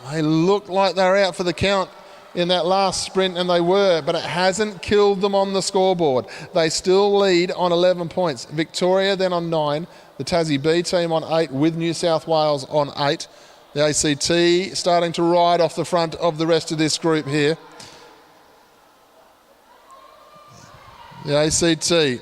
they look like they're out for the count in that last sprint, and they were, but it hasn't killed them on the scoreboard. They still lead on 11 points. Victoria then on 9. The Tassie B team on 8 with New South Wales on 8. The ACT starting to ride off the front of the rest of this group here. The ACT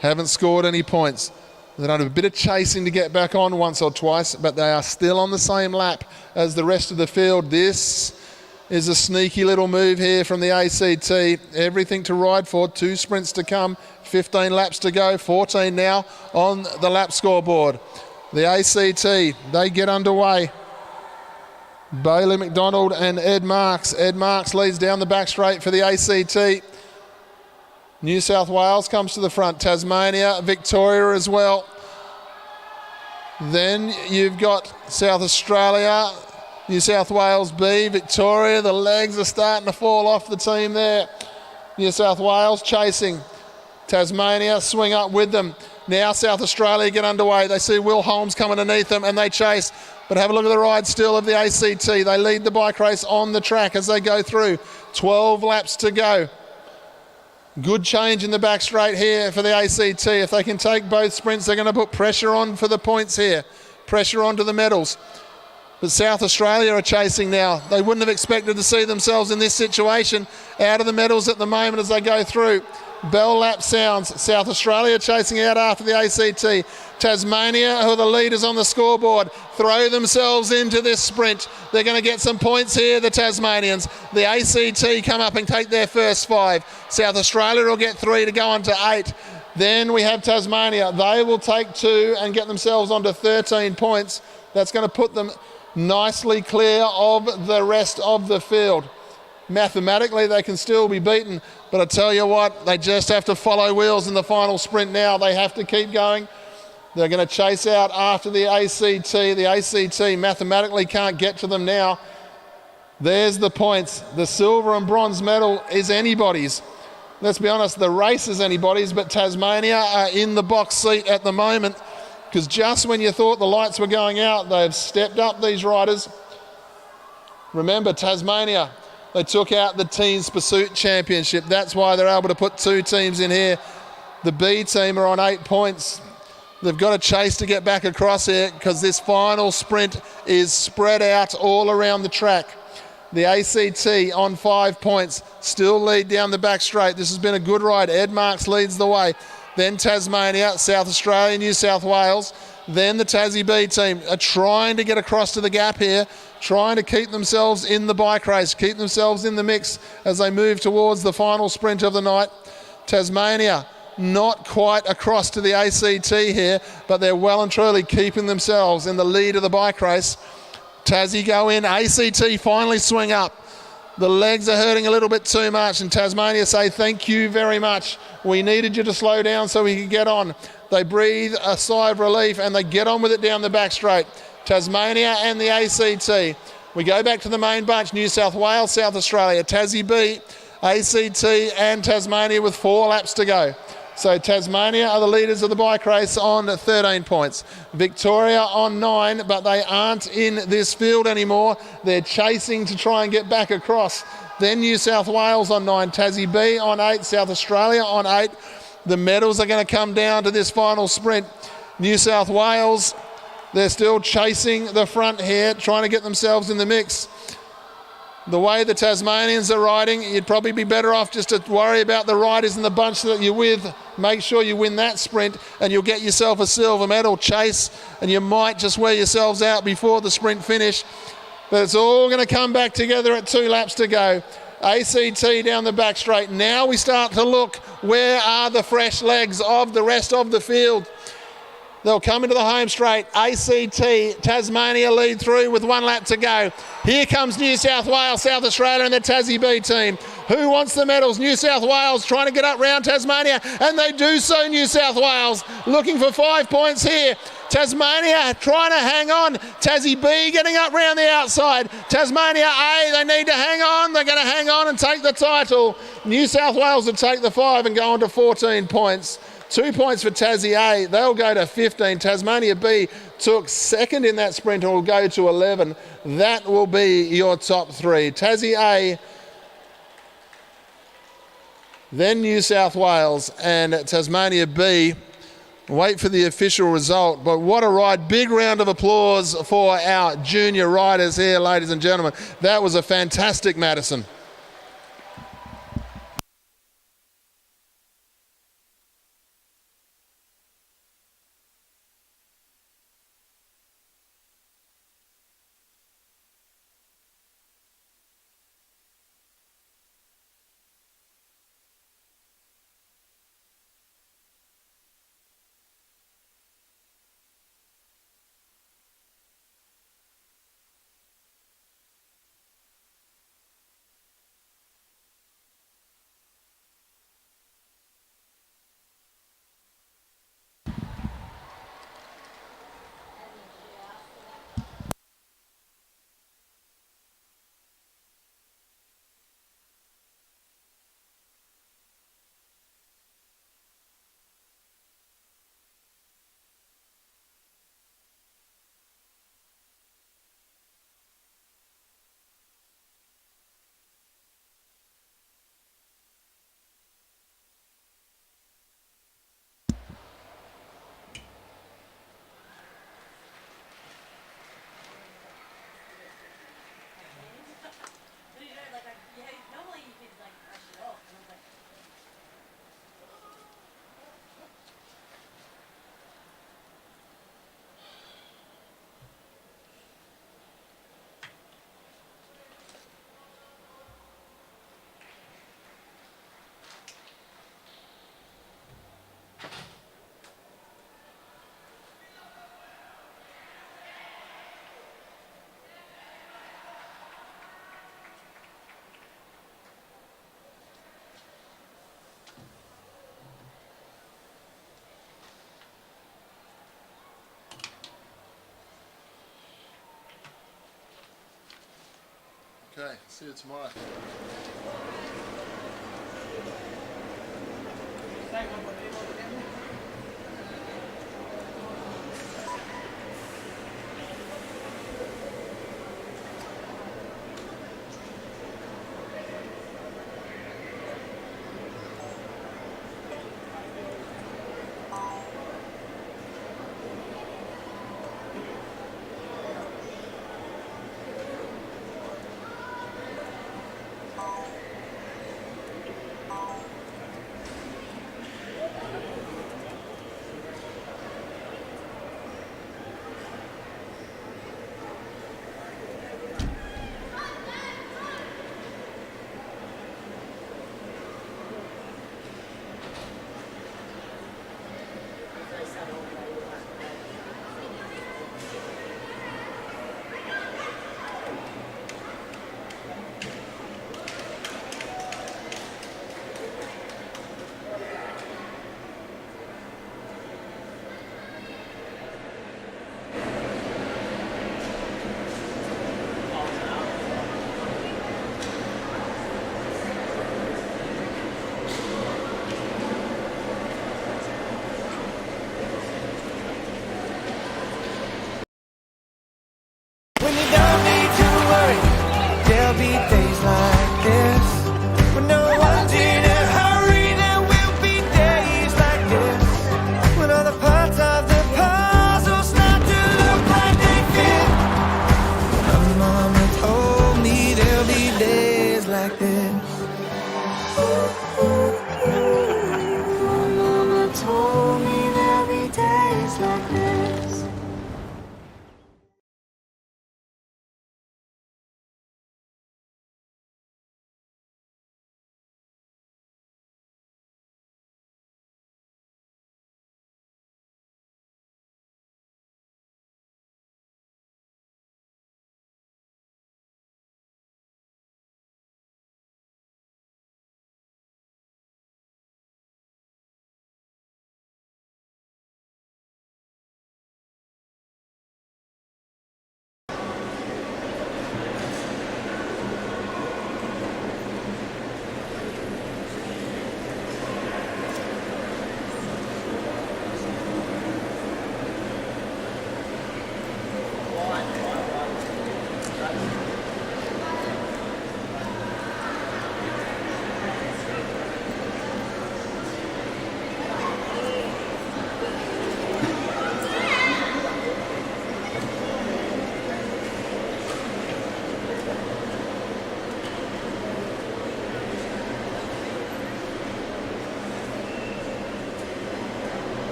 haven't scored any points. They've done a bit of chasing to get back on once or twice, but they are still on the same lap as the rest of the field. This is a sneaky little move here from the ACT. Everything to ride for. 2 sprints to come. 15 laps to go. 14 now on the lap scoreboard. The ACT, they get underway. Bailey McDonald and Ed Marks. Ed Marks leads down the back straight for the ACT. New South Wales comes to the front. Tasmania, Victoria as well. Then you've got South Australia, New South Wales B, Victoria. The legs are starting to fall off the team there. New South Wales chasing. Tasmania swing up with them. Now South Australia get underway. They see Will Holmes come underneath them and they chase. But have a look at the ride still of the ACT. They lead the bike race on the track as they go through. 12 laps to go. Good change in the back straight here for the ACT. If they can take both sprints, they're going to put pressure on for the points here. Pressure onto the medals. But South Australia are chasing now. They wouldn't have expected to see themselves in this situation. Out of the medals at the moment as they go through. Bell lap sounds. South Australia chasing out after the ACT. Tasmania, who are the leaders on the scoreboard, throw themselves into this sprint. They're going to get some points here, the Tasmanians. The ACT come up and take their first 5. South Australia will get 3 to go on to 8. Then we have Tasmania. They will take 2 and get themselves onto 13 points. That's going to put them nicely clear of the rest of the field. Mathematically, they can still be beaten, but I tell you what, they just have to follow wheels in the final sprint now. They have to keep going. They're going to chase out after the ACT. The ACT mathematically can't get to them now. There's the points. The silver and bronze medal is anybody's. Let's be honest, the race is anybody's, but Tasmania are in the box seat at the moment because just when you thought the lights were going out, they've stepped up, these riders. Remember, Tasmania, they took out the Teams Pursuit Championship. That's why they're able to put 2 teams in here. The B team are on 8 points. They've got to chase to get back across here because this final sprint is spread out all around the track. The ACT on 5 points, still lead down the back straight. This has been a good ride. Ed Marks leads the way. then Tasmania, South Australia, New South Wales, then the Tassie B team are trying to get across to the gap here, trying to keep themselves in the bike race, keep themselves in the mix as they move towards the final sprint of the night. Tasmania not quite across to the ACT here, but they're well and truly keeping themselves in the lead of the bike race. Tassie go in, ACT finally swing up. The legs are hurting a little bit too much, and Tasmania say, thank you very much. We needed you to slow down so we could get on. They breathe a sigh of relief and they get on with it down the back straight. Tasmania and the ACT. We go back to the main bunch, New South Wales, South Australia, Tassie B, ACT and Tasmania with 4 laps to go. So Tasmania are the leaders of the bike race on 13 points. Victoria on 9, but they aren't in this field anymore. They're chasing to try and get back across. Then New South Wales on 9, Tassie B on 8, South Australia on 8. The medals are going to come down to this final sprint. New South Wales, they're still chasing the front here, trying to get themselves in the mix. The way the Tasmanians are riding, you'd probably be better off just to worry about the riders in the bunch that you're with. Make sure you win that sprint and you'll get yourself a silver medal chase, and you might just wear yourselves out before the sprint finish. But it's all going to come back together at 2 laps to go. ACT down the back straight. Now we start to look, where are the fresh legs of the rest of the field? They'll come into the home straight. ACT, Tasmania lead through with 1 lap to go. Here comes New South Wales, South Australia and the Tassie B team. Who wants the medals? New South Wales trying to get up round Tasmania, and they do so. New South Wales looking for 5 points here. Tasmania trying to hang on. Tassie B getting up round the outside. Tasmania A, they need to hang on. They're going to hang on and take the title. New South Wales will take the 5 and go on to 14 points. 2 points for Tassie A, they'll go to 15. Tasmania B took second in that sprint and will go to 11. That will be your top 3. Tassie A, then New South Wales and Tasmania B. Wait for the official result, but what a ride. Big round of applause for our junior riders here, ladies and gentlemen. That was a fantastic Madison. Okay, see you tomorrow.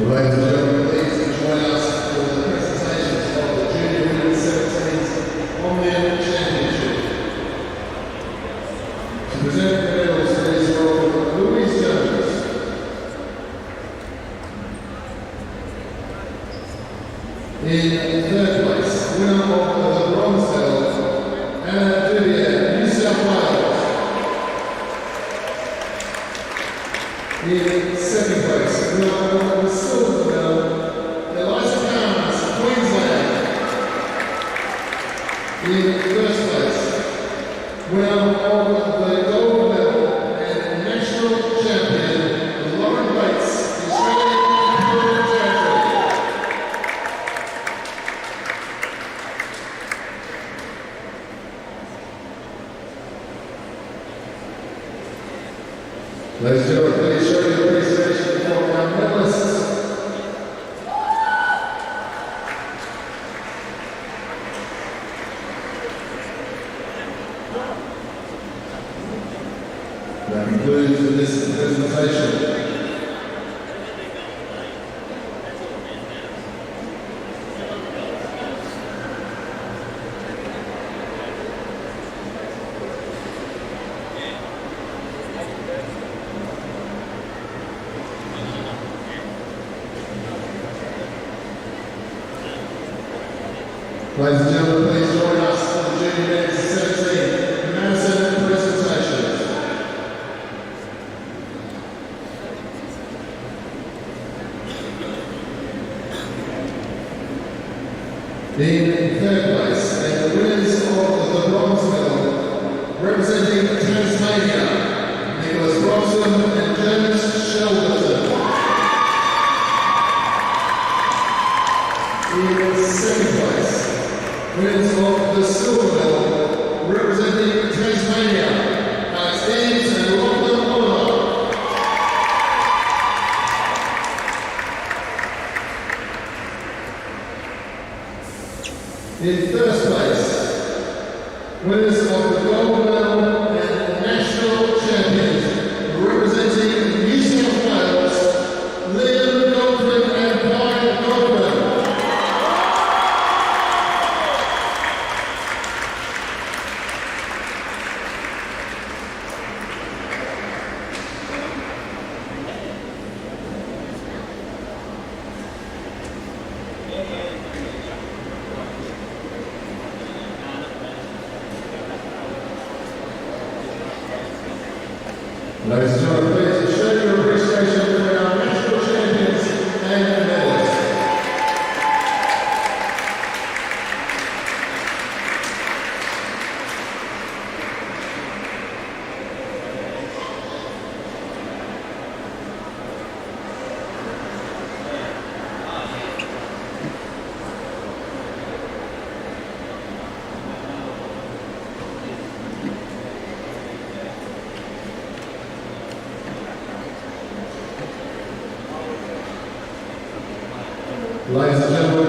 Ladies and gentlemen, please join us for the presentations of the Junior Women's 17s Omnium Championship. To present the medals, please welcome Louise Jones. In third place, winner of the bronze medal, Anna Duvier, New South Wales. In second place, winner of the silver medal, Eliza Powers, Queensland. In first place, winner of the gold medal and national champion, Lauren Bates, the Australian World Territory. Ladies and gentlemen, please show your appreciation for our medalists. That concludes this presentation. Ladies and gentlemen, please join us for the Junior Men's 17 Madison presentations. In third place, and the winners of the bronze medal, representing Tasmania, Nicholas Robson and James Shelverton. In second place, winners of the silver medal, representing Tasmania, Alex Eames and Lachlan Oliver. In first place, winners of the gold medal and national champions, representing New South Wales, Liam Goldman and Pine Goldman. Ladies and gentlemen, please show your appreciation for our national champions and medalists. Ladies and gentlemen,